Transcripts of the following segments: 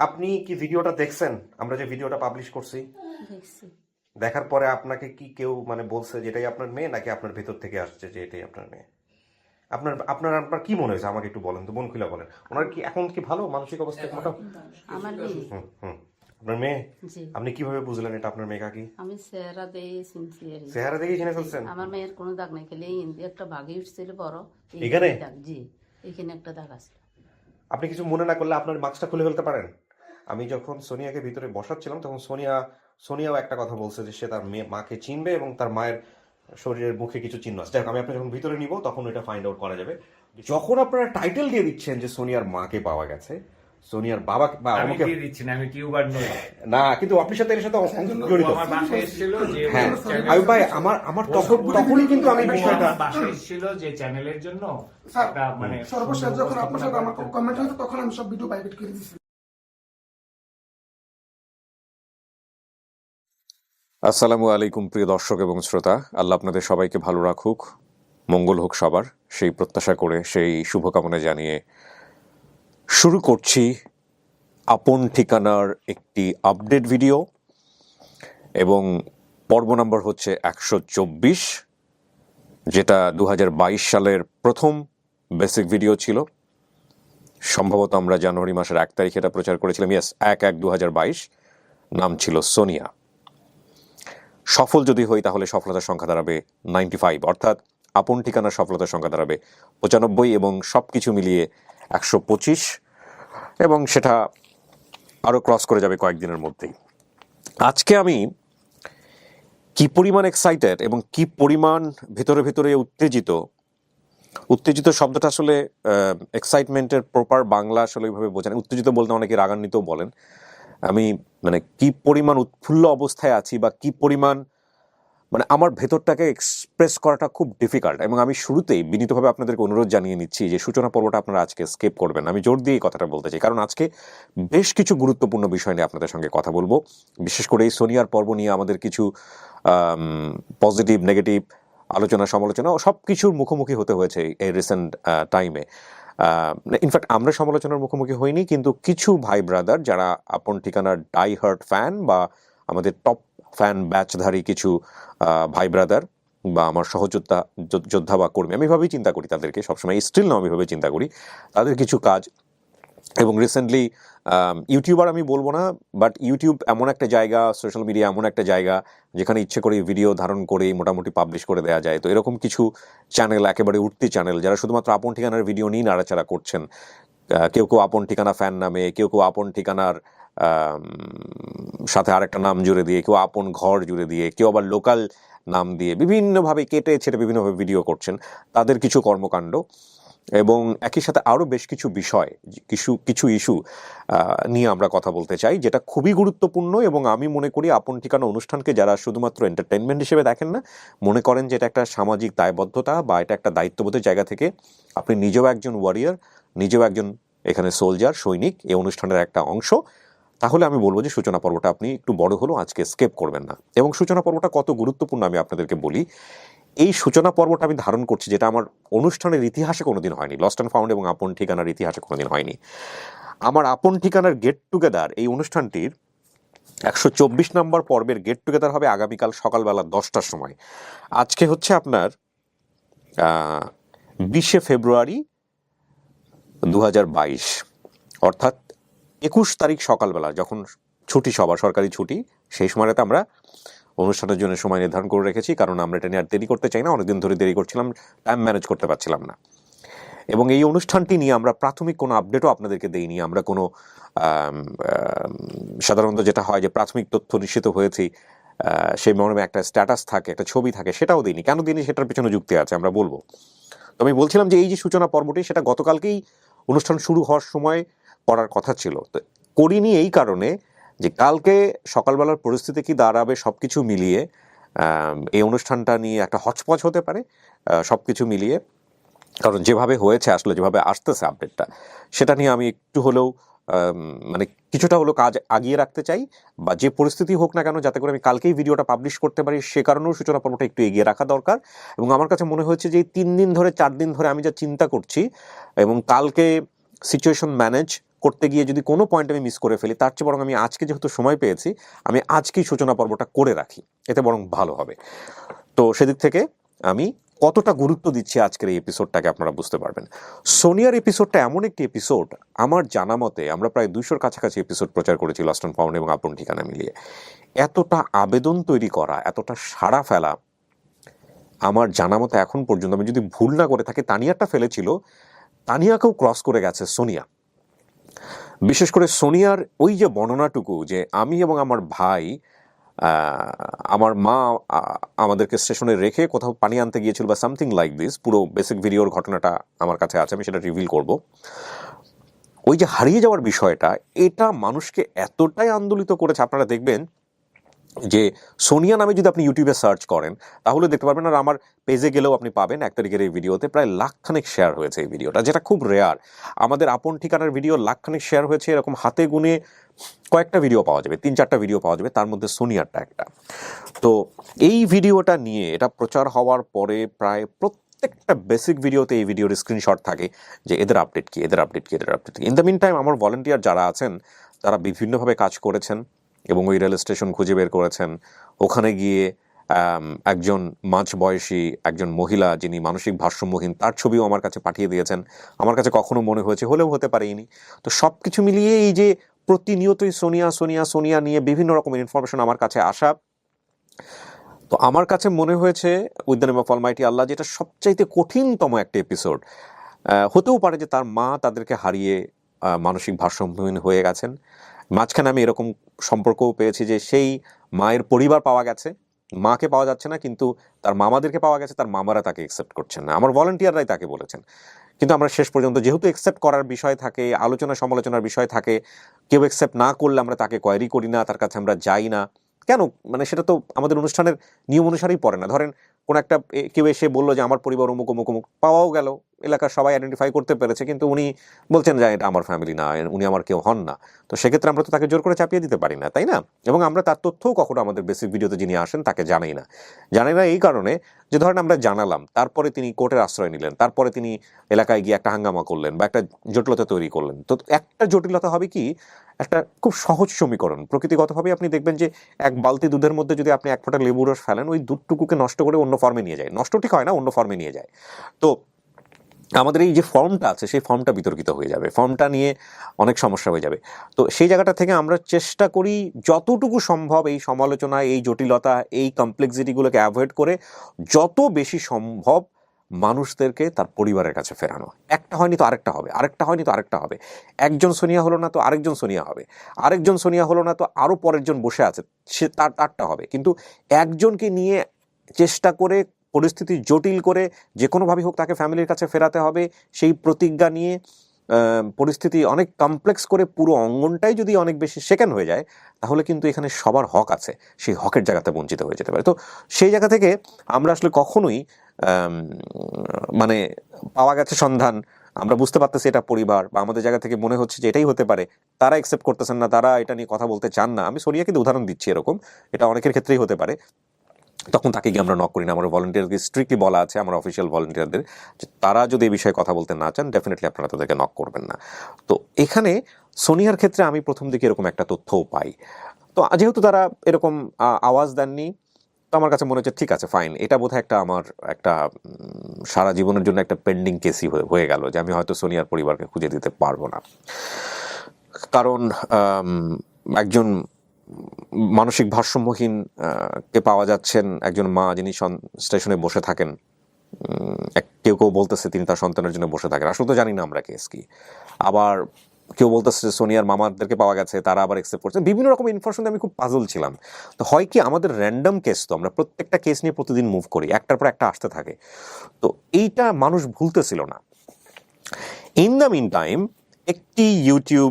আপনি কি ভিডিওটা দেখছেন? আমরা যে ভিডিওটা পাবলিশ করছি, দেখছি। দেখার পরে আপনাকে কি কেউ মানে বলছে যে এটাই আপনার মেয়ে, নাকি আপনার ভেতর থেকে আসছে যে এটাই আপনার মেয়ে? আপনার আপনার আপনার কি মনে হয়েছে আমাকে একটু বলেন তো, মন খুলে বলেন। ওনার কি এখন কি ভালো মানসিক অবস্থা মোটামুটি? আমার মেয়ে। হুম। আপনার মেয়ে? জি। আপনি কিভাবে বুঝলেন এটা আপনার মেয়ে? কাকি আমি চেহারা দিয়ে চিনছি আর কি। চেহারা দেখেই চিনে ফেলছেন? আমার মেয়ের কোনো দাগ নেই, খালি একটা বাঘে উঠছিল বড়, এখানে? দাগ। জি, এখানে একটা দাগ আছে। আপনি কিছু মনে না করলে আপনার মাস্কটা খুলে ফেলতে পারেন। আমি যখন সোনিয়াকে ভিতরে বসাচ্ছিলাম তখন সোনিয়াও একটা কথা বলছে যে সে তার মেয়ে মাকে চিনবে এবং তার মায়ের শরীরের মুখে কিছু চিহ্ন আছে। যাই হোক, আমি আপনার যখন ভিতরে নিব তখন এটা ফাইন্ড আউট করা যাবে। যখন আপনারা টাইটেল দিয়ে দিচ্ছেন যে সোনিয়ার মাকে পাওয়া গেছে, সোনিয়ার বাবা বা আমি আমাকে দিয়ে দিচ্ছি না, আমি টিউবার নই। না, কিন্তু আপনার সাথে এর সাথে জড়িত। আমার বাসায় এসেছিল যে হ্যাঁ চ্যানেল- আয়ুব ভাই, আমার তখনই কিন্তু আমি বিষয়টা আমার বাসায় এসেছিল যে চ্যানেলের জন্য স্যার, একটা মানে সর্বশেষ যখন আপনার সাথে আমার কমেন্ট হয়েছে তখন আমি সব ভিডিও প্রাইভেট করে দিচ্ছি। আসসালামু আলাইকুম প্রিয় দর্শক এবং শ্রোতা, আল্লাহ আপনাদের সবাইকে ভালো রাখুক, মঙ্গল হোক সবার, সেই প্রত্যাশা করে, সেই শুভকামনা জানিয়ে শুরু করছি আপন ঠিকানার একটি আপডেট ভিডিও। এবং পর্ব নম্বর হচ্ছে 124, যেটা 2022 সালের প্রথম বেসিক ভিডিও ছিল। সম্ভবত আমরা জানুয়ারি মাসের 1 তারিখে এটা প্রচার করেছিলাম। 1/1/2022। নাম ছিল সোনিয়া। সফল যদি হই তাহলে সফলতার সংখ্যা দাঁড়াবে 95, অর্থাৎ আপন ঠিকানার সফলতার সংখ্যা দাঁড়াবে 95 এবং সব কিছু মিলিয়ে 125, এবং সেটা আরও ক্রস করে যাবে কয়েকদিনের মধ্যেই। আজকে আমি কি পরিমাণ এক্সাইটেড এবং কি পরিমাণ ভেতরে ভেতরে উত্তেজিত শব্দটা আসলে এক্সাইটমেন্টের প্রপার বাংলা আসলে ওইভাবে বোঝান। উত্তেজিত বলতে অনেকে রাগান্বিতও বলেন। আমি মানে কি পরিমাণ উৎফুল্ল অবস্থায় আছি বা কি পরিমাণ মানে আমার ভেতরটাকে এক্সপ্রেস করাটা খুব ডিফিকাল্ট। এবং আমি শুরুতেই বিনীতভাবে আপনাদেরকে অনুরোধ জানিয়ে নিচ্ছি যে সূচনা পর্বটা আপনারা আজকে স্কিপ করবেন। আমি জোর দিয়ে এই কথাটা বলতে চাই, কারণ আজকে বেশ কিছু গুরুত্বপূর্ণ বিষয় নিয়ে আপনাদের সঙ্গে কথা বলবো। বিশেষ করে এই সোনিয়ার পর্ব নিয়ে আমাদের কিছু পজিটিভ নেগেটিভ আলোচনা সমালোচনা ও সব কিছুর মুখোমুখি হতে হয়েছে এই রিসেন্ট টাইমে। ইনফ্যাক্ট আমরা সমালোচনার মুখোমুখি হইনি, কিন্তু কিছু ভাই ব্রাদার যারা আপন ঠিকানার ডাই হার্ট ফ্যান বা আমাদের টপ ফ্যান ব্যাচধারী কিছু ভাই ব্রাদার বা আমার যোদ্ধা বা কর্মী, আমি এভাবেই চিন্তা করি তাদেরকে সবসময়, স্টিল না আমি এভাবে চিন্তা করি তাদের কিছু কাজ। এবং রিসেন্টলি ইউটিউবার আমি বলবো না, বাট ইউটিউব এমন একটা জায়গা, সোশ্যাল মিডিয়া এমন একটা জায়গা যেখানে ইচ্ছে করে ভিডিও ধারণ করে মোটামুটি পাবলিশ করে দেওয়া যায়। তো এরকম কিছু চ্যানেল, একেবারে উঠতি চ্যানেল, যারা শুধুমাত্র আপন ঠিকানার ভিডিও নিয়ে নাড়াচাড়া করছেন। কেউ কেউ আপন ঠিকানা ফ্যান নামে, কেউ কেউ আপন ঠিকানার সাথে আরেকটা নাম জুড়ে দিয়ে, কেউ আপন ঘর জুড়ে দিয়ে, কেউ আবার লোকাল নাম দিয়ে বিভিন্নভাবে কেটে ছেটে বিভিন্নভাবে ভিডিও করছেন। তাদের কিছু কর্মকাণ্ড এবং একই সাথে আরও বেশ কিছু বিষয়, কিছু ইস্যু নিয়ে আমরা কথা বলতে চাই, যেটা খুবই গুরুত্বপূর্ণ। এবং আমি মনে করি আপন ঠিকানা অনুষ্ঠানকে যারা শুধুমাত্র এন্টারটেনমেন্ট হিসেবে দেখেন না, মনে করেন যে এটা একটা সামাজিক দায়বদ্ধতা বা এটা একটা দায়িত্ববোধের জায়গা থেকে আপনি নিজেও একজন ওয়ারিয়ার, নিজেও একজন এখানে সোলজার, সৈনিক, এই অনুষ্ঠানের একটা অংশ, তাহলে আমি বলবো যে সূচনা পর্বটা আপনি একটু বড় হলেও আজকে স্কিপ করবেন না। এবং সূচনা পর্বটা কত গুরুত্বপূর্ণ আমি আপনাদেরকে বলি। এই সূচনা পর্বটা আমি ধারণ করছি যেটা আমার অনুষ্ঠানের ইতিহাসে কোনোদিন হয়নি, লস্ট অ্যান্ড ফাউন্ড এবং আপন ঠিকানার ইতিহাসে কোনোদিন হয়নি। আমার আপন ঠিকানার গেট টুগেদার, এই অনুষ্ঠানটির 124 নম্বর পর্বের গেট টুগেদার হবে আগামীকাল সকালবেলা 10টার সময়। আজকে হচ্ছে আপনার 20শে ফেব্রুয়ারি 2022, অর্থাৎ 21 তারিখ সকালবেলা যখন ছুটি, সবার সরকারি ছুটি, সেই সময়টাতে আমরা অনুষ্ঠানের জন্য সময় নির্ধারণ করে রেখেছি, কারণ আমরা এটা নিয়ে আর দেরি করতে চাই না। অনেকদিন ধরে দেরি করছিলাম, টাইম ম্যানেজ করতে পারছিলাম না। এবং এই অনুষ্ঠানটি নিয়ে আমরা প্রাথমিক কোনো আপডেটও আপনাদেরকে দেইনি। আমরা কোনো সাধারণত যেটা হয় যে প্রাথমিক তথ্য নিশ্চিত হয়েছি সেই মর্মে একটা স্ট্যাটাস থাকে, একটা ছবি থাকে, সেটাও দিইনি। কেন দিইনি সেটার পিছনে যুক্তি আছে, আমরা বলবো। তো আমি বলছিলাম যে এই যে সূচনা পর্বটি, সেটা গতকালকেই অনুষ্ঠান শুরু হওয়ার সময় করার কথা ছিল। তো করিনি এই কারণে যে কালকে সকালবেলার পরিস্থিতি কি দাঁড়াবে সব কিছু মিলিয়ে এই অনুষ্ঠানটা নিয়ে একটা হচপচ হতে পারে সব কিছু মিলিয়ে। কারণ যেভাবে হয়েছে, আসলে যেভাবে আসতেছে আপডেটটা, সেটা নিয়ে আমি একটু হলেও মানে কিছুটা হলেও কাজ আগিয়ে রাখতে চাই, বা যে পরিস্থিতি হোক না কেন যাতে করে আমি কালকেই ভিডিওটা পাবলিশ করতে পারি, সে কারণেও সূচনা পর্বটা একটু এগিয়ে রাখা দরকার। এবং আমার কাছে মনে হয়েছে যে 3 দিন ধরে 4 দিন ধরে আমি যা চিন্তা করছি এবং কালকে সিচুয়েশন ম্যানেজ করতে গিয়ে যদি কোনো পয়েন্ট আমি মিস করে ফেলি, তার চেয়ে বরং আমি আজকে যেহেতু সময় পেয়েছি, আমি আজকেই সূচনা পর্বটা করে রাখি, এতে বরং ভালো হবে। তো সেদিক থেকে আমি কতটা গুরুত্ব দিচ্ছি আজকের এই এপিসোডটাকে আপনারা বুঝতে পারবেন। সোনিয়ার এপিসোডটা এমন একটি এপিসোড, আমার জানা মতে আমরা প্রায় 200-র কাছাকাছি এপিসোড প্রচার করেছি লস্ট অ্যান্ড ফাউন্ড এবং আপন ঠিকানা মিলিয়ে। এতটা আবেদন তৈরি করা, এতটা সাড়া ফেলা আমার জানা মতে এখন পর্যন্ত, আমি যদি ভুল না করে থাকি, তানিয়াটা ফেলেছিল, তানিয়াকেও ক্রস করে গেছে সোনিয়া। বিশেষ করে সোনিয়ার ওই যে বর্ণনাটুকু যে আমি এবং আমার ভাই, আমার মা আমাদেরকে স্টেশনে রেখে কোথাও পানি আনতে গিয়েছিল বা সামথিং লাইক দিস, পুরো বেসিক ভিডিওর ঘটনাটা আমার কাছে আছে, আমি সেটা রিভিল করব। ওই যে হারিয়ে যাওয়ার বিষয়টা, এটা মানুষকে এতটাই আন্দোলিত করেছে। আপনারা দেখবেন যে সোনিয়া নামে যদি আপনি ইউটিউবে সার্চ করেন তাহলে দেখতে পারবেন, আর আমার পেজে গেলেও আপনি পাবেন 1 তারিখের এই ভিডিওতে প্রায় লাখখানেক শেয়ার হয়েছে এই ভিডিওটা, যেটা খুব রেয়ার। আমাদের আপন ঠিকানার ভিডিও লাখখানেক শেয়ার হয়েছে, এরকম হাতে গুনে কয়েকটা ভিডিও পাওয়া যাবে, 3-4টা ভিডিও পাওয়া যাবে, তার মধ্যে সোনিয়ারটা একটা। তো এই ভিডিওটা নিয়ে এটা প্রচার হওয়ার পরে প্রায় প্রত্যেকটা বেসিক ভিডিওতে এই ভিডিওর স্ক্রিনশট থাকে যে এদের আপডেট কি, এদের আপডেট কি, এদের আপডেট কি। ইন দ্য মিন টাইম আমার ভলেন্টিয়ার যারা আছেন তারা বিভিন্নভাবে কাজ করেছেন এবং ওই রেল স্টেশন খুঁজে বের করেছেন। ওখানে গিয়ে একজন মাঝবয়সী একজন মহিলা যিনি মানসিক ভারসাম্যহীন, তার ছবিও আমার কাছে পাঠিয়ে দিয়েছেন। আমার কাছে কখনো মনে হয়েছে, হলেও হতে পারেনি। তো সব কিছু মিলিয়ে এই যে প্রতিনিয়তই সোনিয়া সোনিয়া সোনিয়া নিয়ে বিভিন্ন রকমের ইনফরমেশন আমার কাছে আসা, তো আমার কাছে মনে হয়েছে with the name of almighty Allah, যেটা সবচাইতে কঠিনতম একটা এপিসোড। হতেও পারে যে তার মা তাদেরকে হারিয়ে মানসিক ভারসাম্যহীন হয়ে গেছেন। মাঝখানে আমি এরকম সম্পর্কও পেয়েছি যে সেই মায়ের পরিবার পাওয়া গেছে, মাকে পাওয়া যাচ্ছে না, কিন্তু তার মামাদেরকে পাওয়া গেছে, তার মামারা তাকে অ্যাকসেপ্ট করছেন না। আমার ভলান্টিয়াররাই তাকে বলেছেন, কিন্তু আমরা শেষ পর্যন্ত যেহেতু অ্যাকসেপ্ট করার বিষয় থাকে, আলোচনা সমালোচনার বিষয় থাকে, কেউ অ্যাকসেপ্ট না করলে আমরা তাকে কোয়ারি করি না, তার কাছে আমরা যাই না। কেন? মানে সেটা তো আমাদের অনুষ্ঠানের নিয়ম অনুসারেই পড়ে না। ধরেন কোন একটা কেউ এসে বললো যে আমার পরিবার অমুক অমুক অমুক, পাওয়াও গেল, এলাকার সবাই আইডেন্টিফাই করতে পেরেছে, কিন্তু উনি বলছেন যে এটা আমার ফ্যামিলি না, উনি আমার কেউ হন না। তো সেক্ষেত্রে আমরা তো তাকে জোর করে চাপিয়ে দিতে পারি না, তাই না? এবং আমরা তার তথ্যও কখনো আমাদের বেসিক ভিডিওতে যিনি আসেন তাকে জানাই না। জানাই না এই কারণে যে ধরেন আমরা জানালাম, তারপরে তিনি কোর্টের আশ্রয় নিলেন, তারপরে তিনি এলাকায় গিয়ে একটা হাঙ্গামা করলেন বা একটা জটিলতা তৈরি করলেন। তো একটা জটিলতা হবে কি, একটা খুব সহজ সমীকরণ। প্রকৃতিগতভাবে আপনি দেখবেন যে এক বালতি দুধের মধ্যে যদি আপনি 1 ফোঁটা লেবুর রস ফেলেন, ওই দুধটুকুকে নষ্ট করে অন্য ফর্মে নিয়ে যায়। নষ্ট ঠিক হয় না, অন্য ফর্মে নিয়ে যায়। তো আমাদের এই যে ফর্মটা আছে সেই ফর্মটা বিতর্কিত হয়ে যাবে, ফর্মটা নিয়ে অনেক সমস্যা হয়ে যাবে। তো সেই জায়গাটা থেকে আমরা চেষ্টা করি যতটুকু সম্ভব এই সমালোচনা, এই জটিলতা, এই কমপ্লেক্সিটিগুলোকে অ্যাভয়েড করে যত বেশি সম্ভব মানুষদেরকে তার পরিবারের কাছে ফেরানো। একটা হয়নি তো আরেকটা হবে, আরেকটা হয়নি তো আরেকটা হবে। একজন সোনিয়া হলো না তো আরেকজন সোনিয়া হবে, আরেকজন সোনিয়া হলো না তো আরও পরের জন বসে আছে, সে তারটা হবে। কিন্তু একজনকে নিয়ে চেষ্টা করে পরিস্থিতি জটিল করে যে কোনোভাবেই হোক তাকে ফ্যামিলির কাছে ফেরাতে হবে, সেই প্রতিজ্ঞা নিয়ে পরিস্থিতি অনেক কমপ্লেক্স করে পুরো অঙ্গনটাই যদি অনেক বেশি সেকেন্ড হয়ে যায়, তাহলে কিন্তু এখানে সবার হক আছে, সেই হকের জায়গাতে বঞ্চিত হয়ে যেতে পারে। তো সেই জায়গা থেকে আমরা আসলে কখনোই মানে পাওয়া গেছে সন্ধান, আমরা বুঝতে পারতেছি এটা পরিবার, বা আমাদের জায়গা থেকে মনে হচ্ছে যে এটাই হতে পারে, তারা অ্যাকসেপ্ট করতেছেন না, তারা এটা নিয়ে কথা বলতে চান না। আমি সোনিয়া কিন্তু উদাহরণ দিচ্ছি, এরকম এটা অনেকের ক্ষেত্রেই হতে পারে। তখন তাকে গিয়ে আমরা নক করি না। আমার ভলান্টিয়ারকে স্ট্রিক্টলি বলা আছে, আমার অফিসিয়াল ভলান্টিয়ারদের, যে তারা যদি এই বিষয়ে কথা বলতে না চান, ডেফিনেটলি আপনারা তাদেরকে নক করবেন না। তো এখানে সোনিয়ার ক্ষেত্রে আমি প্রথম দিকে এরকম একটা তথ্যও পাই। তো যেহেতু তারা এরকম আওয়াজ দেননি, তো আমার কাছে মনে হচ্ছে ঠিক আছে, ফাইন, এটা বোধহয় একটা আমার একটা সারা জীবনের জন্য একটা পেন্ডিং কেসই হয়ে গেল, যে আমি হয়তো সোনিয়ার পরিবারকে খুঁজে দিতে পারবো না। কারণ একজন মানসিক ভারসাম্যহীন কে পাওয়া যাচ্ছেন, একজন মা যিনি স্টেশনে বসে থাকেন, কেউ কেউ বলতেছে তিনি তার সন্তানের জন্য বসে থাকেন, আসলে তো জানি না আমরা কেস কি। আবার কেউ বলতেছে সোনিয়ার মামাদেরকে পাওয়া গেছে, তারা আবার অ্যাকসেপ্ট করছে। বিভিন্ন রকম ইনফরমেশন আমি খুব পাজল ছিলাম। তো হয় কি, আমাদের র্যান্ডম কেস, তো আমরা প্রত্যেকটা কেস নিয়ে প্রতিদিন মুভ করি, একটার পর একটা আসতে থাকে। তো এইটা মানুষ ভুলতেছিল না। ইন দ্য মিন টাইম একটি ইউটিউব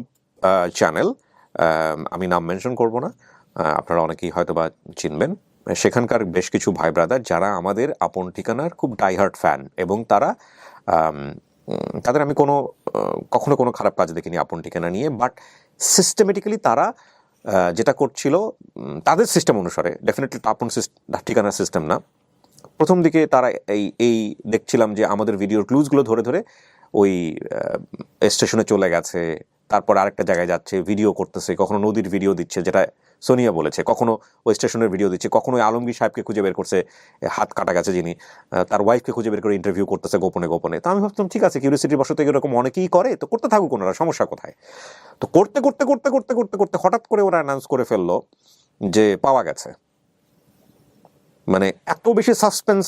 চ্যানেল, আমি নাম মেনশন করব না, আপনারা অনেকেই হয়তো বা চিনবেন, সেখানকার বেশ কিছু ভাই ব্রাদার যারা আমাদের আপন ঠিকানার খুব ডাইহার্ট ফ্যান, এবং তাদের আমি কখনো কোনো খারাপ কাজ দেখিনি আপন ঠিকানা নিয়ে। বাট সিস্টেমেটিক্যালি তারা যেটা করছিল তাদের সিস্টেম অনুসারে, ডেফিনেটলি আপন ঠিকানার সিস্টেম না, প্রথম দিকে তারা এই দেখছিলাম যে আমাদের ভিডিওর ক্লুজগুলো ধরে ধরে ওই স্টেশনে চলে গেছে, তারপর আরেকটা জায়গায় যাচ্ছে, ভিডিও করতেছে, কখনো নদীর ভিডিও দিচ্ছে যেটা সোনিয়া বলেছে, কখনো ওই স্টেশনের ভিডিও দিচ্ছে, কখনো ওই আলমগীর সাহেবকে খুঁজে বের করছে, হাত কাটা গেছে যিনি, তার ওয়াইফকে খুঁজে বের করে ইন্টারভিউ করতেছে গোপনে গোপনে। তো আমি ভাবতাম ঠিক আছে, কিউরিয়াসিটির বশত এরকম অনেকেই করে, তো করতে থাকুক ওনারা, সমস্যা কোথায়। তো করতে করতে করতে করতে করতে করতে হঠাৎ করে ওরা অ্যানাউন্স করে ফেললো যে পাওয়া গেছে। মানে এত বেশি সাসপেন্স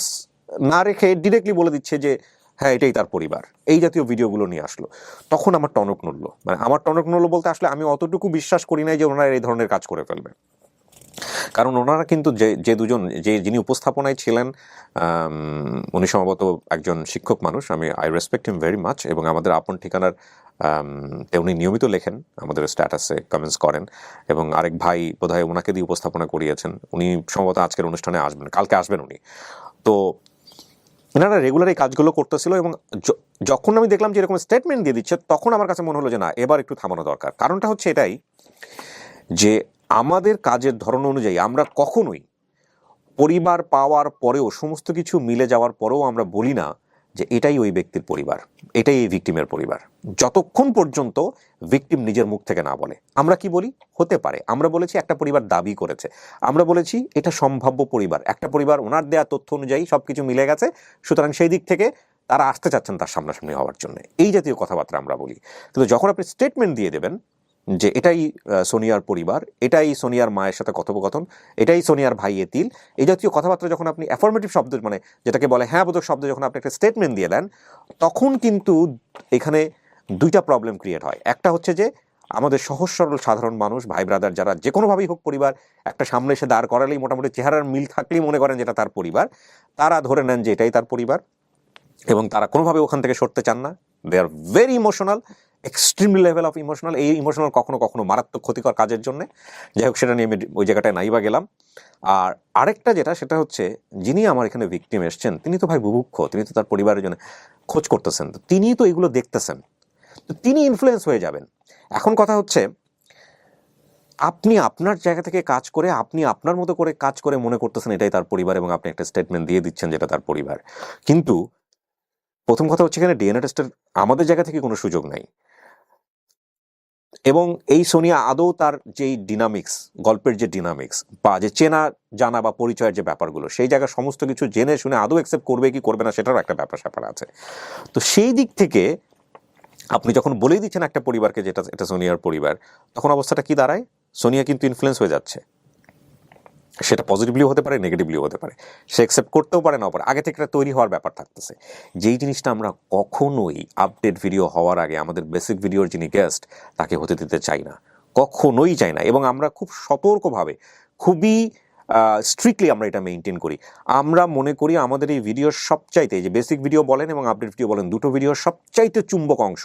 না রেখে ডিরেক্টলি বলে দিচ্ছে যে হ্যাঁ এটাই তার পরিবার, এই জাতীয় ভিডিওগুলো নিয়ে আসলো। তখন আমার টনক নড়লো, মানে আমার টনক নড়লো বলতে আসলে আমি অতটুকু বিশ্বাস করি নাই যে ওনারা এই ধরনের কাজ করে ফেলবে। কারণ ওনারা কিন্তু যে দুজন যিনি উপস্থাপনায় ছিলেন, উনি সম্ভবত একজন শিক্ষক মানুষ, I respect him very much, এবং আমাদের আপন ঠিকানার উনি নিয়মিত লেখেন, আমাদের স্ট্যাটাসে কমেন্টস করেন, এবং আরেক ভাই বোধহয় ওনাকে দিয়ে উপস্থাপনা করিয়েছেন। উনি সম্ভবত আজকের অনুষ্ঠানে আসবেন, কালকে আসবেন উনি। তো এনারা রেগুলার এই কাজগুলো করতেছিল, এবং যখন আমি দেখলাম যে এরকম স্টেটমেন্ট দিয়ে দিচ্ছে, তখন আমার কাছে মনে হলো যে না, এবার একটু থামানো দরকার। কারণটা হচ্ছে এটাই যে আমাদের কাজের ধরন অনুযায়ী আমরা কখনোই পরিবার পাওয়ার পরেও, সমস্ত কিছু মিলে যাওয়ার পরেও আমরা বলি না যে এটাই ওই ব্যক্তির পরিবার, এটাই এই ভিকটিমের পরিবার, যতক্ষণ পর্যন্ত ভিকটিম নিজের মুখ থেকে না বলে। আমরা কি বলি, হতে পারে, আমরা বলেছি একটা পরিবার দাবি করেছে, আমরা বলেছি এটা সম্ভাব্য পরিবার, একটা পরিবার ওনার দেয়া তথ্য অনুযায়ী সবকিছু মিলে গেছে, সুতরাং সেই দিক থেকে তারা আসতে চাচ্ছেন তার সামনাসামনি হওয়ার জন্য, এই জাতীয় কথাবার্তা আমরা বলি। কিন্তু যখন আপনি স্টেটমেন্ট দিয়ে দেবেন যে এটাই সোনিয়ার পরিবার, এটাই সোনিয়ার মায়ের সাথে কথোপকথন, এটাই সোনিয়ার ভাই এতিল, এই জাতীয় কথাবার্তা যখন আপনি অ্যাফার্মেটিভ শব্দ, মানে যেটাকে বলে হ্যাঁ বোধক শব্দ, যখন আপনি একটা স্টেটমেন্ট দিয়ে দেন, তখন কিন্তু এখানে দুইটা প্রবলেম ক্রিয়েট হয়। একটা হচ্ছে যে আমাদের সহজ সরল সাধারণ মানুষ, ভাই ব্রাদার যারা যে কোনোভাবেই হোক পরিবার, একটা সামনে এসে দাঁড় করালেই, মোটামুটি চেহারার মিল থাকলেই মনে করেন যেটা তার পরিবার, তারা ধরে নেন যে এটাই তার পরিবার, এবং তারা কোনোভাবে ওখান থেকে সরতে চান না। They are very emotional, extreme level of emotional. এই ইমোশনাল কখনো কখনো মারাত্মক ক্ষতিকর কাজের জন্য। যাই হোক, সেটা নিয়ে আমি ওই জায়গাটায় নাইবা গেলাম। আর আরেকটা যেটা, সেটা হচ্ছে যিনি আমার এখানে ভিকটিম এসছেন, তিনি তো ভাই বুভুক্ষ, তিনি তো তার পরিবারের জন্য খোঁজ করতেছেন, তো তিনি তো এগুলো দেখতেছেন, তো তিনি ইনফ্লুয়েন্স হয়ে যাবেন। এখন কথা হচ্ছে, আপনি আপনার জায়গা থেকে কাজ করে, আপনি আপনার মতো করে কাজ করে মনে করতেছেন এটাই তার পরিবার, এবং আপনি একটা স্টেটমেন্ট দিয়ে দিচ্ছেন যেটা তার পরিবার। কিন্তু প্রথম কথা হচ্ছে, এখানে ডিএনএ টেস্টের আমাদের জায়গা থেকে কোনো সুযোগ নাই, এবং এই সোনিয়া আদৌ তার যেই ডিনামিক্স, গল্পের যে ডিনামিক্স বা যে চেনা জানা বা পরিচয়ের যে ব্যাপারগুলো, সেই জায়গায় সমস্ত কিছু জেনে শুনে আদৌ অ্যাকসেপ্ট করবে কি করবে না, সেটারও একটা ব্যাপার আছে। তো সেই দিক থেকে আপনি যখন বলেই দিচ্ছেন একটা পরিবারকে যেটা এটা সোনিয়ার পরিবার, তখন অবস্থাটা কি দাঁড়ায়? সোনিয়া কিন্তু ইনফ্লুয়েন্স হয়ে যাচ্ছে, সেটা পজিটিভলিও হতে পারে, নেগেটিভলিও হতে পারে, সে অ্যাকসেপ্ট করতেও পারে, না পারে, আগে থেকে একটা তৈরি হওয়ার ব্যাপার থাকতেছে। যেই জিনিসটা আমরা কখনোই আপডেট ভিডিও হওয়ার আগে আমাদের বেসিক ভিডিওর যিনি গেস্ট, তাকে হতে দিতে চাই না, কখনোই চাই না, এবং আমরা খুব সতর্কভাবে, খুবই স্ট্রিক্টলি আমরা এটা মেনটেন করি। আমরা মনে করি আমাদের এই ভিডিওর সবচাইতে, যে বেসিক ভিডিও বলেন এবং আপডেট ভিডিও বলেন, দুটো ভিডিওর সবচাইতে চুম্বক অংশ,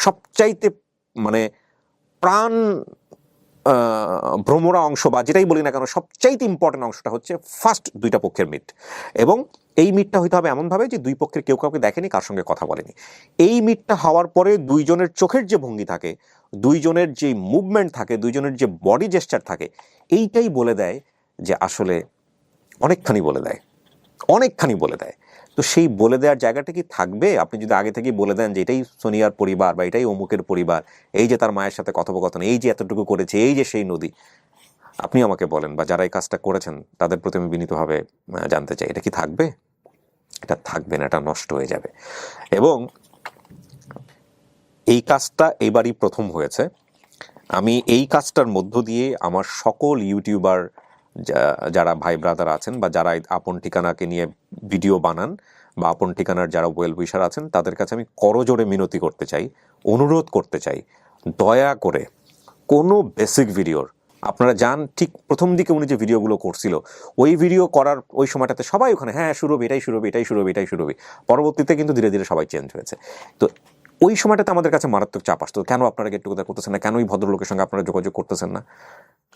সবচাইতে মানে প্রাণ ভ্রমরা অংশ, বা যেটাই বলি না কেন, সবচাইতে ইম্পর্টেন্ট অংশটা হচ্ছে ফার্স্ট দুইটা পক্ষের মিট। এবং এই মিটটা হইতে হবে এমনভাবে যে দুই পক্ষের কেউ কাউকে দেখেনি, কার সঙ্গে কথা বলেনি। এই মিটটা হওয়ার পরে দুইজনের চোখের যে ভঙ্গি থাকে, দুইজনের যে মুভমেন্ট থাকে, দুইজনের যে বডি জেস্চার থাকে, এইটাই বলে দেয় যে আসলে অনেকখানি বলে দেয়, অনেকখানি বলে দেয়। তো সেই বলে দেওয়ার জায়গাটা কি থাকবে? আপনি যদি আগে থেকেই বলে দেন যে এটাই সোনিয়ার পরিবার বা এটাই অমুকের পরিবার, এই যে তার মায়ের সাথে কথোপকথন, এই যে এতটুকু করেছে, এই যে সেই নদী, আপনি আমাকে বলেন, বা যারা এই কাজটা করেছেন তাদের প্রতি আমি বিনীতভাবে জানতে চাই, এটা কি থাকবে? এটা থাকবে না, এটা নষ্ট হয়ে যাবে। এবং এই কাজটা এবারই প্রথম হয়েছে। আমি এই কাজটার মধ্য দিয়ে আমার সকল ইউটিউবার যারা ভাই ব্রাদার আছেন, বা যারা আপন ঠিকানাকে নিয়ে ভিডিও বানান, বা আপন ঠিকানার যারা ওয়েল উইশার আছেন, তাদের কাছে আমি করজোড়ে মিনতি করতে চাই, অনুরোধ করতে চাই, দয়া করে কোনো বেসিক ভিডিওর, আপনারা যান ঠিক প্রথম দিকে উনি যে ভিডিওগুলো করছিল, ওই ভিডিও করার ওই সময়টাতে সবাই ওখানে হ্যাঁ শুরু হবে, এটাই শুরু হবে, এটাই শুরু হবে, এটাই শুরু হবে। পরবর্তীতে কিন্তু ধীরে ধীরে সবাই চেঞ্জ হয়েছে। তো ওই সময়টাতে আমাদের কাছে মারাত্মক চাপ আসতো, কেন আপনারা গেট টুগেদার করতেছেন না, কেন ওই ভদ্রলোকের সঙ্গে আপনারা যোগাযোগ করতেছেন না?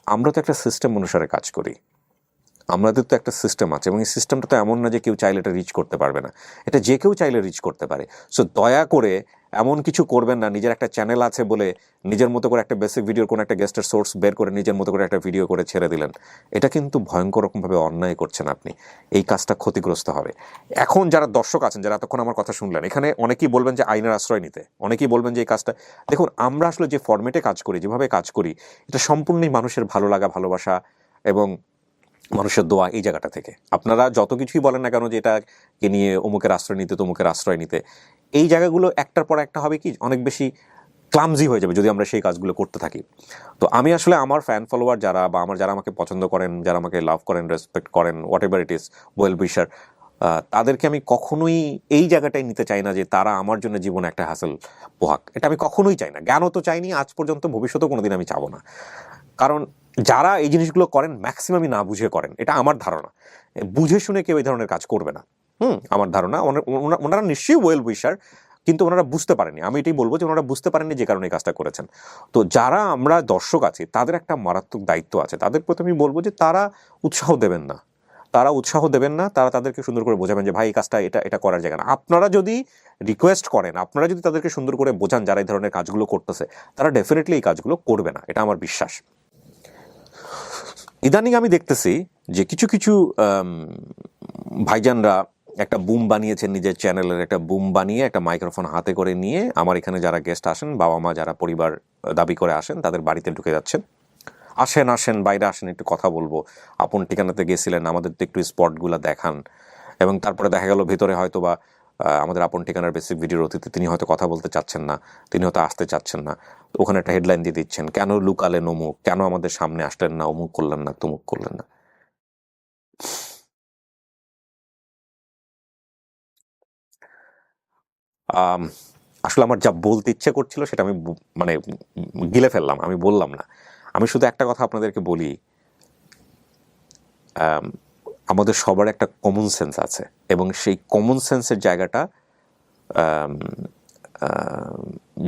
আমরা তো একটা সিস্টেম অনুসারে কাজ করি। আমাদের তো একটা সিস্টেম আছে এবং এই সিস্টেমটা তো এমন না যে কেউ চাইলে এটা রিচ করতে পারবে না, এটা যে কেউ চাইলে রিচ করতে পারে। সো দয়া করে এমন কিছু করবেন না, নিজের একটা চ্যানেল আছে বলে নিজের মতো করে একটা বেসিক ভিডিওর কোনো একটা গেস্টের সোর্স বের করে নিজের মতো করে একটা ভিডিও করে ছেড়ে দিলেন। এটা কিন্তু ভয়ঙ্কর রকমভাবে অন্যায় করছেন আপনি, এই কাজটা ক্ষতিগ্রস্ত হবে। এখন যারা দর্শক আছেন, যারা এতক্ষণ আমার কথা শুনলেন, এখানে অনেকেই বলবেন যে আইনের আশ্রয় নিতে, অনেকেই বলবেন যে এই কাজটা, দেখুন আমরা আসলে যে ফরম্যাটে কাজ করি, যেভাবে কাজ করি, এটা সম্পূর্ণই মানুষের ভালো লাগা, ভালোবাসা এবং মানুষের দোয়া, এই জায়গাটা থেকে। আপনারা যত কিছুই বলেন না কেন যে এটাকে নিয়ে অমুকের আশ্রয় নিতে, তমুকের আশ্রয় নিতে, এই জায়গাগুলো একটার পর একটা হবে কি অনেক বেশি ক্লামজি হয়ে যাবে যদি আমরা সেই কাজগুলো করতে থাকি। তো আমি আসলে আমার ফ্যান ফলোয়ার যারা, বা যারা আমাকে পছন্দ করেন, যারা আমাকে লাভ করেন, রেসপেক্ট করেন, what ever it is, well উইশার, তাদেরকে আমি কখনোই এই জায়গাটায় নিতে চাই না যে তারা আমার জন্য জীবনে একটা হাসিল পোহাক। এটা আমি কখনোই চাই না, জ্ঞানও তো চাইনি আজ পর্যন্ত, ভবিষ্যতেও কোনোদিন আমি চাবো না। কারণ যারা এই জিনিসগুলো করেন ম্যাক্সিমামই না বুঝে করেন, এটা আমার ধারণা। বুঝে শুনে কেউ এই ধরনের কাজ করবে না। আমার ধারণা ওনারা নিশ্চয়ই ওয়েল উইশার, কিন্তু ওনারা বুঝতে পারেনি। আমি এটাই বলবো যে ওনারা বুঝতে পারেননি যে কারণে এই কাজটা করেছেন। তো যারা আমরা দর্শক আছি তাদের একটা মারাত্মক দায়িত্ব আছে, তাদের প্রতি আমি বলবো যে তারা উৎসাহ দেবেন না, তারা তাদেরকে সুন্দর করে বোঝাবেন যে ভাই এই কাজটা এটা করার জায়গা না। আপনারা যদি রিকোয়েস্ট করেন, আপনারা যদি তাদেরকে সুন্দর করে বোঝান যারা এই ধরনের কাজগুলো করতেছে, তারা ডেফিনেটলি এই কাজগুলো করবে না, এটা আমার বিশ্বাস। ইদানিং আমি দেখতেছি যে কিছু কিছু ভাইজানরা একটা বুম বানিয়েছেন, নিজের চ্যানেলের একটা বুম বানিয়ে একটা মাইক্রোফোন হাতে করে নিয়ে আমার এখানে যারা গেস্ট আসেন, বাবা মা যারা পরিবার দাবি করে আসেন, তাদের বাড়িতে ঢুকে যাচ্ছেন। আসেন বাইরে আসেন, একটু কথা বলবো, আপন ঠিকানাতে গেছিলেন, আমাদের তো একটু স্পটগুলো দেখান। এবং তারপরে দেখা গেল ভেতরে হয়তো বা আমাদের আপন ঠিকানার বেসিক ভিডিওর অতিথি, তিনি হয়তো কথা বলতে চাচ্ছেন না, তিনি হয়তো আসতে চাচ্ছেন না, তো ওখানে একটা হেডলাইন দিয়ে দিচ্ছেন, কেন লুকালেন অমুক, কেন আমাদের সামনে আসলেন না, অমুক করলেন না, তমুক করলেন না। আসলে আমার যা বলতে ইচ্ছে করছিল সেটা আমি মানে গিলে ফেললাম, আমি বললাম না। আমি শুধু একটা কথা আপনাদেরকে বলি, আমাদের সবার একটা কমন সেন্স আছে এবং সেই কমন সেন্সের জায়গাটা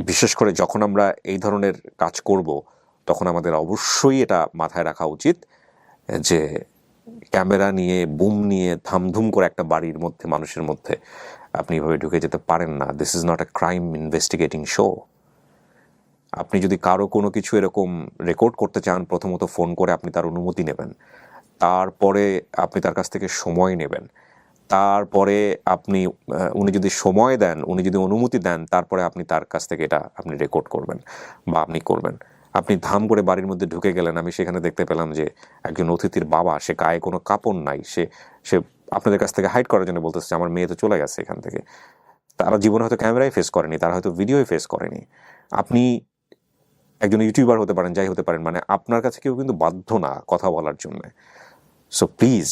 বিশেষ করে যখন আমরা এই ধরনের কাজ করব, তখন আমাদের অবশ্যই এটা মাথায় রাখা উচিত যে ক্যামেরা নিয়ে, বুম নিয়ে ধামধুম করে একটা বাড়ির মধ্যে, মানুষের মধ্যে আপনি এভাবে ঢুকে যেতে পারেন না। This is not a crime investigating show. আপনি যদি কারো কোনো কিছু এরকম রেকর্ড করতে চান, প্রথমত ফোন করে আপনি তার অনুমতি নেবেন, তারপরে আপনি তার কাছ থেকে সময় নেবেন, তারপরে উনি যদি সময় দেন, উনি যদি অনুমতি দেন, তারপরে আপনি তার কাছ থেকে এটা আপনি রেকর্ড করবেন বা আপনি করবেন। আপনি ধাম করে বাড়ির মধ্যে ঢুকে গেলেন, আমি সেখানে দেখতে পেলাম যে একজন অতিথির বাবা, সে গায়ে কোনো কাপড় নাই, সে আপনাদের কাছ থেকে হাইড করার জন্য বলতেছে আমার মেয়ে তো চলে গেছে এখান থেকে। তারা জীবনে হয়তো ক্যামেরায় ফেস করেনি, তারা হয়তো ভিডিওয় ফেস করেনি। আপনি একজন ইউটিউবার হতে পারেন, যাই হতে পারেন, মানে আপনার কাছে কেউ কিন্তু বাধ্য না কথা বলার জন্য। সো প্লিজ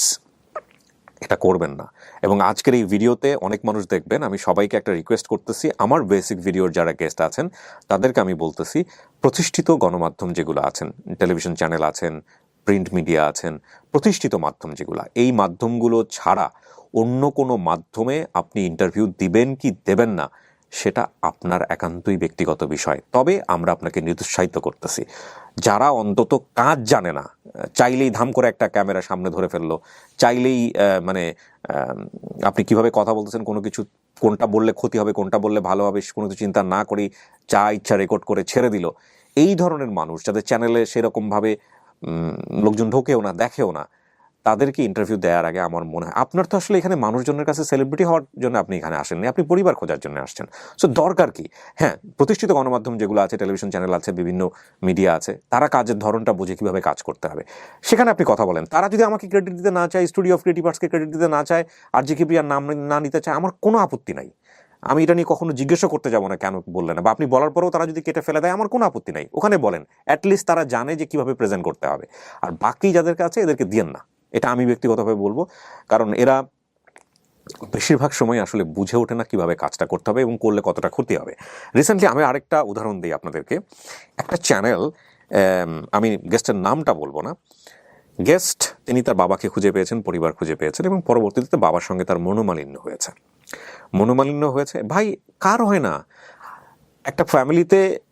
এটা করবেন না। এবং আজকের এই ভিডিওতে অনেক মানুষ দেখবেন, আমি সবাইকে একটা রিকোয়েস্ট করতেছি, আমার বেসিক ভিডিওর যারা গেস্ট আছেন তাদেরকে আমি বলতেছি, প্রতিষ্ঠিত গণমাধ্যম যেগুলো আছেন, টেলিভিশন চ্যানেল আছেন, প্রিন্ট মিডিয়া আছেন, প্রতিষ্ঠিত মাধ্যম যেগুলো, এই মাধ্যমগুলো ছাড়া অন্য কোনো মাধ্যমে আপনি ইন্টারভিউ দিবেন কি দেবেন না সেটা আপনার একান্তই ব্যক্তিগত বিষয়। তবে আমরা আপনাকে নিরুৎসাহিত করতেছি। যারা অন্তত কাজ জানে না, চাইলেই ধাম করে একটা ক্যামেরা সামনে ধরে ফেললো, চাইলেই আপনি কিভাবে কথা বলতেছেন, কোনো কিছু কোনটা বললে ক্ষতি হবে, কোনটা বললে ভালো হবে, কোনো কিছু চিন্তা না করেই যা ইচ্ছা রেকর্ড করে ছেড়ে দিল, এই ধরনের মানুষ যাদের চ্যানেলে সেরকমভাবে লোকজন ঢোকেও না, দেখেও না, তাদেরকে ইন্টারভিউ দেওয়ার আগে আমার মনে হয়, আপনার তো আসলে এখানে মানুষজনের কাছে সেলিব্রিটি হওয়ার জন্য আপনি এখানে আসেননি, আপনি পরিবার খোঁজার জন্য আসছেন। সো দরকার কি? হ্যাঁ, প্রতিষ্ঠিত গণমাধ্যম যেগুলো আছে, টেলিভিশন চ্যানেল আছে, বিভিন্ন মিডিয়া আছে, তারা কাজের ধরনটা বুঝে কীভাবে কাজ করতে হবে সেখানে আপনি কথা বলেন। তারা যদি আমাকে ক্রেডিট দিতে না চায়, স্টুডিও অফ ক্রিয়েটিভ আর্টসকে ক্রেডিট দিতে না চায়, আর জি কিবরিয়ার নাম না নিতে চায়, আমার কোনো আপত্তি নাই। আমি এটা নিয়ে কখনো জিজ্ঞাসা করতে যাবো না কেন বললেন না, বা আপনি বলার পরেও তারা যদি কেটে ফেলে দেয়, আমার কোনো আপত্তি নাই, ওখানে বলেন। অ্যাটলিস্ট তারা জানে যে কীভাবে প্রেজেন্ট করতে হবে। আর বাকি যাদের কাছে, এদেরকে দিয়েন না, এটা আমি ব্যক্তিগতভাবে বলবো। কারণ এরা বেশিরভাগ সময় আসলে বুঝে ওঠে না কীভাবে কাজটা করতে হবে এবং করলে কতটা ক্ষতি হবে। রিসেন্টলি আমি আরেকটা উদাহরণ দিই আপনাদেরকে। একটা চ্যানেল, আমি গেস্টের নামটা বলবো না, গেস্ট তিনি তার বাবাকে খুঁজে পেয়েছেন, পরিবার খুঁজে পেয়েছেন, এবং পরবর্তীতে বাবার সঙ্গে তার মনোমালিন্য হয়েছে। ভাই, কার হয় না? একটা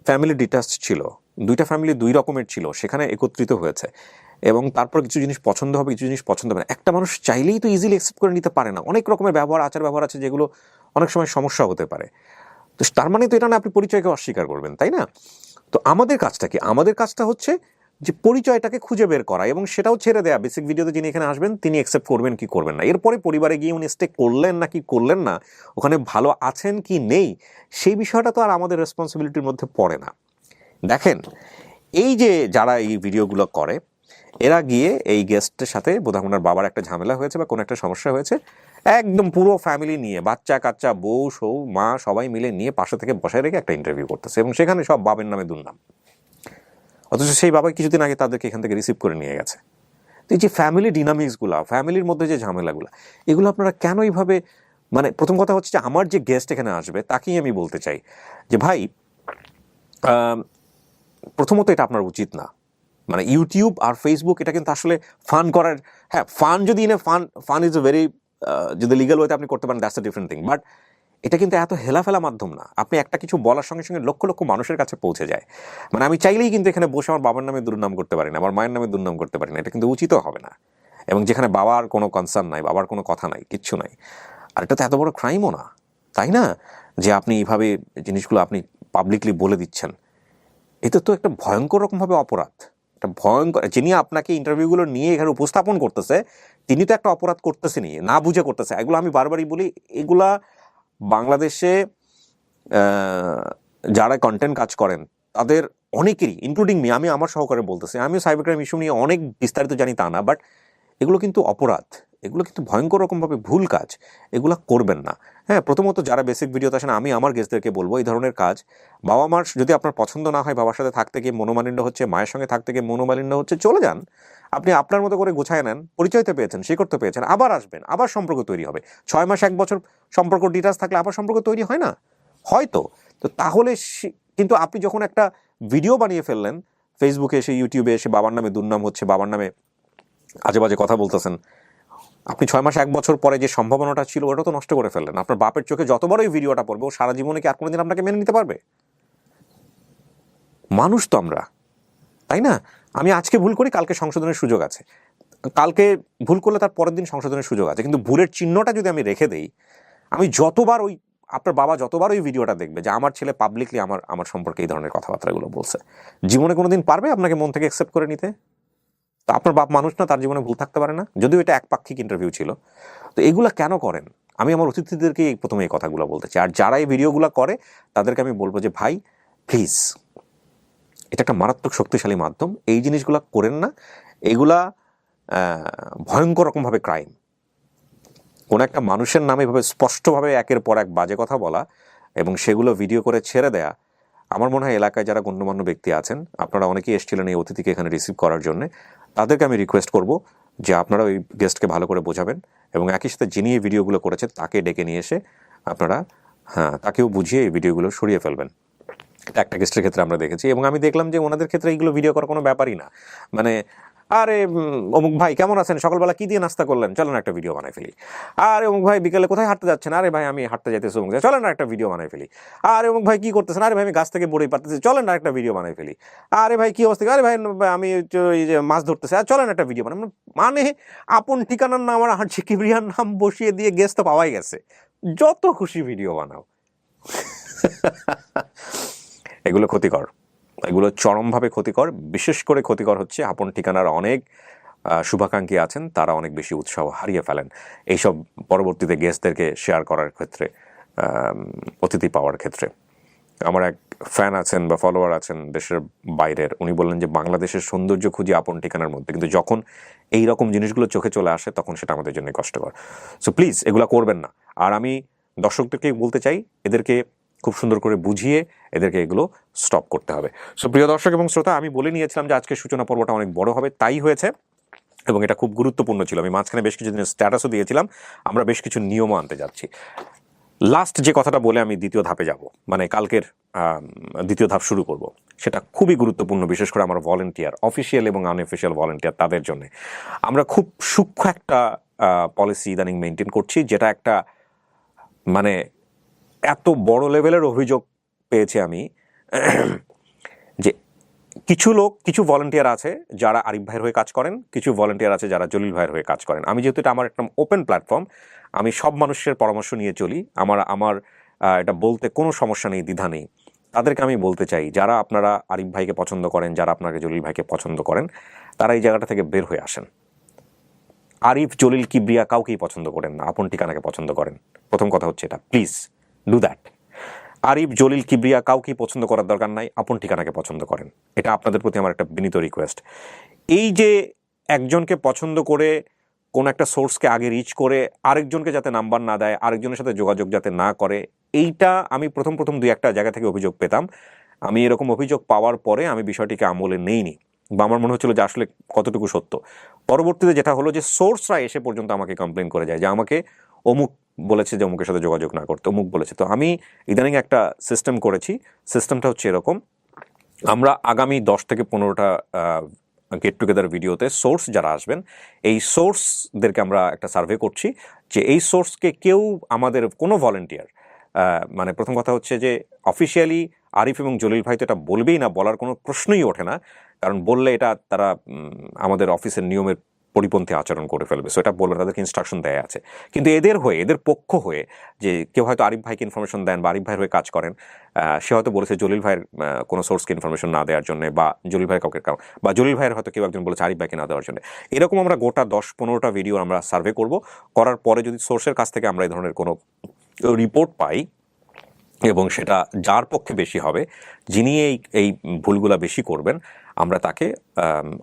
ফ্যামিলি ডিটাচড ছিল, দুইটা ফ্যামিলি দুই রকমের ছিল, সেখানে একত্রিত হয়েছে। এবং তারপর কিছু জিনিস পছন্দ হবে, কিছু জিনিস পছন্দ হবে না। একটা মানুষ চাইলেই তো ইজিলি অ্যাকসেপ্ট করে নিতে পারে না। অনেক রকমের আচার ব্যবহার আছে যেগুলো অনেক সময় সমস্যা হতে পারে। তো তার মানে তো এটা না আপনি পরিচয়কে অস্বীকার করবেন, তাই না? তো আমাদের কাজটা কি? আমাদের কাজটা হচ্ছে যে পরিচয়টাকে খুঁজে বের করা এবং সেটাও ছেড়ে দেয়া। বেসিক ভিডিওতে যিনি এখানে আসবেন তিনি অ্যাকসেপ্ট করবেন কি করবেন না, এরপরে পরিবারে গিয়ে উনি স্টে করলেন না কি করলেন না, ওখানে ভালো আছেন কি নেই, সেই বিষয়টা তো আর আমাদের রেসপন্সিবিলিটির মধ্যে পড়ে না। দেখেন, এই যে যারা এই ভিডিওগুলো করে, এরা গিয়ে এই গেস্টের সাথে বোধহয় ওনার বাবার একটা ঝামেলা হয়েছে বা কোনো একটা সমস্যা হয়েছে, একদম পুরো ফ্যামিলি নিয়ে, বাচ্চা কাচ্চা, বউ সৌ মা সবাই মিলে নিয়ে পাশে থেকে বসায় রেখে একটা ইন্টারভিউ করতেছে এবং সেখানে সব বাবার নামে দুর্নাম। অথচ সেই বাবা কিছুদিন আগে তাদেরকে এখান থেকে রিসিভ করে নিয়ে গেছে। তো এই যে ফ্যামিলি ডিনামিক্সগুলো, ফ্যামিলির মধ্যে যে ঝামেলাগুলো, এগুলো আপনারা কেন এইভাবে, মানে প্রথম কথা হচ্ছে যে আমার যে গেস্ট এখানে আসবে তাকেই আমি বলতে চাই যে ভাই, প্রথমত এটা আপনার উচিত না। মানে ইউটিউব আর ফেসবুক এটা কিন্তু আসলে ফান করার, হ্যাঁ ফান যদি ফান ইজ এ ভেরি, যদি লিগাল ওয়েতে আপনি করতে পারেন that's a different thing, but এটা কিন্তু এত হেলাফেলা মাধ্যম না। আপনি একটা কিছু বলার সঙ্গে সঙ্গে লক্ষ লক্ষ মানুষের কাছে পৌঁছে যায়। মানে আমি চাইলেই কিন্তু এখানে বসে আমার বাবার নামে দুর্নাম করতে পারি না, আমার মায়ের নামে দুর্নাম করতে পারি না, এটা কিন্তু উচিতও হবে না। এবং যেখানে বাবার কোনো কনসার্ন নাই, বাবার কোনো কথা নাই, কিচ্ছু নাই, আর এটা তো এত বড় ক্রাইমও না, তাই না? যে আপনি এইভাবে জিনিসগুলো আপনি পাবলিকলি বলে দিচ্ছেন, এটা তো একটা ভয়ঙ্কর রকমভাবে অপরাধ। একটা ভয়ঙ্কর, যিনি আপনাকে ইন্টারভিউগুলো নিয়ে এখানে উপস্থাপন করতেছে তিনি তো একটা অপরাধ করতেছেনই, না বুঝে করতেছে। এগুলো আমি বারবারই বলি, এগুলা বাংলাদেশে যারা কন্টেন্ট কাজ করেন তাদের অনেকেরই, ইনক্লুডিং মি, আমি আমার সহকারে বলতেছি, আমিও সাইবার ক্রাইম ইস্যু নিয়ে অনেক বিস্তারিত জানি তা না, বাট এগুলো কিন্তু অপরাধ, এগুলো কিন্তু ভয়ঙ্কর রকমভাবে ভুল কাজ, এগুলো করবেন না। হ্যাঁ, প্রথমত যারা বেসিক ভিডিওতে আসেন, আমি আমার গেস্টদেরকে বলবো এই ধরনের কাজ, বাবা মার যদি আপনার পছন্দ না হয়, বাবার সাথে থাকতে গিয়ে মনোমালিন্য হচ্ছে, মায়ের সঙ্গে থাকতে গিয়ে মনোমালিন্য হচ্ছে, চলে যান। আপনি আপনার মতো করে গোছায় নেন, পরিচয়তে পেয়েছেন, স্বীকৃত পেয়েছেন, আবার আসবেন, আবার সম্পর্ক তৈরি হবে। 6 মাস 1 বছর সম্পর্ক ডিটাচ থাকলে আবার সম্পর্ক তৈরি হয় না? হয়তো। তো তাহলে কিন্তু আপনি যখন একটা ভিডিও বানিয়ে ফেললেন, ফেসবুকে এসে, ইউটিউবে এসে বাবার নামে দুর্নাম হচ্ছে, বাবার নামে আজে বাজে কথা বলতেছেন, আপনি 6 মাস 1 বছর পরে যে সম্ভাবনাটা ছিল ওটা তো নষ্ট করে ফেললেন। আপনার বাপের চোখে যত বড় এই ভিডিওটা পড়বে, ও সারা জীবনে কি আর কোনোদিন আপনাকে মেনে নিতে পারবে? মানুষ তো আমরা, তাই না? আমি আজকে ভুল করি, কালকে সংশোধনের সুযোগ আছে, কালকে ভুল করলে তার পরের দিন সংশোধনের সুযোগ আছে, কিন্তু ভুলের চিহ্নটা যদি আমি রেখে দেই, আমি যতবার ওই, আপনার বাবা যতবার ওই ভিডিওটা দেখবে যে আমার ছেলে পাবলিকলি আমার সম্পর্কে এই ধরনের কথাবার্তাগুলো বলছে, জীবনে কোনোদিন পারবে আপনাকে মন থেকে অ্যাকসেপ্ট করে নিতে? তো আপনার বাপ মানুষ না, তার জীবনে ভুল থাকতে পারে না? যদিও এটা একপাক্ষিক ইন্টারভিউ ছিল। তো এগুলা কেন করেন? আমি আমার অতিথিদেরকে প্রথমে এই কথাগুলো বলতে চাই। আর যারা এই ভিডিওগুলো করে তাদেরকে আমি বলবো যে ভাই প্লিজ, এটা একটা মারাত্মক শক্তিশালী মাধ্যম, এই জিনিসগুলো করেন না। এগুলা ভয়ঙ্কর রকমভাবে ক্রাইম। কোনো একটা মানুষের নামে এভাবে স্পষ্টভাবে একের পর এক বাজে কথা বলা এবং সেগুলো ভিডিও করে ছেড়ে দেয়া, আমার মনে হয় এলাকায় যারা গণ্যমান্য ব্যক্তি আছেন, আপনারা অনেকেই এসেছিলেন এই অতিথিকে এখানে রিসিভ করার জন্য, তাদেরকে আমি রিকোয়েস্ট করব যে আপনারা ওই গেস্টকে ভালো করে বোঝাবেন এবং একই সাথে যিনি এই ভিডিওগুলো করেছেন তাকে ডেকে নিয়ে এসে আপনারা, হ্যাঁ, তাকেও বুঝিয়ে এই ভিডিওগুলো সরিয়ে ফেলবেন। একটা গেস্টের ক্ষেত্রে আমরা দেখেছি এবং আমি দেখলাম যে ওনাদের ক্ষেত্রে এইগুলো ভিডিও করার কোনো ব্যাপারই না। মানে আরে অমুক ভাই কেমন আছেন, সকালবেলা কি দিয়ে নাস্তা করলেন, চলেন একটা ভিডিও বানাই ফেলি। আরে অমুক ভাই বিকেলে কোথায় হাঁটতে যাচ্ছেন, আরে ভাই আমি হাঁটতে যাইতেছি অমুক, চলেন না একটা ভিডিও বানাই ফেলি। আরে অমুক ভাই কি করতেছেন, আরে ভাই আমি গাছ থেকে বড়ই পারতেছি, চলেন না একটা ভিডিও বানাই ফেলি। আরে ভাই কি অবস্থা, আরে ভাই আমি এই যে মাছ ধরতেছি, আর চলেন একটা ভিডিও বানাই। মানে আপন ঠিকানার নাম আর হাঁটছি কিবরিয়ার নাম বসিয়ে দিয়ে গেস্ট তো পাওয়াই গেছে, যত খুশি ভিডিও বানাও। এগুলো ক্ষতিকর, এগুলো চরমভাবে ক্ষতিকর। বিশেষ করে ক্ষতিকর হচ্ছে আপন ঠিকানার অনেক শুভাকাঙ্ক্ষী আছেন, তারা অনেক বেশি উৎসাহ হারিয়ে ফেলেন এইসব পরবর্তীতে গেস্টদেরকে শেয়ার করার ক্ষেত্রে, অতিথি পাওয়ার ক্ষেত্রে। আমার এক ফ্যান আছেন বা ফলোয়ার আছেন দেশের বাইরের, উনি বললেন যে বাংলাদেশের সৌন্দর্য খুঁজি আপন ঠিকানার মধ্যে, কিন্তু যখন এই রকম জিনিসগুলো চোখে চলে আসে তখন সেটা আমাদের জন্য কষ্টকর। সো প্লিজ এগুলো করবেন না। আর আমি দর্শকদেরকে বলতে চাই, এদেরকে খুব সুন্দর করে বুঝিয়ে এদেরকে এগুলো স্টপ করতে হবে। সো প্রিয় দর্শক এবং শ্রোতা, আমি বলে নিয়েছিলাম যে আজকের সূচনা পর্বটা অনেক বড় হবে, তাই হয়েছে এবং এটা খুব গুরুত্বপূর্ণ ছিল। আমি মাঝখানে বেশ কিছু দিনের স্ট্যাটাসও দিয়েছিলাম, আমরা বেশ কিছু নিয়মও আনতে যাচ্ছি। লাস্ট যে কথাটা বলে আমি দ্বিতীয় ধাপে যাব, মানে কালকের দ্বিতীয় ধাপ শুরু করব, সেটা খুবই গুরুত্বপূর্ণ, বিশেষ করে আমার ভলেন্টিয়ার, অফিসিয়াল এবং আনঅফিসিয়াল ভলেন্টিয়ার, তাদের জন্য। আমরা খুব সূক্ষ্ম একটা পলিসি ইদানিং মেনটেন করছি, যেটা একটা মানে এত বড় লেভেলের অভিযোগ পেয়েছি আমি যে কিছু ভলান্টিয়ার আছে যারা আরিফ ভাইয়ের হয়ে কাজ করেন, কিছু ভলান্টিয়ার আছে যারা জলিল ভাইয়ের হয়ে কাজ করেন। আমি যেহেতু এটা আমার একটা ওপেন প্ল্যাটফর্ম, আমি সব মানুষের পরামর্শ নিয়ে চলি। আমার এটা বলতে কোনো সমস্যা নেই, দ্বিধা নেই। তাদেরকে আমি বলতে চাই, যারা আপনারা আরিফ ভাইকে পছন্দ করেন, যারা আপনাকে জলিল ভাইকে পছন্দ করেন, তারা এই জায়গাটা থেকে বের হয়ে আসেন। আরিফ, জলিল, কিবরিয়া কাউকেই পছন্দ করেন না, আপন ঠিকানাকে পছন্দ করেন। প্রথম কথা হচ্ছে এটা, please do that. Arif, Jalil, Kibria কাউকেই পছন্দ করার দরকার নাই, আপন ঠিকানাকে পছন্দ করেন। এটা আপনাদের প্রতি আমার একটা বিনীত রিকোয়েস্ট। এই যে একজনকে পছন্দ করে কোন একটা সোর্সকে আগে রিচ করে আরেকজনকে যাতে নাম্বার না দেয়, আরেকজনের সাথে যোগাযোগ যাতে না করে, এইটা আমি প্রথম দুই একটা জায়গা থেকে অভিযোগ পেতাম। আমি এরকম অভিযোগ পাওয়ার পরে আমি বিষয়টিকে আমলে নেইনি, বা আমার মনে হচ্ছিল যে আসলে কতটুকু সত্য। পরবর্তীতে যেটা হলো যে সোর্সরা এসে পর্যন্ত আমাকে কমপ্লেন করে যায় যে আমাকে অমুক বলেছে যে অমুকের সাথে যোগাযোগ না করতে, অমুক বলেছে। তো আমি ইদানিং একটা সিস্টেম করেছি। সিস্টেমটা হচ্ছে এরকম, আমরা আগামী 10 থেকে 15টা গেট টুগেদার ভিডিওতে সোর্স যারা আসবেন, এই সোর্সদেরকে আমরা একটা সার্ভে করছি যে এই সোর্সকে কেউ আমাদের কোনো ভলান্টিয়ার, মানে প্রথম কথা হচ্ছে যে অফিসিয়ালি আরিফ এবং জলিল ভাই তো এটা বলবেই না, বলার কোনো প্রশ্নই ওঠে না, কারণ বললে এটা তারা আমাদের অফিসের নিয়মের পরিপন্থী আচরণ করে ফেলবে। সো এটা বলবে, তাদেরকে ইনস্ট্রাকশন দেয়া আছে। কিন্তু এদের পক্ষ হয়ে যে কেউ হয়তো আরিফ ভাইকে ইনফরমেশন দেন বা আরিফ ভাইয়ের হয়ে কাজ করেন, সে হয়তো বলেছে জলিল ভাইয়ের কোনো সোর্সকে ইনফরমেশন না দেওয়ার জন্য, বা জলিল ভাইয়ের কাউকে বা জলিল ভাইয়ের হয়তো কেউ একজন বলেছে আরিফ ভাইকে না দেওয়ার জন্য। এরকম আমরা গোটা 10-15টা ভিডিও আমরা সার্ভে করব। করার পরে যদি সোর্সের কাছ থেকে আমরা এই ধরনের কোনো রিপোর্ট পাই, এবং সেটা যার পক্ষে বেশি হবে, যিনি এই ভুলগুলা বেশি করবেন, আমরা তাকে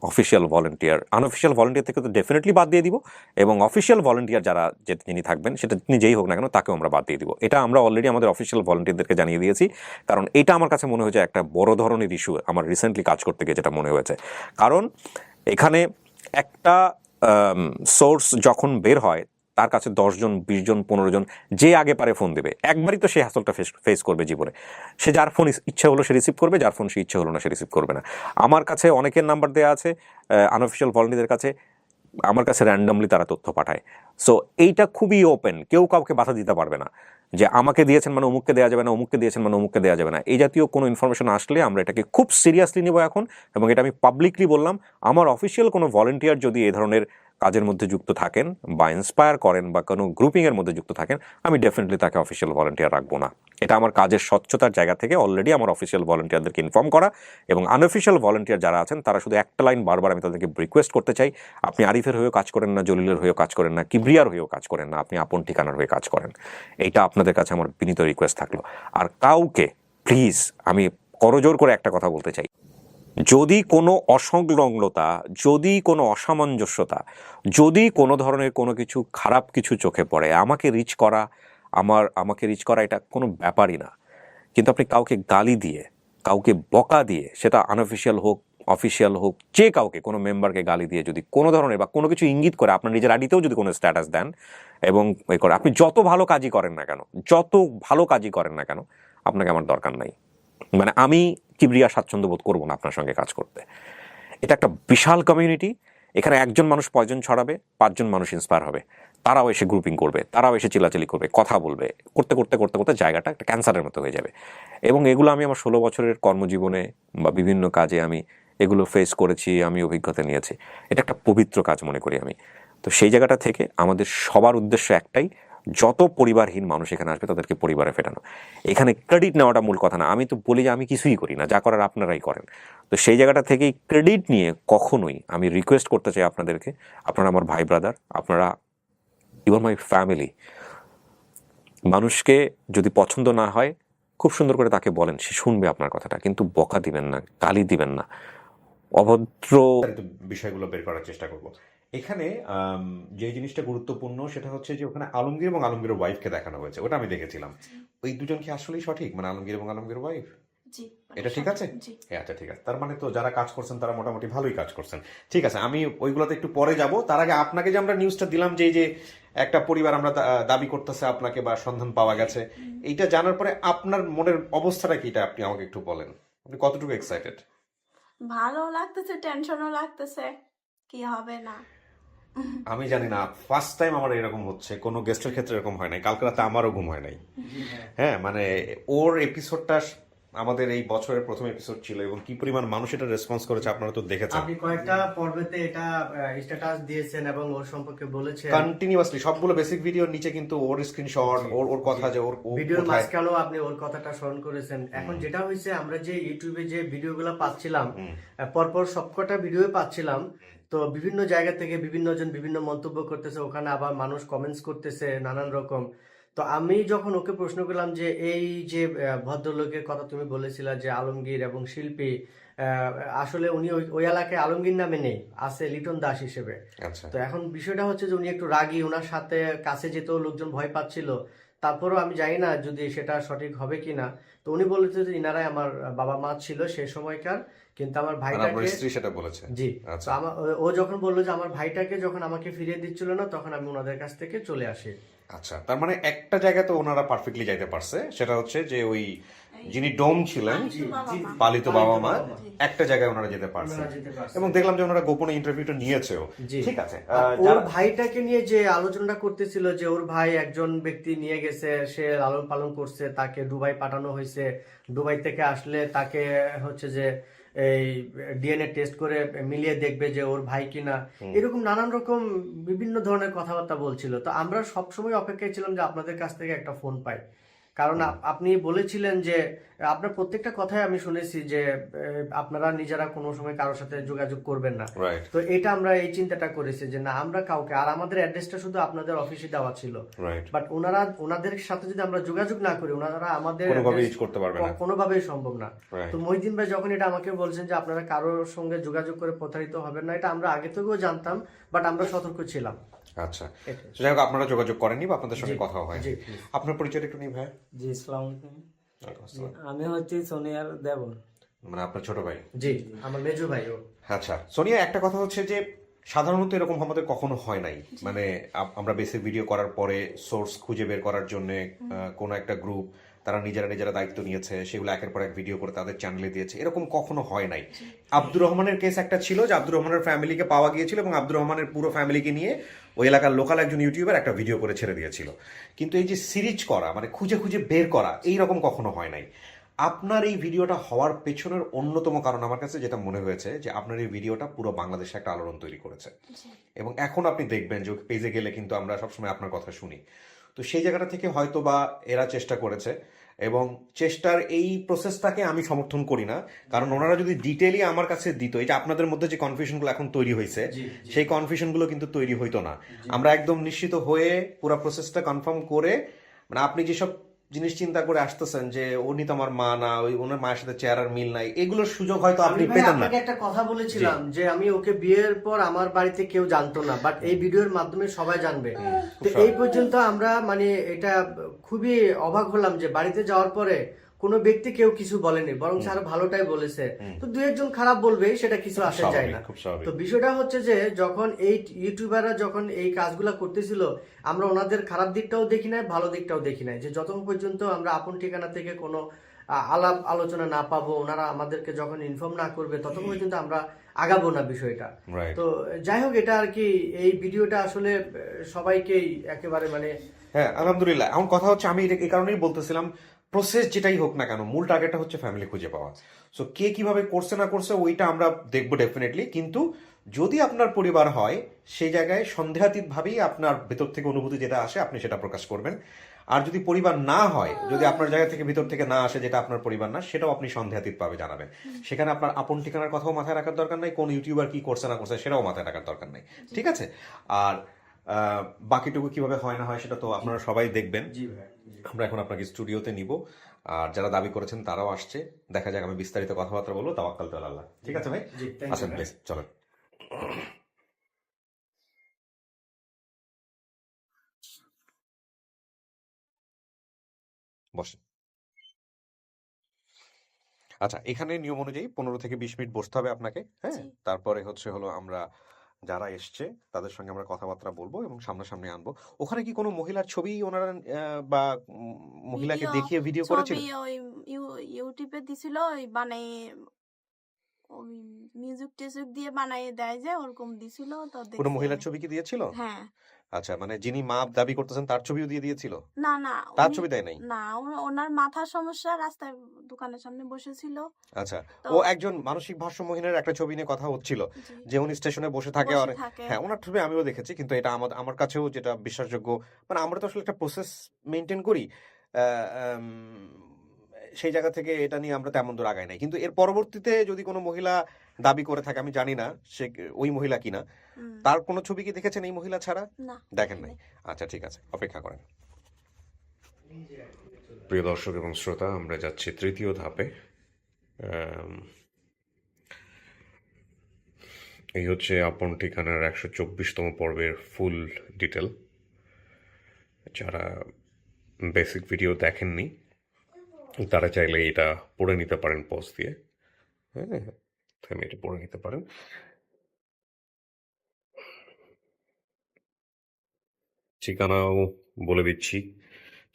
অফিসিয়াল ভলান্টিয়ার, আনঅফিসিয়াল ভলান্টিয়ার থেকে তো ডেফিনেটলি বাদ দিয়ে দিব, এবং অফিসিয়াল ভলান্টিয়ার যারা যিনি থাকবেন, সেটা তিনি যেই হোক না কেন, তাকেও আমরা বাদ দিয়ে দিব। এটা আমরা অলরেডি আমাদের অফিসিয়াল ভলান্টিয়ারদেরকে জানিয়ে দিয়েছি, কারণ এটা আমার কাছে মনে হয়েছে একটা বড় ধরনের ইস্যু আমার রিসেন্টলি কাজ করতে গিয়ে যেটা মনে হয়েছে। কারণ এখানে একটা সোর্স যখন বের হয়, তার কাছে 10 জন, 20 জন, 15 জন যে আগে পারে ফোন দেবে। একবারই তো সে হ্যাসলটা ফেস করবে জীবনে। সে যার ফোন ইচ্ছা হলো সে রিসিভ করবে, যার ফোন সে ইচ্ছা হলো না সে রিসিভ করবে না। আমার কাছে অনেকের নাম্বার দেওয়া আছে, আনঅফিসিয়াল ভলান্টিয়ারদের কাছে, আমার কাছে র্যান্ডামলি তারা তথ্য পাঠায়। সো এইটা খুবই ওপেন, কেউ কাউকে বাধা দিতে পারবে না যে আমাকে দিয়েছেন মানে অমুককে দেওয়া যাবে না, অমুককে দিয়েছেন মানে অমুককে দেওয়া যাবে না। এই জাতীয় কোনো ইনফরমেশন আসলে আমরা এটাকে খুব সিরিয়াসলি নেব এখন, এবং এটা আমি পাবলিকলি বললাম। আমার অফিসিয়াল কোনো ভলান্টিয়ার যদি এই ধরনের কাজের মধ্যে যুক্ত থাকেন বা ইন্সপায়ার করেন বা কোনো গ্রুপিংয়ের মধ্যে যুক্ত থাকেন, আমি ডেফিনেটলি তাকে অফিসিয়াল ভলান্টিয়ার রাখবো না। এটা আমার কাজের স্বচ্ছতার জায়গা থেকে অলরেডি আমার অফিসিয়াল ভলান্টিয়ারদেরকে ইনফর্ম করা। এবং আনঅফিসিয়াল ভলান্টিয়ার যারা আছেন, তারা শুধু একটা লাইন বারবার আমি তাদেরকে রিকোয়েস্ট করতে চাই, আপনি আরিফের হয়েও কাজ করেন না, জলিলের হয়েও কাজ করেন না, কিবরিয়ার হয়েও কাজ করেন না, আপনি আপন ঠিকানার হয়ে কাজ করেন। এইটা আপনাদের কাছে আমার বিনীত রিকোয়েস্ট থাকলো। আর কাউকে প্লিজ আমি করজোর করে একটা কথা বলতে চাই, যদি কোনো অসংলগ্নতা, যদি কোনো অসামঞ্জস্যতা, যদি কোনো ধরনের কোনো কিছু খারাপ কিছু চোখে পড়ে, আমাকে রিচ করা এটা কোনো ব্যাপারই না। কিন্তু আপনি কাউকে গালি দিয়ে, কাউকে বকা দিয়ে, সেটা আনঅফিসিয়াল হোক, অফিসিয়াল হোক, যে কাউকে, কোনো মেম্বারকে গালি দিয়ে যদি কোনো ধরনের বা কোনো কিছু ইঙ্গিত করে, আপনার নিজের আইডিতেও যদি কোনো স্ট্যাটাস দেন এবং এই করে, আপনি যত ভালো কাজই করেন না কেন, আপনাকে আমার দরকার নাই। মানে আমি কিবরিয়া স্বাচ্ছন্দ্য বোধ করবো না আপনার সঙ্গে কাজ করতে। এটা একটা বিশাল কমিউনিটি, এখানে একজন মানুষ পয়জন ছড়াবে, 5 জন মানুষ ইন্সপায়ার হবে, তারাও এসে গ্রুপিং করবে, তারাও এসে চিল্লাচিল্লি করবে, কথা বলবে, করতে করতে জায়গাটা একটা ক্যান্সারের মতো হয়ে যাবে। এবং এগুলো আমি আমার 16 বছরের কর্মজীবনে বা বিভিন্ন কাজে আমি এগুলো ফেস করেছি, আমি অভিজ্ঞতা নিয়েছি। এটা একটা পবিত্র কাজ মনে করি আমি। তো সেই জায়গাটা থেকে আমাদের সবার উদ্দেশ্য একটাই, যত পরিবারহীন মানুষ এখানে আসবে তাদেরকে পরিবারে ফেরানো। এখানে ক্রেডিট নেওয়াটা মূল কথা না। আমি তো বলি যে আমি কিছুই করি না, যা করার আপনারাই করেন। তো সেই জায়গাটা থেকেই ক্রেডিট নিয়ে কখনোই আমি রিকোয়েস্ট করতে চাই আপনাদেরকে, আপনারা আমার ভাই ব্রাদার, আপনারা ইউ আর মাই ফ্যামিলি। মানুষকে যদি পছন্দ না হয়, খুব সুন্দর করে তাকে বলেন, সে শুনবে আপনার কথাটা, কিন্তু বকা দিবেন না, গালি দিবেন না, অভদ্র বিষয়গুলো বের করার চেষ্টা করব। এখানে যে জিনিসটা গুরুত্বপূর্ণ সেটা হচ্ছে যে ওখানে আলমগীর এবং আলমগীরের ওয়াইফকে দেখানো হয়েছে, ওটা আমি দেখেছিলাম। ওই দুজন কি আসলেই সঠিক, মানে আলমগীর এবং আলমগীর ওয়াইফ? জি, এটা ঠিক আছে? জি। হ্যাঁ, আচ্ছা ঠিক আছে। তার মানে তো যারা কাজ করছেন তারা মোটামুটি ভালোই কাজ করছেন। ঠিক আছে, আমি ওইগুলোতে একটু পরে যাব। তার আগে আপনাকে যে আমরা নিউজটা দিলাম যে এই যে একটা পরিবার আমরা দাবি করতেছে আপনাকে বা সন্ধান পাওয়া গেছে, এইটা জানার পরে আপনার মনের অবস্থাটা কি, এটা আপনি আমাকে একটু বলেন। আপনি কতটুকু এক্সাইটেড? ভালো লাগতেছে, টেনশনও লাগতেছে, কি হবে না। আমি জানি না, ফার্স্ট টাইম আমার এরকম হচ্ছে, কোনো গেস্টের ক্ষেত্রে এরকম হয় নাই। কালকে রাতে আমারও ঘুম হয় নাই। হ্যাঁ, মানে ওর এপিসোডটা আমাদের এই বছরের প্রথম এপিসোড ছিল এবং কি পরিমাণ মানুষ এটা রেসপন্স করেছে আপনারা তো দেখেছেন আপনি কয়েকটা পর্বেতে এটা স্ট্যাটাস দিয়েছেন এবং ওর সম্পর্কে বলেছেন। কন্টিনিউয়াসলি সবগুলো বেসিক ভিডিওর নিচে কিন্তু ওর স্ক্রিনশট ওর কথা যে ওর ভিডিওর কোথায় মাঝখানেও আপনি ওর কথাটা স্মরণ করেছেন। এখন যেটা হয়েছে, আমরা যে ইউটিউবে যে ভিডিওগুলো পাচ্ছিলাম, পরপর সবকটা ভিডিও পাচ্ছিলাম, তো বিভিন্ন জায়গা থেকে বিভিন্ন জন বিভিন্ন মন্তব্য করতেছে, ওখানে আবার মানুষ কমেন্টস করতেছে নানান রকম। তো আমি যখন ওকে প্রশ্ন করলাম যে এই যে ভদ্রলোকের কথা তুমি বলেছিলা যে আলমগীর এবং শিল্পী, আসলে উনি ওই এলাকায় আলমগীর নামে নেই, আছে লিটন দাস হিসেবে। আচ্ছা তো এখন বিষয়টা হচ্ছে যে উনি একটু রাগী, ওনার সাথে কাছে যেতেও লোকজন ভয় পাচ্ছিল। তারপরও আমি জানি না যদি সেটা সঠিক হবে কিনা। তো উনি বলেছে যে ইনারাই আমার বাবা মা ছিল সেই সময়কার, কিন্তু আমার আর আপনার ভাইটাকে, স্ত্রী সেটা বলেছে জি, আচ্ছা তো ও যখন বললো যে আমার ভাইটাকে যখন আমাকে ফিরিয়ে দিচ্ছিল না, তখন আমি ওনাদের কাছ থেকে চলে আসি। আচ্ছা তার মানে একটা জায়গায় তো ওনারা পারফেক্টলি যাইতে পারছে, সেটা হচ্ছে যে ওই যিনি ডোম ছিলেন পালিত বাবা মা, একটা জায়গায় ওনারা যেতে পারছে ওনারা যেতে পারছে। এবং দেখলাম যে ওনারা গোপনে ইন্টারভিউটা নিয়েছেও। জি। ঠিক আছে ওর ভাইটাকে নিয়ে যে আলোচনাটা করতেছিল যে ওর ভাই একজন ব্যক্তি নিয়ে গেছে, সে লালন পালন করছে, তাকে দুবাই পাঠানো হয়েছে, দুবাই থেকে আসলে তাকে হচ্ছে যে এই ডিএনএ টেস্ট করে মিলিয়ে দেখবে যে ওর ভাই কিনা, এরকম নানান রকম বিভিন্ন ধরনের কথাবার্তা বলছিল। তো আমরা সবসময় অপেক্ষায় ছিলাম যে আপনাদের কাছ থেকে একটা ফোন পাই, কারণ আপনি বলেছিলেন যে আপনার প্রত্যেকটা কথাই আমি শুনেছি যে আপনারা নিজেরা কোনো সময় কারোর সাথে যোগাযোগ করবেন না। রাইট তো এটা আমরা এই চিন্তাটা করেছি যে না, আমরা কাউকে, আর আমাদের অ্যাড্রেসটা শুধু আপনাদের অফিসে দেওয়া ছিল, রাইট বাট ওনাদের সাথে যদি আমরা যোগাযোগ না করি, ওনারা আমাদের কোনোভাবে address ইউজ করতে পারবে না। কোনোভাবেই সম্ভব না। Right. তো মহিউদ্দিন ভাই যখন এটা আমাকে বলছেন যে আপনারা কারোর সঙ্গে যোগাযোগ করে প্রতারিত হবেন না, এটা আমরা আগে থেকেও জানতাম, বাট আমরা সতর্ক ছিলাম। আচ্ছা এটাই। তো যাই হোক আপনারা যোগাযোগ করেননি বা আপনাদের সঙ্গে কথা হয় জি, আপনার পরিচয় একটু নিই ভাই। জি, আসসালামু আলাইকুম। আমি হচ্ছি সোনিয়ার দেবর। মানে আপনার ছোট ভাই। জি, আমার মেজো ভাই ও। আচ্ছা সোনিয়া, একটা কথা হচ্ছে যে সাধারণত এরকম আমাদের কখনো হয় নাই, মানে আমরা বেসিক ভিডিও করার পরে সোর্স খুঁজে বের করার জন্য কোনো একটা গ্রুপ তারা নিজেরা দায়িত্ব নিয়েছে, সেগুলো একের পর এক ভিডিও করে তাদের চ্যানেলে দিয়েছে, এরকম কখনো হয় নাই। আব্দুর রহমানের কেস একটা ছিল যে আব্দুর রহমানের ফ্যামিলিকে পাওয়া গিয়েছিল এবং আব্দুর রহমানের পুরো ফ্যামিলিকে নিয়ে ওই এলাকার লোকাল একজন ইউটিউবার একটা ভিডিও করে ছেড়ে দিয়েছিল। কিন্তু এই যে সিরিজ করা, মানে খুঁজে খুঁজে বের করা, এইরকম কখনো হয় নাই। আপনার এই ভিডিওটা হওয়ার পেছনের অন্যতম কারণ আমার কাছে যেটা মনে হয়েছে যে আপনার এই ভিডিওটা পুরো বাংলাদেশে একটা আলোড়ন তৈরি করেছে এবং এখন আপনি দেখবেন যে পেজে গেলে কিন্তু আমরা সবসময় আপনার কথা শুনি। তো সেই জায়গাটা থেকে হয়তো বা এরা চেষ্টা করেছে এবং চেষ্টার এই প্রসেসটাকে আমি সমর্থন করি না, কারণ ওনারা যদি ডিটেইলি আমার কাছে দিত, এই যে আপনাদের মধ্যে যে কনফিউশনগুলো এখন তৈরি হয়েছে সেই কনফিউশনগুলো কিন্তু তৈরি হইতো না। আমরা একদম নিশ্চিত হয়ে পুরো প্রসেসটা কনফার্ম করে, মানে আপনি যেসব জিনিস চিন্তা করে আসতেছেন যে উনি তো আমার মা না, ওই ওনার মায়ের সাথে চেহারার মিল নাই, এগুলোর সুযোগ হয়তো আপনি আমি ভাই পেতেন না। আপনাকে একটা কথা বলেছিলাম যে আমি ওকে বিয়ের পর আমার বাড়িতে কেউ জানতো না, বাট এই ভিডিওর মাধ্যমে সবাই জানবে। তো এই পর্যন্ত আমরা মানে এটা খুবই অবাক হলাম যে বাড়িতে যাওয়ার পরে কোনো ব্যক্তি কেউ কিছু বলেনি, বরং আরো ভালোটাই বলেছে। তো দু একজন খারাপ বলবে, সেটা কিছু আসে যায় না। খুব স্বাভাবিক। তো বিষয়টা হচ্ছে যে যখন এই ইউটিউবাররা যখন এই কাজগুলা করতেছিল, আমরা ওনাদের খারাপ দিকটাও দেখি নাই, ভালো দিকটাও দেখি নাই, যে যতক্ষণ পর্যন্ত আমরা আপন ঠিকানা থেকে কোনো আলাপ আলোচনা না পাবো, ওনারা আমাদেরকে যখন ইনফর্ম না করবে, ততক্ষণ পর্যন্ত আমরা আগাবো না বিষয়টা। Right. তো যাই হোক, এটা আর কি, এই ভিডিওটা আসলে সবাইকেই একেবারে মানে হ্যাঁ আলহামদুলিল্লাহ। এখন কথা হচ্ছে আমি এই কারণেই বলতেছিলাম, প্রসেস যেটাই হোক না কেন, মূল টার্গেটটা হচ্ছে ফ্যামিলি খুঁজে পাওয়া। সো কে কিভাবে করছে না করছে ওইটা আমরা দেখবো ডেফিনেটলি, কিন্তু যদি আপনার পরিবার হয় সেই জায়গায় সন্দেহাতীত ভাবেই আপনার ভেতর থেকে অনুভূতি যেটা আসে আপনি সেটা প্রকাশ করবেন। আর যদি পরিবার না হয়, যদি আপনার জায়গা থেকে ভিতর থেকে না আসে যেটা আপনার পরিবার না, সেটাও আপনি সন্দেহাতীত ভাবে জানাবেন। সেখানে আপনার আপন ঠিকানার কথাও মাথায় রাখার দরকার নাই, কোন ইউটিউবার কি করছে না করছে সেটাও মাথায় রাখার দরকার নাই, ঠিক আছে? আর বাকিটুকু কিভাবে হয় না হয় সেটা তো আপনারা সবাই দেখবেন। আমরা এখন আপনাকে স্টুডিওতে নিব, আর যারা দাবি করেছেন তারাও আসছে, দেখা যাক। আমি বিস্তারিত কথাবার্তা বলবো, তাওয়াক্কাল তো আল্লাহ। ঠিক আছে ভাই, আসেন প্লিজ, চলেন। বসেন। আচ্ছা, এখানে নিয়ম অনুযায়ী 15 থেকে 20 মিনিট বসতে হবে আপনাকে, হ্যাঁ? তারপরে হলো আমরা যারা এসছে তাদের সঙ্গে আমরা কথাবার্তা বলবো এবং সামনাসামনি আনবো। ওখানে কি কোনো মহিলার ছবি ওনারা বা মহিলাকে দেখিয়ে ভিডিও করেছিল? ছবি ওই ইউটিউবে দিছিল, ওই বানাই ওই মিউজিক টিউজিক দিয়ে বানাই দেয় যে ওরকম দিছিল, তো কোনো দেখছি মহিলার আমি। ছবি কি দিয়েছিল? হ্যাঁ, আচ্ছা, মানে যিনি মা দাবি করতেছেন তার ছবিও দিয়ে দিয়েছিল? না না তার উনি ছবি দেয় নাই? না ওনার মাথার সমস্যা, রাস্তায় দোকানের সামনে বসেছিল। আচ্ছা, তো ও একজন মানসিক ভারসাম্যহীনের একটা ছবি নিয়ে কথা হচ্ছিল, জি, যে উনি স্টেশনে বসে থাকে বসে অনেক। থাকে। হ্যাঁ, ওনার ছবি আমিও দেখেছি, কিন্তু এটা আমার কাছেও যেটা বিশ্বাসযোগ্য, মানে আমরা তো আসলে একটা প্রসেস মেনটেন করি, আহ, আম, সেই জায়গা থেকে এটা নিয়ে আমরা তেমন দূর আগাই নাই। কিন্তু এর পরবর্তীতে যদি কোনো মহিলা দাবি করে থাকে, আমি জানি না সে ওই মহিলা কিনা, হুম, তার কোনো ছবি কি দেখেছেন এই মহিলা ছাড়া? না দেখেন নাই? আচ্ছা, ঠিক আছে, অপেক্ষা করেন। প্রিয় দর্শক এবং শ্রোতা, আমরা যাচ্ছি তৃতীয় ধাপে। এই হচ্ছে আপন ঠিকানার 124তম পর্বের ফুল ডিটেল। যারা বেসিক ভিডিও দেখেননি তারা চাইলে এটা পড়ে নিতে পারেন পজ দিয়ে। হ্যাঁ, আমি এটা পড়ে নিতে পারেন। ঠিকানাও বলে দিচ্ছি।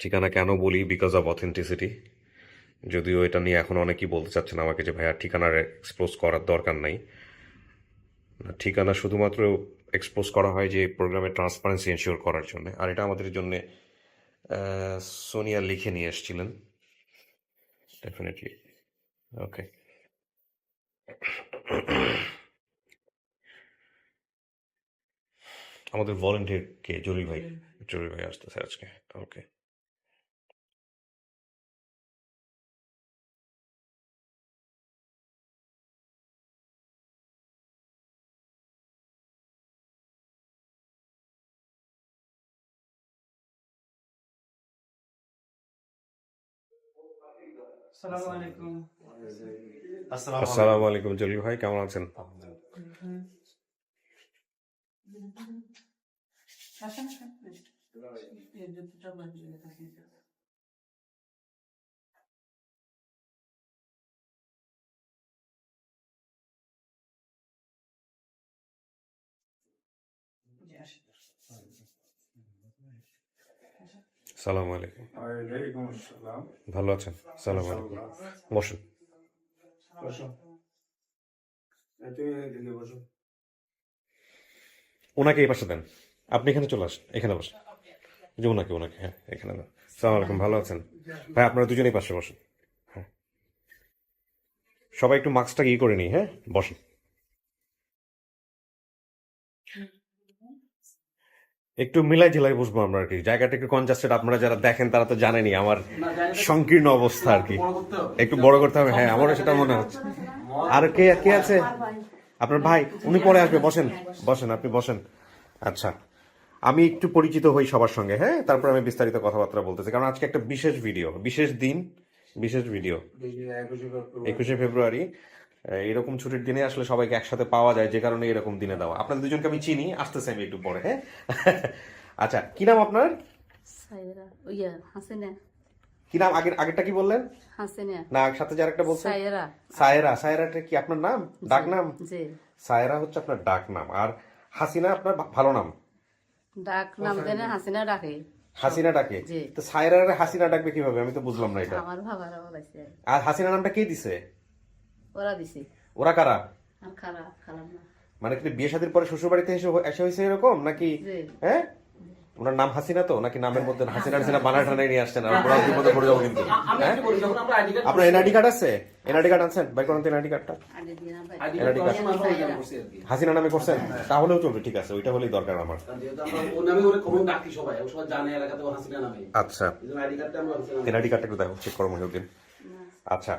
ঠিকানা কেন বলি? Because of authenticity. যদিও এটা নিয়ে এখন অনেকেই বলতে চাচ্ছেন আমাকে যে ভাইয়া ঠিকানার এক্সপোজ করার দরকার নাই। ঠিকানা শুধুমাত্র এক্সপোজ করা হয় যে প্রোগ্রামের ট্রান্সপারেন্সি এনশিওর করার জন্য, আর এটা আমাদের জন্য সোনিয়া লিখে নিয়ে এসেছিলেন। ডেফিনেটলি। ওকে, আমাদের ভলেন্টিয়ার কে? জলিল ভাই। জলিল ভাই আসতেছে আজকে। ওকে, আসসালামু আলাইকুম জলিল ভাই, কেমন আছেন? সালাম আলাইকুম। ভালো আছেন? সালাম আলাইকুম। বসুন। ওনাকে এই পাশে দেন, আপনি এখানে চলে আসেন, এখানে বসেন। যে ওনাকে হ্যাঁ এখানে দেন। সালাম আলাইকুম, ভালো আছেন? ভাই আপনারা দুজনেই পাশে বসেন। হ্যাঁ, সবাই একটু মাস্কটা ই করে নিই। হ্যাঁ, বসেন। একটু মিলাই ঝিলাই বসবো আমরা আর কি, জায়গাটা একটু কনজাস্টেড। আপনারা যারা দেখেন তারা তো জানেনই আমার সংকীর্ণ অবস্থা আর কি, একটু বড় করতে হবে। হ্যাঁ, আমারও সেটা মনে হচ্ছে। আর কে কে আছে? আপনার ভাই, উনি পরে আসবে। বসেন বসেন, আপনি বসেন। আচ্ছা, আমি একটু পরিচিত হই সবার সঙ্গে, হ্যাঁ, তারপর আমি বিস্তারিত কথাবার্তা বলতেছি, কারণ আজকে একটা বিশেষ ভিডিও, বিশেষ দিন, বিশেষ ভিডিও। 21শে ফেব্রুয়ারি। এরকম ছুটির দিনে আসলে সবাইকে একসাথে পাওয়া যায়, যে কারণে এরকম দিনে দেওয়া। আপনাদের দুজনকে আমি চিনি, আসতেছে আমি একটু পরে। হ্যাঁ, আচ্ছা, কি নাম আপনার? সাইরা হাসিনা। কি নাম? আগেরটা কি বললেন? হাসিনা। না, সাথে যার একটা বলছেন সাইরা। সায়রা। সায়রাটা কি আপনার নাম, ডাক নাম? জি, সায়রা হচ্ছে আপনার ডাক নাম, আর হাসিনা আপনার ভালো নাম। ডাক নাম দেন হাসিনা ডাকে। হাসিনা ডাকে? জি। তো সায়রারে হাসিনা ডাকবে কিভাবে? আমি তো বুঝলাম না এটা। আমার বাবারা বলাইছে, আর হাসিনা নামটা কে দিছে? ওরা দিছে। ওরা কারা? আর খারাপ না। মানে কি বিয়ে শাদীর পরে শ্বশুর বাড়িতে এসে হয়েছে এরকম নাকি? জি। হ্যাঁ, ওনার নাম হাসিনা তো, নাকি নামের মধ্যে হাসিনা হাসিনা বানায় টানায় নিয়ে আসছেন? আর ওরা বিপদে পড়ে যাবো কিন্তু। হ্যাঁ, আপনার এনআইডি কার্ড আছে? এনআইডি কার্ড আনছেন? বাইর করেন তো এনআইডি কার্ডটা। আগে দিয়ে না ভাই। এনআইডি কার্ড হাসিনা নামে করছেন? তাহলেও চলবে, ঠিক আছে, ওইটা হলেই দরকার আমার। আচ্ছা, এনআইডি কার্ডটা একটু দেখো, চেক করো মহিউদ্দিন। আচ্ছা,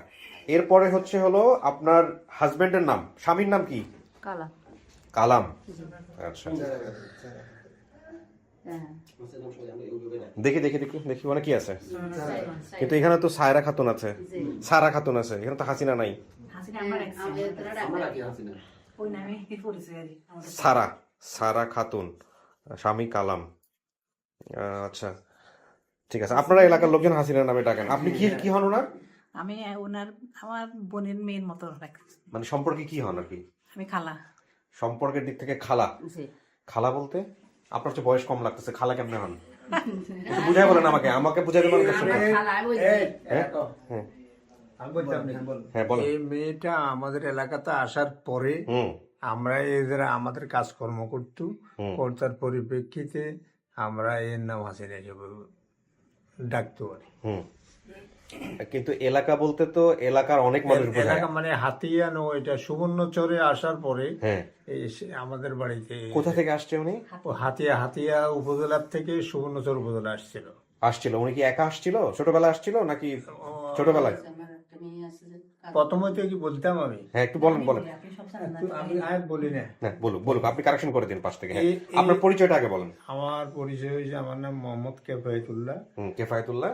এরপরে হলো আপনার হাজবেন্ডের নাম, স্বামীর নাম কি? কালা। কালাম। আচ্ছা, হ্যাঁ, দেখি দেখি দেখি দেখি, মানে কি আছে? কিন্তু এখানে তো সায়রা খাতুন আছে, সারা খাতুন আছে, এখানে তো হাসিনা নাই। সারা, সারা খাতুন, স্বামী কালাম। আচ্ছা, ঠিক আছে, আপনারা এলাকার লোকজন হাসিনার নামে ডাকেন। আপনি কি কি হন ওনার? আমি আমার বোনের মেয়ের মতো মানে সম্পর্কে কি হন আর কি? আমি খালা। সম্পর্কের দিক থেকে খালা। জি। খালা বলতে আপনার চেয়ে বয়স কম লাগতেছে, খালা কেমনে হন? একটু বুঝাই বলেন আমাকে, আমাকে বুঝাই দেবেন। আমি বলছি, আপনি বলেন। হ্যাঁ, বলেন। এই মেয়েটা আমাদের এলাকাতে আসার পরে আমরা এদের আমাদের কাজকর্ম করতো, কর্তার পরিপ্রেক্ষিতে আমরা এর নাম হাসিনা হিসেবে ডাকতে পারি। কিন্তু এলাকা বলতে তো এলাকার অনেক মানুষ বোঝায়। এলাকা মানে হাতিয়ানো, এটা সুবর্ণচরে আসার পরে হ্যাঁ, আমাদের বাড়িতে কোথা থেকে আসছে উনি? হাতিয়া উপজেলার থেকে সুবর্ণচর উপজেলা আসছিল উনি কি একা আসছিল? ছোটবেলায় আসছিল নাকি ছোটবেলায়? আমার একটা মেয়ে আছে যে প্রথম হইতে কি বলতাম আমি? হ্যাঁ, একটু বলেন বলেন। আপনি সব জানেন না। আমি আর বলি না। হ্যাঁ, বলুক বলুক, আপনি কারেকশন করে দিন পাশ থেকে। হ্যাঁ, এই- আপনার পরিচয়টা আগে বলেন। আমার পরিচয় হয়েছে, আমার নাম মোহাম্মদ কেফায়েতুল্লাহ। কেফায়েতুল্লাহ।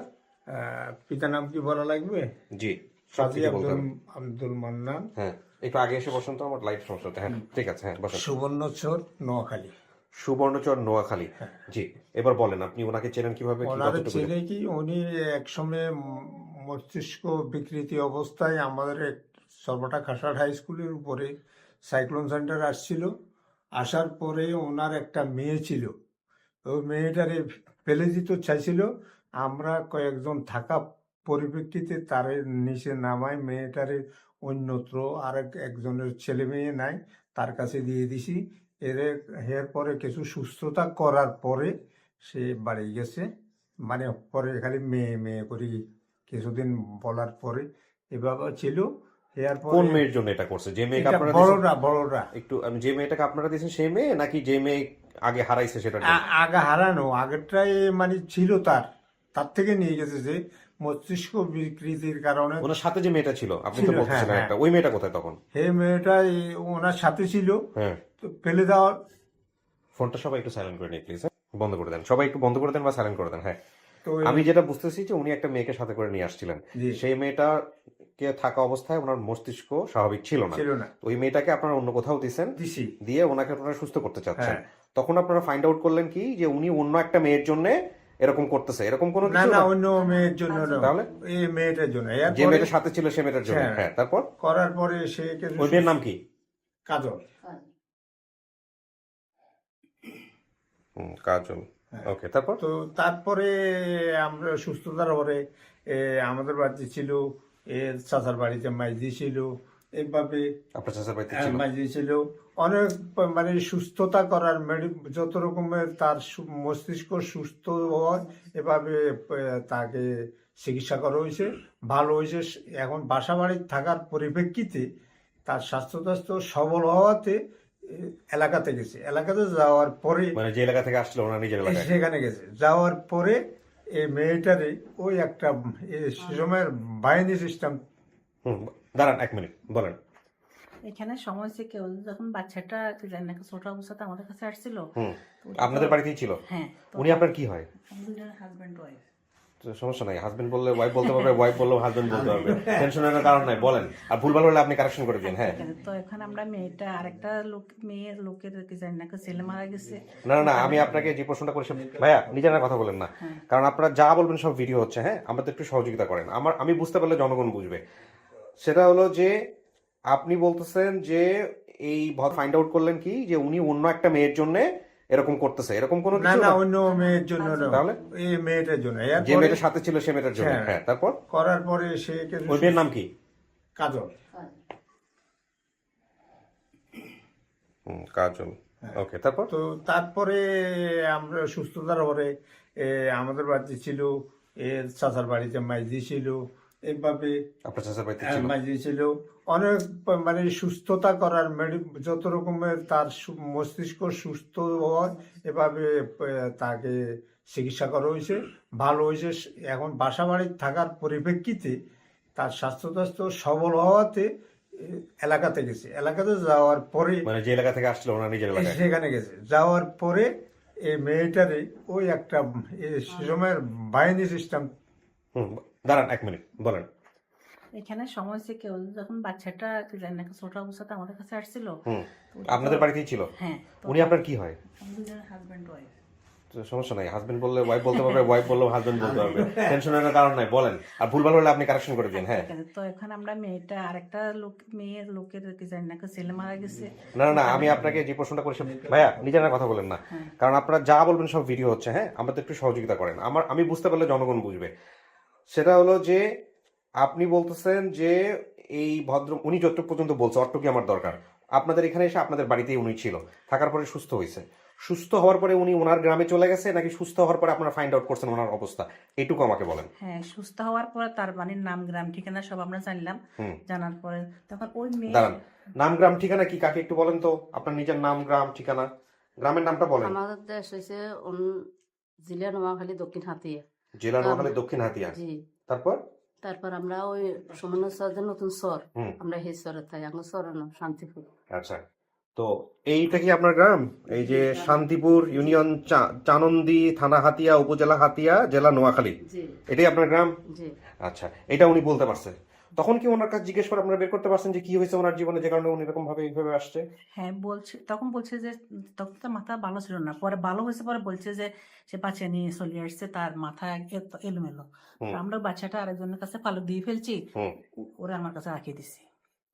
পিতার নাম কি বলা লাগবে? জি, কাজী সবকিছু বলতে হবে। আব্দুল মান্নান, হ্যাঁ, একটু আগে এসে বসুন তো, আমার লাইট সমস্যা হচ্ছে। হ্যাঁ, ঠিক আছে, হ্যাঁ বসুন। সুবর্ণচর, নোয়াখালী। সুবর্ণচর, নোয়াখালী। জি, এবার বলেন আপনি ওনাকে চেনেন কিভাবে? কি ওনার কতটুকু? ছেলে কি, উনি একসময় মস্তিষ্ক বিকৃতি অবস্থায় আমাদের সর্বটা খাসার হাই স্কুলের উপরে সাইক্লোন সেন্টার আসছিল। আসার পরে ওনার একটা মেয়ে ছিল, ওই মেয়েটারে ফেলে দিতে চাইছিল। আমরা কয়েকজন থাকা পরিপ্রেক্ষিতে তার নিচে নামায় মেয়েটারে অন্যত্র একজনের ছেলে মেয়ে নাই, তার কাছে দিয়ে দিছি। এরপরে কিছু সুস্থতা করার পরে সে বাড়ি গেছে। মানে পরে খালি মেয়ে মেয়ে করি কিছুদিন বলার পরে এভাবে ছিল। কোন মেয়ের জন্য এটা করছে? যে মেয়েকে আপনারা বড়রা বড়রা একটু যে মেয়েটাকে আপনারা দিয়েছেন সেই মেয়ে, নাকি যে মেয়ে আগে হারাইছে সেটার জন্য? আগে হারানো, আগেরটাই মানে ছিল তার থেকে নিয়ে গেছে যে মস্তিষ্ক বিকৃতির কারণে। ওনার সাথে যে মেয়েটা ছিল, আপনি তো ছিল, বলতেছিলেন হ্যাঁ, একটা, ওই মেয়েটা কোথায় তখন? এই মেয়েটা ওনার সাথে ছিল, হ্যাঁ, তো ফেলে দেওয়ার। ফোনটা সবাই একটু সাইলেন্ট করে নিন প্লিজ। বন্ধ করে দেন, সবাই একটু বন্ধ করে দেন বা সাইলেন্ট করে দেন। হ্যাঁ, তো আমি যেটা বুঝতেছি যে উনি একটা মেয়েকে সাথে করে নিয়ে আসছিলেন। জি। সেই মেয়েটাকে থাকা অবস্থায় ওনার মস্তিষ্ক স্বাভাবিক ছিল না। ছিল না, ওই মেয়েটাকে আপনারা অন্য কোথাও দিয়েছেন, দিছি। দিয়ে ওনাকে আপনারা সুস্থ করতে চাচ্ছেন। হ্যাঁ। তখন আপনারা ফাইন্ড আউট করলেন কি যে উনি অন্য একটা মেয়ের জন্য এরকম করতেছে, এরকম কোনো না কিছু না, না? অন্য মেয়ের জন্য না, তাহলে? এই মেয়েটার জন্য। যে এরপরে মেয়েটার সাথে ছিল সে মেয়েটার জন্য। হ্যাঁ। হ্যাঁ, তারপর করার পরে সে কিছু ওই মেয়ের নাম কি? কাজল। কাজল। ওকে, তারপর? তো তারপরে আমরা সুস্থতার পরে আমাদের বাড়িতে ছিল, চাচার বাড়িতে মাইজি ছিল, এইভাবে আপনার চাচার বাড়িতে ছিল? মাইজি ছিল। অনেক মানে সুস্থতা করার যত রকমের তার মস্তিষ্ক সুস্থ হয়, এভাবে তাকে চিকিৎসা করা হয়েছে, ভালো হয়েছে। এখন বাসা বাড়ি থাকার পরিপ্রেক্ষিতে তার স্বাস্থ্য সবল হওয়াতে এলাকাতে গেছে। এলাকাতে যাওয়ার পরে, মানে যে এলাকা থেকে আসছিল ওনার নিজের এলাকায়? সেখানে গেছে। যাওয়ার পরে এই মেয়েটারে ওই একটা সে সময়ের বাহিনী সিস্টেম। দাঁড়ান এক মিনিট, বলেন। এখানে সময় হচ্ছে কেউ যখন বাচ্চাটা কি জানি না ছোট অবস্থাতে আমাদের কাছে আসছিল। আপনাদের বাড়িতেই ছিল? হ্যাঁ। উনি আপনার কি হয়? Husband wife. তো সমস্যা নাই, হাজবেন্ড বললে ওয়াইফ বলতে পারবে, ওয়াইফ বললেও হাজবেন্ড বলতে পারবে, টেনশনের কারণ নাই, বলেন। আর ভুলভাল হলে আপনি কারেকশন করে দিন। হ্যাঁ, তো এখন আমরা মেয়েটা আরেকটা লোকের কি জানি না ছেলে মারা গেছে। না না, আমি আপনাকে যে প্রশ্নটা করেছি, ভাইয়া নিজেরা কথা বলেন না, কারণ আপনারা যা বলবেন সব ভিডিও হচ্ছে। হ্যাঁ, আমাদের একটু সহযোগিতা করেন, আমি বুঝতে পারলে জনগণ বুঝবে। সেটা হলো যে আপনি বলতেছেন যে এই ফাইন্ড আউট করলেন কি যে উনি অন্য একটা মেয়ের জন্য এরকম করতেছে, এরকম কোনো না কিছু না, না? অন্য মেয়ের জন্য না, তাহলে? এই মেয়েটার জন্য। যে এরপরে মেয়েটার সাথে ছিল সে মেয়েটার জন্য। হ্যাঁ। হ্যাঁ, তারপর? করার পরে সে কিছু ওই মেয়ের নাম কি? কাজল। কাজল। ওকে, তারপর? তো তারপরে আমরা সুস্থতার পরে আমাদের বাড়িতে ছিল, চাচার বাড়িতে মাইজি ছিল, এইভাবে আপনার চাচার বাড়িতে ছিল? মাইজি ছিল। অনেক মানে সুস্থতা করার যত রকমের তার মস্তিষ্ক সুস্থ হয়, এভাবে তাকে চিকিৎসা করা হয়েছে, ভালো হয়েছে। এখন বাসা বাড়ি থাকার পরিপ্রেক্ষিতে তার স্বাস্থ্য সবল হওয়াতে এলাকাতে গেছে। এলাকাতে যাওয়ার পরে, মানে যে এলাকা থেকে আসছিল ওনার নিজের এলাকায়? সেখানে গেছে। যাওয়ার পরে এই মেয়েটারে ওই একটা সে সময়ের বাহিনী সিস্টেম। দাঁড়ান এক মিনিট, বলেন। এখানে সময় হচ্ছে কেউ যখন বাচ্চাটা কি জানি না ছোট অবস্থাতে আমাদের কাছে আসছিল। আপনাদের বাড়িতেই ছিল? হ্যাঁ। উনি আপনার কি হয়? Husband wife. তো সমস্যা নাই, হাজবেন্ড বললে ওয়াইফ বলতে পারবে, ওয়াইফ বললেও হাজবেন্ড বলতে পারবে, টেনশনের কারণ নাই, বলেন। আর ভুলভাল হলে আপনি কারেকশন করে দিন। হ্যাঁ, তো এখন আমরা মেয়েটা আরেকটা লোকের কি জানি না ছেলে মারা গেছে। না না, আমি আপনাকে যে প্রশ্নটা করেছি, ভাইয়া নিজেরা কথা বলেন না, কারণ আপনারা যা বলবেন সব ভিডিও হচ্ছে। হ্যাঁ, আমাদের একটু সহযোগিতা করেন, আমি বুঝতে পারলে জনগণ বুঝবে। সেটা হলো যে আপনি বলতেছেন যে এই উনি যতটুকু পর্যন্ত বলছে অতটুকু আমার দরকার। আপনাদের এখানে এসে আপনাদের বাড়িতেই উনি ছিল, থাকার পরে সুস্থ হয়েছে। সুস্থ হওয়ার পরে উনি ওনার গ্রামে চলে গেছে নাকি সুস্থ হওয়ার পরে আপনারা ফাইন্ড আউট করছেন ওনার অবস্থা, এটুকু আমাকে বলেন। হ্যাঁ, সুস্থ হওয়ার পর তার বাড়ির নাম, গ্রাম, ঠিকানা সব আমরা জানলাম। হুম। জানার পরে তখন ওই মেয়ে দাঁড়ান, নাম গ্রাম ঠিকানা কি কাকে একটু বলেন তো, আপনার নিজের নাম গ্রাম ঠিকানা, গ্রামের নামটা বলেন। আমাদের দেশ হয়েছে জেলা নোয়াখালী দক্ষিণ হাতিয়া। জেলা নোয়াখালী দক্ষিণ হাতিয়া। জি। তারপর তারপর আমরা ওই সমান সর নতুন সর, হুম। আমরা সেই সরে থাকি, আমার সরের নাম শান্তিপুর। আচ্ছা, তো এইটা কি আপনার গ্রাম? এই যে শান্তিপুর ইউনিয়ন চানন্দি, থানা হাতিয়া, উপজেলা হাতিয়া, জেলা নোয়াখালী, জি এটাই আপনার গ্রাম? জি। আচ্ছা, এটা উনি বলতে পারছে। তখন কি ওনার কাছে জিজ্ঞেস করে আপনারা বের করতে পারছেন যে কি হয়েছে ওনার জীবনে, যে কারণে উনি এরকম ভাবে এইভাবে আসছে? হ্যাঁ বলছে, তখন বলছে যে তখন তো মাথা ভালো ছিল না, পরে ভালো হয়েছে, পরে বলছে যে সে বাচ্চা নিয়ে চলে আসছে, তার মাথা এলোমেলো। হুম। তো আমরা বাচ্চাটা আরেকজনের কাছে পালক দিয়ে ফেলছি, হুম। ওরা আমার কাছে রাখিয়ে দিছি।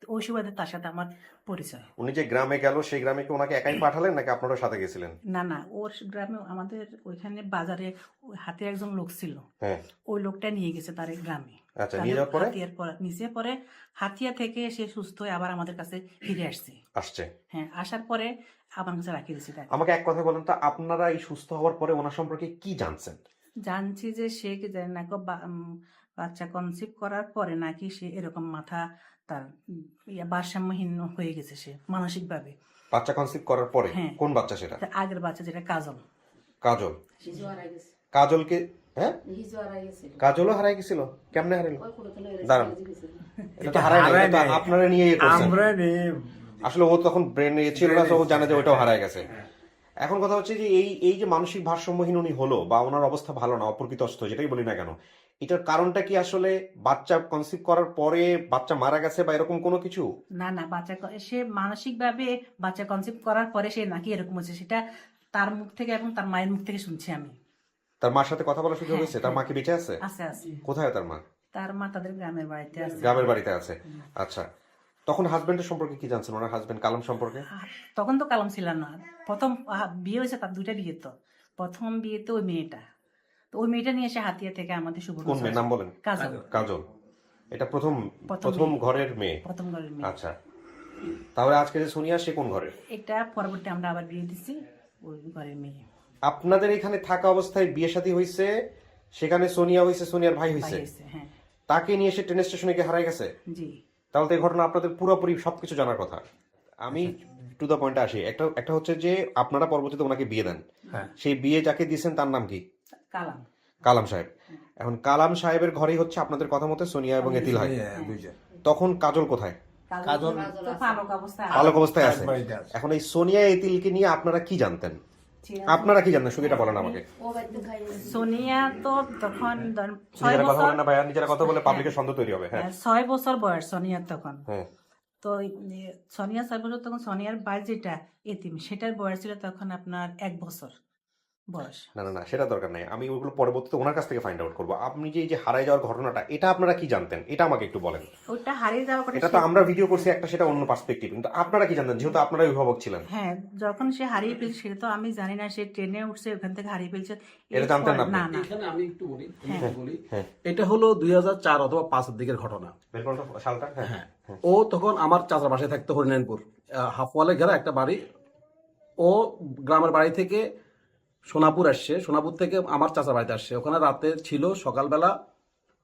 তো ওই সুবাদে তার সাথে আমার পরিচয়। উনি যে গ্রামে গেল সেই গ্রামে কি ওনাকে একাই পাঠালেন নাকি আপনারা সাথে গেছিলেন? না না, ওর গ্রামে আমাদের ওইখানে বাজারে ওই হাতে একজন লোক ছিল, হ্যাঁ। ওই লোকটা নিয়ে গেছে তার এই গ্রামে। আচ্ছা, নিয়ে যাওয়ার পরে হাতিয়ার পরে নিচে পরে হাতিয়া থেকে সে সুস্থ হয়ে আবার আমাদের কাছে ফিরে আসছে। আসছে। হ্যাঁ, আসার পরে আমার কাছে রাখিয়ে দিয়েছি তাকে। আমাকে এক কথা বলেন তো, আপনারা এই সুস্থ হওয়ার পরে ওনার সম্পর্কে কি জানছেন? জানছি যে সে কি জানি না বাচ্চা কনসিভ করার পরে নাকি সে এরকম মাথা তার ভারসাম্যহীন হয়ে গেছে, সে মানসিক ভাবে। বাচ্চা কনসিভ করার পরে? হ্যাঁ। কোন বাচ্চা সেটা? আগের বাচ্চা যেটা কাজল। কাজল? হিজু হারাই গেছে। কাজলকে, হ্যাঁ, হিজু হারাই গেছে। কাজলও হারাই গেছিল? কেমনে হারাইলো? ওই পুরাতন দাঁড়ান, এটা তো হারায় নাই, এটা তো আপনারা নিয়ে ইয়ে করছেন। আমরা আসলে ও তখন ব্রেন ছিল না, তো ও জানে যে ওটাও হারায় গেছে। এখন কথা হচ্ছে যে এই যে মানসিক ভারসাম্যহীন উনি হলো, বা ওনার অবস্থা ভালো না, অপ্রকৃত অসুস্থ, যেটাই বলি না কেন, এটার কারণটা কি আসলে বাচ্চা কনসিভ করার পরে বাচ্চা মারা গেছে বা এরকম কোনো কিছু? না না, সে মানসিক ভাবে বাচ্চা কনসিভ করার পরে সে নাকি এরকম হচ্ছে, সেটা তার মুখ থেকে এবং তার মায়ের মুখ থেকে শুনছি আমি। তার মার সাথে কথা বলার সুযোগ হ্যাঁ, হয়েছে? তার মা কি বেঁচে আছে? আছে আছে। কোথায় তার মা? তার মা তাদের গ্রামের বাড়িতে আছে। গ্রামের বাড়িতে আছে। আচ্ছা, তখন হাজবেন্ডের সম্পর্কে কি জানছেন, ওনার হাজবেন্ড কালাম সম্পর্কে? তখন তো কালাম ছিল না, প্রথম বিয়ে হয়েছে তার, দুইটা বিয়ে। তো প্রথম বিয়েতে ওই মেয়েটা, তো ওই মেয়েটা নিয়ে এসে হাতিয়া থেকে আমাদের শুভ কোন মেয়ে, নাম বলেন? কাজল। কাজল, এটা প্রথম মেয়ে। ঘরের মেয়ে? প্রথম ঘরের মেয়ে। আচ্ছা, তাহলে আজকে যে সোনিয়া, সে কোন ঘরের? এটা পরবর্তী আমরা আবার বিয়ে দিছি ওই ঘরের মেয়ে। আপনাদের এখানে থাকা অবস্থায় বিয়ে শাদী হয়েছে, সেখানে সোনিয়া হয়েছে, সোনিয়ার ভাই হয়েছে, হ্যাঁ তাকে নিয়ে এসে ট্রেন স্টেশনে গিয়ে হারাই গেছে? জি। তাহলে তো এই ঘটনা আপনাদের পুরোপুরি সবকিছু জানার কথা। আমি টু দ্য পয়েন্টে আসি। একটা হচ্ছে যে আপনারা পরবর্তীতে ওনাকে বিয়ে দেন, সেই বিয়ে যাকে দিয়েছেন তার নাম কি? কালাম। কালাম সাহেব। এখন কালাম সাহেবের ঘরেই হচ্ছে আপনাদের কথা মতো সোনিয়া এবং এতিল হয়। তখন কাজল কোথায়? কাজল তো পালক অবস্থায় পালক অবস্থায় আছে। বাড়িতে আছে। এখন এই সোনিয়া এতিলকে নিয়ে আপনারা কি জানতেন? আপনারা কি জানতেন শুধু এটা বলেন আমাকে। ও বাড়িতে খাই সোনিয়া তো তখন নিজেরা কথা বলেন না ভাইয়া, নিজেরা কথা বলে পাবলিকের সন্দেহ তৈরি হবে। হ্যাঁ, 6 বছর বয়স সোনিয়ার তখন। হ্যাঁ। তো সোনিয়া 6 বছর, তখন সোনিয়ার ভাই যেটা এতিম, সেটার বয়স ছিল তখন আপনার 1 বছর বয়স। না না না, সেটা দরকার নেই, আমি ওগুলো পরবর্তীতে ওনার কাছ থেকে ফাইন্ড আউট করবো। আপনি যে এই যে হারাই যাওয়ার ঘটনাটা, এটা আপনারা কি জানতেন, এটা আমাকে একটু বলেন। ওটা হারিয়ে যাওয়ার পরে এটা তো আমরা ভিডিও করছি একটা, সেটা অন্য পার্সপেক্টিভ, কিন্তু আপনারা কি জানতেন যেহেতু আপনারা অভিভাবক ছিলেন? হ্যাঁ, যখন সে হারিয়ে ফেলছে সেটা তো আমি জানি না, সে ট্রেনে উঠছে ওখান থেকে হারিয়ে ফেলছে, এটা জানতেন না আপনি? না না। এখানে আমি একটু বলি, হ্যাঁ। এটা হলো 2004 অথবা 5 এর দিকের ঘটনা। বের করুন তো সালটা। হ্যাঁ, হ্যাঁ, ও তখন আমার চাচার বাসায় থাকতো হরিনারায়ণপুর, হাফওয়ালে ঘেরা একটা বাড়ি। ও গ্রামের বাড়ি থেকে সোনাপুর আসছে, সোনাপুর থেকে আমার চাচার বাড়িতে আসছে, ওখানে রাতে ছিল, সকালবেলা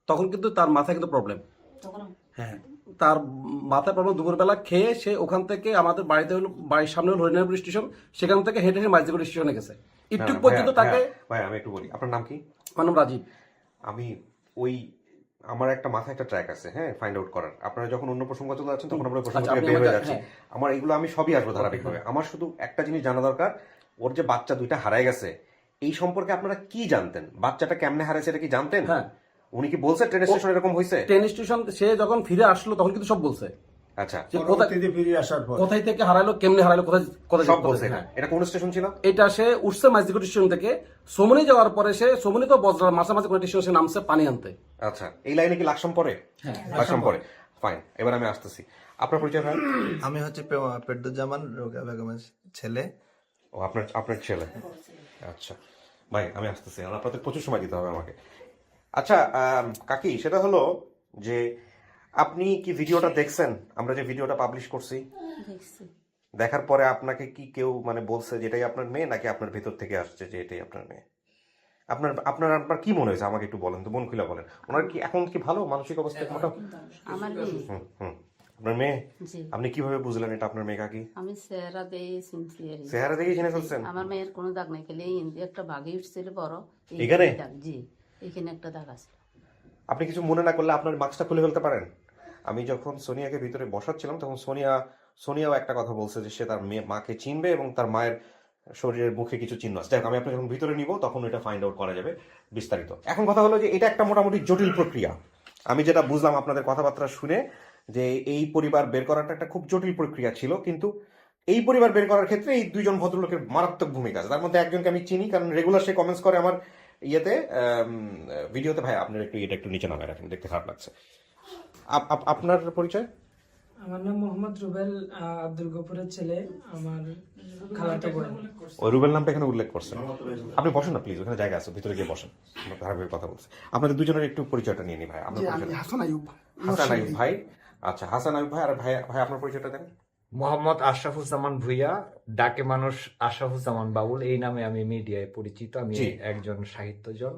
তখন কিন্তু তার মাথায় কিন্তু প্রবলেম। হ্যাঁ, তার মাথায় প্রবলেম, দুপুরবেলা খেয়ে সে ওখান থেকে আমাদের বাড়িতে হলো, বাড়ির সামনে হলো হরিনারায়ণপুর স্টেশন, সেখান থেকে হেঁটে হেঁটে মাঝিপুর স্টেশনে গেছে। একটু পর্যন্ত তাকে। ভাই আমি একটু বলি, আপনার নাম কি? আমার নাম রাজীব। আমি ওই আমার একটা মাথায় একটা ট্র্যাক আছে, হ্যাঁ, ফাইন্ড আউট করার। আপনারা যখন অন্য প্রসঙ্গ চলে যাচ্ছেন তখন আমরা প্রসঙ্গ থেকে বের হয়ে যাচ্ছি। আমার এগুলো আমি সবই আসবো ধারাবাহিকভাবে। আমার শুধু একটা জিনিস জানা দরকার, ওর যে বাচ্চা দুইটা হারায় গেছে এই সম্পর্কে আপনারা কি জানতেন? বাচ্চাটা কেমনে হারাইছে এটা কি জানতেন? হ্যাঁ। উনি কি বলছে ট্রেন স্টেশন এরকম হয়েছে? ট্রেন স্টেশন সে যখন ফিরে আসলো তখন কিন্তু সব বলছে। আচ্ছা, যে পরবর্তীতে ফিরে আসার পর কোথায় থেকে হারাইলো, কেমনে হারাইলো, কোথায় কোথায় সব বলছে। এটা কোন স্টেশন ছিল? এটা সে উঠছে মাঝদিঘট স্টেশন থেকে, সমনি যাওয়ার পরে সে সমনি তো বজরার মাঝামাঝি কোন স্টেশন সে নামছে পানি আনতে। আচ্ছা, এই লাইনে কি লাকসাম পড়ে? হ্যাঁ, লাকসাম পড়ে। ফাইন, এবার আমি আসতেছি। আপনার পরিচয় ভাই? আমি হচ্ছে পেট্টুজ্জামান, রোকেয়া বেগমের ছেলে। ও, আপনার ছেলে। আচ্ছা ভাই, আমি আসতেছি, আপনাদের প্রচুর সময় দিতে হবে আমাকে। আচ্ছা কাকি, সেটা হলো যে আপনি কি ভিডিওটা দেখছেন, আমরা যে ভিডিওটা পাবলিশ করছি? দেখছি। দেখার পরে আপনাকে কি কেউ মানে বলছে যে এটাই আপনার মেয়ে, নাকি আপনার ভেতর থেকে আসছে যে এটাই আপনার মেয়ে? আপনার আপনার আপনার কি মনে হয়েছে আমাকে একটু বলেন তো, মন খুলে বলেন। ওনার কি এখন কি ভালো মানসিক অবস্থা মোটামুটি? আমার মেয়ে, হুম আপনার মেয়ে? জি। আপনি কিভাবে বুঝলেন এটা আপনার মেয়ে কাকি? আমি চেহারা দিয়ে চিনছি আর কি। চেহারা দেখে চিনে ফেলছেন? আমার মেয়ের কোনো দাগ নেই, খালি এই একটা বাঘে উঠছিল বড়, এখানে? দাগ, জি, এখানে একটা দাগ আছে। আপনি কিছু মনে না করলে আপনার মাস্কটা খুলে ফেলতে পারেন। আমি যখন সোনিয়াকে ভিতরে বসাচ্ছিলাম তখন সোনিয়াও একটা কথা বলছে যে সে তার মাকে চিনবে এবং তার মায়ের শরীরের মুখে কিছু চিহ্ন আছে। যাই হোক, আমি আপনাকে যখন ভিতরে নিব তখন এটা ফাইন্ড আউট করা যাবে বিস্তারিত। এখন কথা হলো যে এটা একটা মোটামুটি জটিল প্রক্রিয়া। আমি যেটা বুঝলাম আপনাদের কথাবার্তা শুনে, যে এই পরিবার বের করাটা একটা খুব জটিল প্রক্রিয়া ছিল, কিন্তু এই পরিবার বের করার ক্ষেত্রে এই দুইজন ভদ্রলোকের মারাত্মক ভূমিকা আছে। তার মধ্যে একজনকে আমি চিনি, কারণ রেগুলার সে কমেন্টস করে আমার ইয়েতে, ভিডিওতে। ভাই আপনার এটা একটু নিচে নামায় রাখেন, দেখতে খারাপ লাগছে। আপনার পরিচয়? আমার নাম মোহাম্মদ রুবেল, আব্দুল গফুরের ছেলে। আমার খালাতো বোন। ওই রুবেল নামটা এখানে উল্লেখ করছেন। আপনি বসেন না প্লিজ, ওখানে জায়গা আছে, ভিতরে গিয়ে বসেন, আমরা ধারাবাহিক কথা বলছি। আপনাদের দুজনের একটু পরিচয়টা নিয়ে নি ভাই। আপনার জি, পরিচয়? আমি হাসান আইয়ুব। হাসান আইয়ুব ভাই। আচ্ছা, হাসান আইয়ুব ভাই। আর ভাই ভাই আপনার পরিচয়টা দেন। মোহাম্মদ আশরাফুজ্জামান ভুইয়া, ডাকে মানুষ আশরাফুজ্জামান বাবুল, এই নামে আমি মিডিয়ায় পরিচিত। আমি জি। একজন সাহিত্যজন,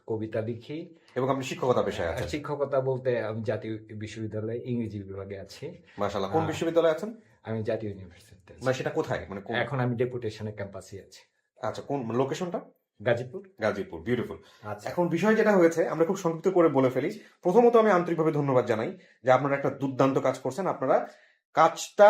কবিতা লিখি এবং আপনি শিক্ষকতা পেশায় আছেন? শিক্ষকতা বলতে আমি জাতীয় বিশ্ববিদ্যালয়ে ইংরেজি বিভাগে আছি। মাশাআল্লাহ। কোন বিশ্ববিদ্যালয়ে আছেন? আমি জাতীয় ইউনিভার্সিটিতে আছি। মানে সেটা কোথায়, মানে এখন আমি ডেপুটেশনের ক্যাম্পাসে আছি। আচ্ছা, কোন লোকেশনটা? গাজীপুর। গাজীপুর, বিউটিফুল। আচ্ছা, এখন বিষয় যেটা হয়েছে, আমরা খুব সংক্ষিপ্ত করে বলে ফেলি। প্রথমত আমি আন্তরিকভাবে ধন্যবাদ জানাই যে আপনারা একটা দুর্দান্ত কাজ করছেন। আপনারা কাজটা,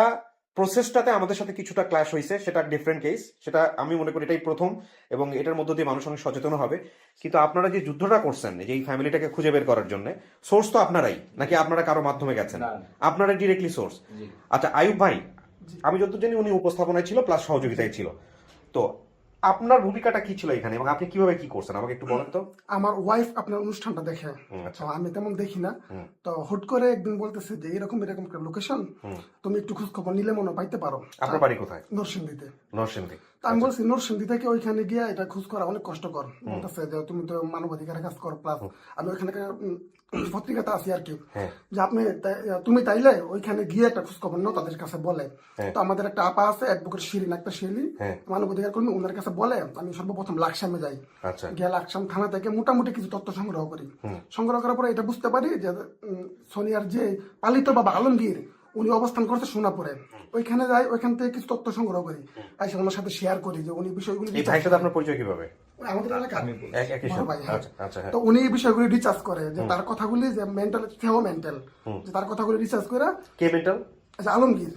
প্রসেসটাতে আমাদের সাথে কিছুটা ক্ল্যাশ হয়েছে, সেটা ডিফারেন্ট কেস, সেটা আমি মনে করি এটাই প্রথম, এবং এটার মধ্য দিয়ে মানুষ অনেক সচেতন হবে। কিন্তু আপনারা যে যুদ্ধটা করছেন, যে এই ফ্যামিলিটাকে খুঁজে বের করার জন্য, সোর্স তো আপনারাই, নাকি আপনারা কারো মাধ্যমে গেছেন? আপনারা ডিরেক্টলি সোর্স। আচ্ছা আইয়ুব ভাই, আমি যতদূর জানি উনি উপস্থাপনায় ছিল প্লাস সহযোগিতায় ছিল, তো আপনার ভূমিকাটা কি ছিল এখানে, এবং আপনি কিভাবে কি করছেন আমাকে একটু বলেন তো। আমার ওয়াইফ আপনার অনুষ্ঠানটা দেখে, আচ্ছা। তো আমি তেমন দেখি না, তো হুট করে একদিন বলতেছে যে এরকম এরকম একটা লোকেশন, তুমি একটু খোঁজ খবর নিলে মনে হয় পাইতে পারো। আপনার বাড়ি কোথায়? নরসিংদীতে। নরসিংদী। তা আমি বলছি নরসিংদী থেকে ওইখানে গিয়ে এটা খোঁজ করা অনেক কষ্টকর। বলতেছে যে তুমি তো মানবাধিকারের কাজ করো, প্লাস আমি ওইখানে পত্রিকাতে আছি আর কি, যে আপনি তুমি তাইলে ওইখানে গিয়ে একটা খোঁজ খবর নাও, তাদের কাছে বলে। তো আমাদের একটা আপা আছে, অ্যাডভোকেট শিরিন একটা শেলি, মানবাধিকার কর্মী, ওনার কাছে বলে আমি সর্বপ্রথম লাকসামে যাই। গিয়ে লাকসাম থানা থেকে মোটামুটি কিছু তথ্য সংগ্রহ করি। সংগ্রহ করার পরে এটা বুঝতে পারি যে সোনিয়ার যে পালিত বাবা আলমগীর, উনি অবস্থান করছে সোনাপুরে। ওইখানে যাই, ওইখান থেকে কিছু তথ্য সংগ্রহ করি, এসে ওনার সাথে শেয়ার করি যে উনি বিষয়গুলি। এই ভাইয়ের সাথে আপনার পরিচয় কিভাবে? আমাদের এলাকার একই বড় ভাই, হ্যাঁ। আচ্ছা, তো উনি এই বিষয়গুলি রিসার্চ করে, যে তার কথাগুলি যে মেন্টাল, সেও মেন্টাল, যে তার কথাগুলি রিসার্চ করে। কে মেন্টাল? আচ্ছা, আলমগীর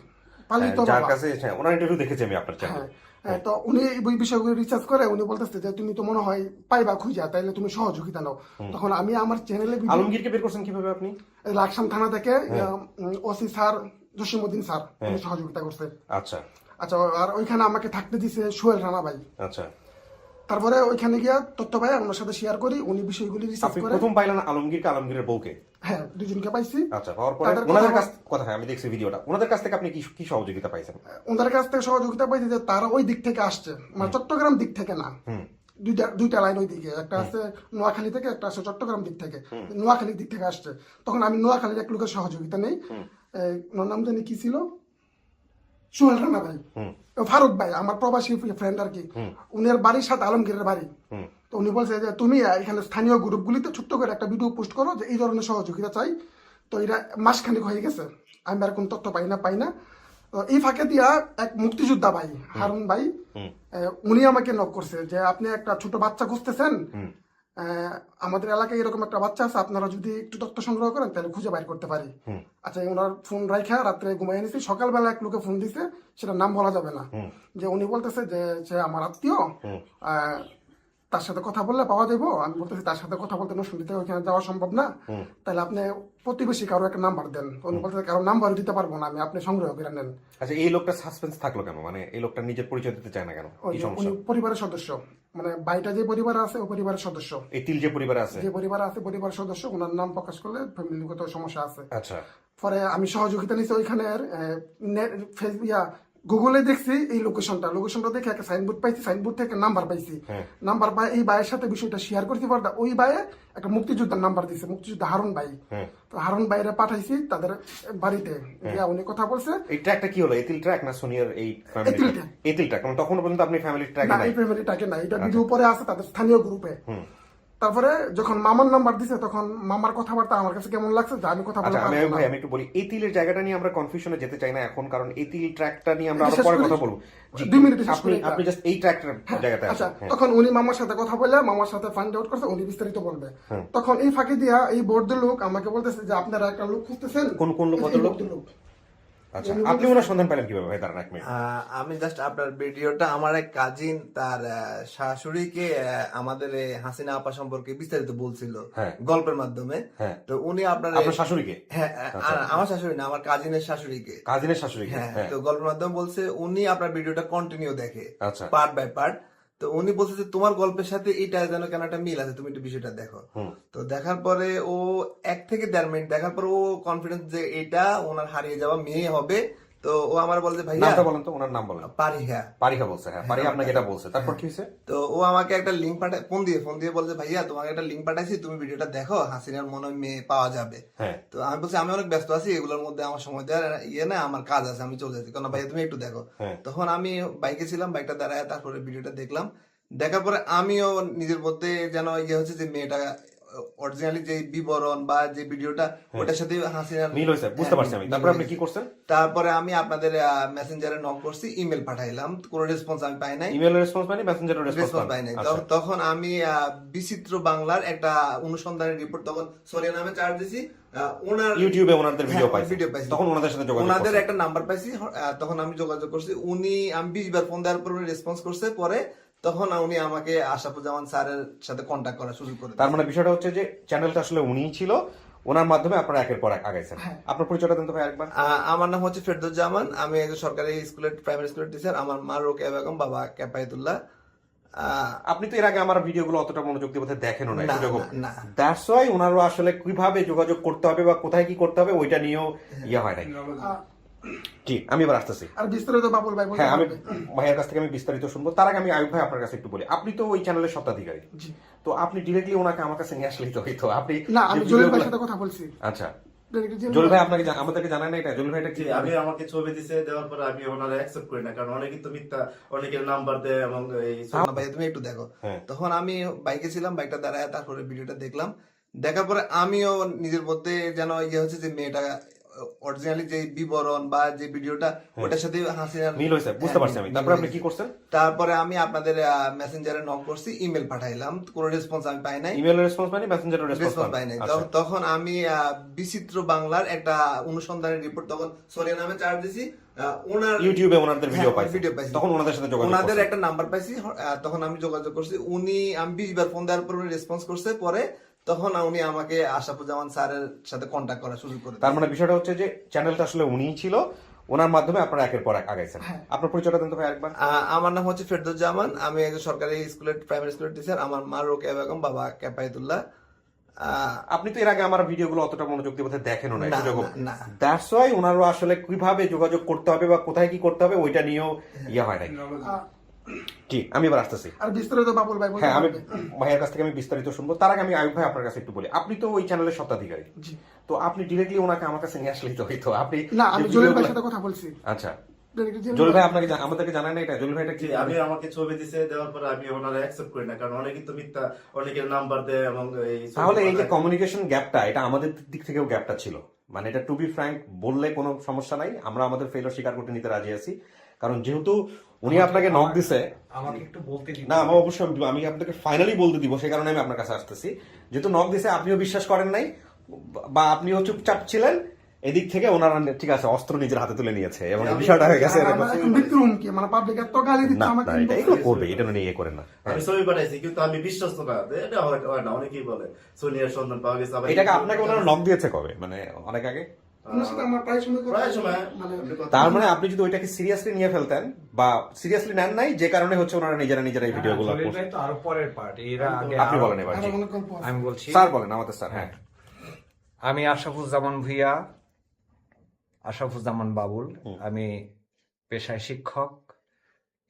পালিত যার বাবা। কাছে, হ্যাঁ, ওনার ইন্টারভিউ দেখেছি আমি আপনার চ্যানেলে। হ্যাঁ, তো উনি এই বিষয়গুলো রিসার্চ করে, উনি বলতেছে যে তুমি তো মনে হয় পাইবা খুঁজা, তাইলে তুমি সহযোগিতা নাও। তখন আমি আমার চ্যানেলে আলমগীরকে বের করছেন কিভাবে আপনি? লাকসাম থানা থেকে ওসি স্যার জসিমউদ্দিন স্যার উনি সহযোগিতা করছে। আচ্ছা আচ্ছা, আর ওইখানে আমাকে থাকতে দিছে সোহেল রানা ভাই। আচ্ছা, তারপরে ওইখানে গিয়া তথ্য পাই, ওনার সাথে শেয়ার করি, উনি বিষয়গুলি রিসার্চ আপনি করে। প্রথম পাইলেন আলমগীরকে, আলমগীরের বউকে? হ্যাঁ, দুজনকে পাইছি। আচ্ছা, পাওয়ার পরে তাদের ওনাদের কথা- কাছ কথা, হ্যাঁ আমি দেখছি ভিডিওটা, ওনাদের কাছ থেকে আপনি কি কি সহযোগিতা পাইছেন? ওনাদের কাছ থেকে সহযোগিতা পাইছি যে তারা ওই দিক থেকে আসছে, মানে চট্টগ্রাম দিক থেকে না, দুইটা লাইন ওই দিকে, একটা আছে নোয়াখালী থেকে, একটা আছে চট্টগ্রাম দিক থেকে। নোয়াখালীর দিক থেকে আসছে, তখন আমি নোয়াখালীর এক লোকের সহযোগিতা নেই। ওনার নাম জানি কি ছিল, সোহেল রানা ভাই, ফারুক ভাই, আমার প্রবাসী ফ্রেন্ড আর কি, উনার বাড়ির সাথে আলমগীরের বাড়ি। তো উনি বলছে যে তুমি এখানে স্থানীয় গ্রুপগুলিতে ছোট্ট করে একটা ভিডিও পোস্ট করো যে এই ধরনের সহযোগিতা চাই। তো এটা মাসখানেক হয়ে গেছে, আমি আর কোন তথ্য পাই না। তো এই ফাঁকে দিয়া এক মুক্তিযোদ্ধা ভাই, হারুন ভাই, উনি আমাকে নক করছে যে আপনি একটা ছোট বাচ্চা খুঁজতেছেন, আমাদের এলাকায় এরকম একটা বাচ্চা আছে, আপনারা যদি একটু তথ্য সংগ্রহ করেন তাহলে খুঁজে বাইর করতে পারি। আচ্ছা, ওনার ফোন রাখা রাত্রে ঘুমাই নিছি, সকালবেলা এক লোকে ফোন দিছে, সেটা নাম বলা যাবে না, যে উনি বলতেছে যে সে আমার আত্মীয়, তার সাথে কথা বললে পাওয়া যাবো। আমি বলতেছি তার সাথে কথা বলতে নরসিংদীতে ওইখানে যাওয়া সম্ভব না, তাহলে আপনি প্রতিবেশী কারো একটা নাম্বার দেন। উনি বলতেছে কারো নাম্বার দিতে পারবো না, আপনি সংগ্রহ করে নেন। আচ্ছা, এই লোকটা সাসপেন্স থাকলো কেন, মানে এই লোকটা নিজের পরিচয় দিতে চায় না কেন, কি উনি সমস্যা? পরিবারের সদস্য, মানে বাড়িটা যে পরিবার আছে ও পরিবারের সদস্য, এই তিল যে পরিবারে আছে, যে পরিবার আছে পরিবারের সদস্য, ওনার নাম প্রকাশ করলে ফ্যামিলিগত সমস্যা আছে। আচ্ছা, পরে আমি সহযোগিতা নিচ্ছি ওইখানের গুগলে দেখছি এই লোকেশনটা দেখে একটা সাইনবোর্ড পাইছি, সাইনবোর্ড থেকে নাম্বার পাইছি, নাম্বার পাই এই ভাইয়ের সাথে বিষয়টা শেয়ার করতে পারতা। ওই ভাইয়ে একটা মুক্তিযোদ্ধার নাম্বার দিছে, মুক্তিযোদ্ধা হারুন ভাই। তো হারুন ভাইরা পাঠাইছি তাদের বাড়িতে, উনি কথা বলছে। এই ট্র্যাকটা কি হলো, এতিল ট্র্যাক না সোনিয়ার এই এতিল ট্র্যাক। এতিল ট্র্যাক, কারণ তখন পর্যন্ত আপনি ফ্যামিলি ট্র্যাকে না, নাই। এই ফ্যামিলিটাকে না, এটা ভিডিও পরে আছে তাদের স্থানীয় গ্রুপে। তারপরে যখন মামার নাম্বার দিছে তখন মামার কথাবার্তা আমার কাছে কেমন লাগছে যে আমি কথা বলতে আচ্ছা, আমি পারবো না। ভাই আমি একটু বলি, এতিলের জায়গাটা নিয়ে আমরা কনফিউশনে যেতে চাই না এখন, কারণ এতিল ট্র্যাকটা নিয়ে আমরা আরো শেষ পরে করি। কথা বলবো। জি, 2 মিনিটে শেষ আপনি করি এটা। আপনি জাস্ট এই ট্র্যাকটার জায়গাতে আচ্ছা, আসেন। তখন উনি মামার সাথে কথা বলে মামার সাথে ফাইন্ড আউট করছে, উনি বিস্তারিত বলবে। তখন এই ফাঁকে দিয়া এই বোর্ডের লোক আমাকে বলতেছে যে আপনারা একটা লোক খুঁজতেছেন। কোন লোক, কত লোক? আচ্ছা, আপনি ওনার সন্ধান পেলেন কিভাবে ভাই? দাঁড়ান এক মিনিট। আমি জাস্ট আপনার ভিডিওটা আমার এক কাজিন তার শাশুড়িকে আমাদের এই হাসিনা আপা সম্পর্কে বিস্তারিত বলছিল গল্পের মাধ্যমে। তো উনি আপনার শাশুড়িকে? হ্যাঁ, আমার শাশুড়ি না, আমার কাজিনের শাশুড়িকে। হ্যাঁ, তো গল্পের মাধ্যমে বলছে উনি আপনার ভিডিওটা কন্টিনিউ দেখে পার্ট বাই পার্ট। তো উনি বলছে যে তোমার গল্পের সাথে এইটা যেন কেন একটা মিল আছে, তুমি একটু বিষয়টা দেখো। তো দেখার পরে ও 1 থেকে 1.5 মিনিট দেখার পর ও কনফিডেন্স যে এটা ওনার হারিয়ে যাওয়া মেয়ে হবে। তো ও আমার বলছে ভাইয়া, নামটা বলেন তো, ওনার নাম বলেন। পারিহা বলছে। হ্যাঁ, পারিহা আপনাকে এটা বলছে, তারপর কি হয়েছে? তো ও আমাকে একটা লিঙ্ক পাঠায়, ফোন দিয়ে বলছে ভাইয়া তোমাকে একটা লিঙ্ক পাঠাইছি, তুমি ভিডিওটা দেখো, হাসিনার মনে হয় মেয়ে পাওয়া যাবে। তো আমি বলছি আমি অনেক ব্যস্ত আছি, এগুলোর মধ্যে আমার সময় দেওয়ার ইয়ে না, আমার কাজ আছে, আমি চলে যাচ্ছি। কেন ভাইয়া তুমি একটু দেখো। তখন আমি বাইকে ছিলাম, বাইকটা দাঁড়ায় তারপরে ভিডিওটা দেখলাম। দেখার পরে আমিও নিজের মধ্যে যেন ইয়ে হচ্ছে যে মেয়েটা অরিজিনালি যে বিবরণ বা যে ভিডিওটা ওটার সাথে হাসিনার মিল হয়েছে, বুঝতে পারছি আমি। তারপর আপনি কি করছেন? তারপরে আমি আপনাদের মেসেঞ্জারে নক করছি, ইমেল পাঠাইলাম, কোনো রেসপন্স আমি পাই নাই। ইমেলের রেসপন্স পাইনি, মেসেঞ্জারের রেসপন্স পাই নাই। তখন আমি বিচিত্র বাংলার একটা অনুসন্ধানের রিপোর্ট তখন সোনিয়া নামে চার্জ দিছি, ওনার ইউটিউবে ওনাদের ভিডিও পাইছি, পাইছি। তখন ওনাদের সাথে যোগাযোগ ওনাদের একটা নাম্বার পাইছি, তখন আমি যোগাযোগ করছি। উনি আমি 20 বার ফোন দেওয়ার পর উনি রেসপন্স করছে। পরে তখন উনি আমাকে আশরাফুজ্জামান স্যারের সাথে কন্ট্যাক্ট করার সুযোগ করে। তার মানে বিষয়টা হচ্ছে যে চ্যানেলটা আসলে উনিই ছিল, ওনার মাধ্যমে আপনারা একের পর এক আগাইছেন। আপনার পরিচয়টা দেন তো ভাই আরেকবার। আমার নাম হচ্ছে ফেরদৌজ্জামান, আমি একজন সরকারি স্কুলের প্রাইমারি স্কুলের টিচার। আমার মা রোকেয়া বেগম, বাবা ক্যাপায়েতুল্লাহ। আপনি তো এর আগে আমার ভিডিওগুলো অতটা মনোযোগ দিয়ে বোধহয় দেখেনও না, না। দ্যাটস ওয়াই ওনারও আসলে কিভাবে যোগাযোগ করতে হবে বা কোথায় কি করতে হবে ওইটা নিয়েও ইয়ে হয় নাই। জি, আমি এবার আসতেছি। আর বিস্তারিত বাবুল ভাই বলতে হ্যাঁ, আমি পারবে। ভাইয়ের কাছ থেকে আমি বিস্তারিত শুনবো। তার আগে আমি আয়ুব ভাই আপনার কাছে একটু বলি, আপনি তো ওই চ্যানেলের স্বত্বাধিকারী, তো আপনি ডিরেক্টলি ওনাকে আমার কাছে নিয়ে আসলেই তো হইতো। আপনি না, আমি জলিল ভাইয়ের সাথে কথা বলছি। আচ্ছা, জলিল ভাই আপনাকে আমাদেরকে জানায় না এটা? জলিল ভাই এটা কি? আমি আমাকে ছবি দিছে, দেওয়ার পর আমি ওনারা অ্যাকসেপ্ট করি না, কারণ অনেকে তো মিথ্যা, অনেকের নাম্বার দেয় এবং এই ভাই তুমি একটু দেখো। তখন আমি বাইকে ছিলাম, বাইকটা দাঁড়ায় তারপরে ভিডিওটা দেখলাম। দেখার পরে আমিও নিজের মধ্যে যেন ইয়ে হচ্ছে যে মেয়েটা অরিজিনালি যে বিবরণ বা যে ভিডিওটা ওটার সাথে হাসিনার মিল হয়েছে, বুঝতে পারছি আমি। তারপর আপনি কি করছেন? তারপরে আমি আপনাদের মেসেঞ্জারে নক করছি, ইমেল পাঠাইলাম, কোনো রেসপন্স আমি পাই নাই। ইমেলের রেসপন্স পাইনি, মেসেঞ্জারের রেসপন্স পাই নাই। তখন আমি বিচিত্র বাংলার একটা অনুসন্ধানের রিপোর্ট তখন সোনিয়া নামে চার্জ দিছি, ওনার ইউটিউবে ওনাদের ভিডিও পাইছি, তখন ওনাদের সাথে যোগাযোগ ওনাদের একটা নাম্বার পাইছি, তখন আমি যোগাযোগ করছি। উনি আমি 20 বার ফোন দেওয়ার পর উনি রেসপন্স করছে। পরে তখন উনি আমাকে আশরাফুজ্জামান স্যারের সাথে কন্ট্যাক্ট করার সুযোগ করে। তার মানে বিষয়টা হচ্ছে যে চ্যানেলটা আসলে উনিই ছিল, ওনার মাধ্যমে আপনারা একের পর এক আগাইছেন। আপনার পরিচয়টা দেন তো ভাই আরেকবার। আমার নাম হচ্ছে ফেরদৌজ্জামান, আমি একজন সরকারি স্কুলের প্রাইমারি স্কুলের টিচার। আমার মা রোকেয়া বেগম, বাবা ক্যাপায়েতুল্লাহ। আপনি তো এর আগে আমার ভিডিওগুলো অতটা মনোযোগ দিয়ে বোধহয় দেখেনও না, না। দ্যাটস ওয়াই ওনারও আসলে কিভাবে যোগাযোগ করতে হবে বা কোথায় কি করতে হবে ওইটা নিয়েও ইয়ে হয় নাই। জি, আমি এবার আসতেছি। আর বিস্তারিত বাবুল ভাই বলতে হ্যাঁ, আমি পারবে। ভাইয়ের কাছ থেকে আমি বিস্তারিত শুনবো। তার আগে আমি আয়ুব ভাই আপনার কাছে একটু বলি, আপনি তো ওই চ্যানেলের স্বত্বাধিকারী, তো আপনি ডিরেক্টলি ওনাকে আমার কাছে নিয়ে আসলেই তো হইতো। আপনি না, আমি জলিল ভাইয়ের সাথে কথা বলছি। আচ্ছা, জলিল ভাই আপনাকে আমাদেরকে জানায় না এটা? জলিল ভাই এটা কি? আমি আমাকে ছবি দিছে, দেওয়ার পর আমি ওনারা অ্যাকসেপ্ট করি না, কারণ অনেকে তো মিথ্যা, অনেকের নাম্বার দেয় এবং এই তাহলে এই যে কমিউনিকেশন গ্যাপটা, এটা আমাদের দিক থেকেও গ্যাপটা ছিল। মানে এটা টু বি ফ্র্যাঙ্ক বললে কোনো সমস্যা নাই, আমরা আমাদের ফেলিওর স্বীকার করতে নিতে রাজি আছি। কারণ যেহেতু উনি আপনাকে নক দিছে, আমাকে একটু বলতে দিন। না, আমি অবশ্যই আমি আপনাকে ফাইনালি বলতে দিব, সেই কারণে আমি আপনার কাছে আসতেছি। যেহেতু নক দিছে, আপনিও বিশ্বাস করেন নাই বা আপনিও চুপচাপ ছিলেন, এদিক থেকে ওনারা ঠিক আছে অস্ত্র নিজের হাতে তুলে নিয়েছে এবং বিষয়টা হয়ে গেছে এরকম। মানে পাবলিক এত গালি দিচ্ছে আমাকে। এটা এগুলো করবে, এটা নিয়ে ইয়ে করেন না। আমি ছবি পাঠাইছি, কিন্তু আমি বিশ্বাস তো না, এটা হয় না। অনেকেই বলে সোনিয়ার সন্ধান পাওয়া গেছে। এটাকে আপনাকে ওনারা নক দিয়েছে কবে? মানে অনেক আগে? প্রায় সময়। তার মানে আপনি যদি ওইটাকে সিরিয়াসলি নিয়ে ফেলতেন বা সিরিয়াসলি নেন নাই, যে কারণে হচ্ছে ওনারা নিজেরা এই ভিডিওগুলো করছে। তো আরো পরের পার্ট, এরা আগে আপনি বলেন এবার। আমি বলছি, স্যার বলেন, আমাদের স্যার। হ্যাঁ, আমি আশরাফুজ্জামান ভুইয়া, আশরাফুজ্জামান বাবুল, আমি পেশায় শিক্ষক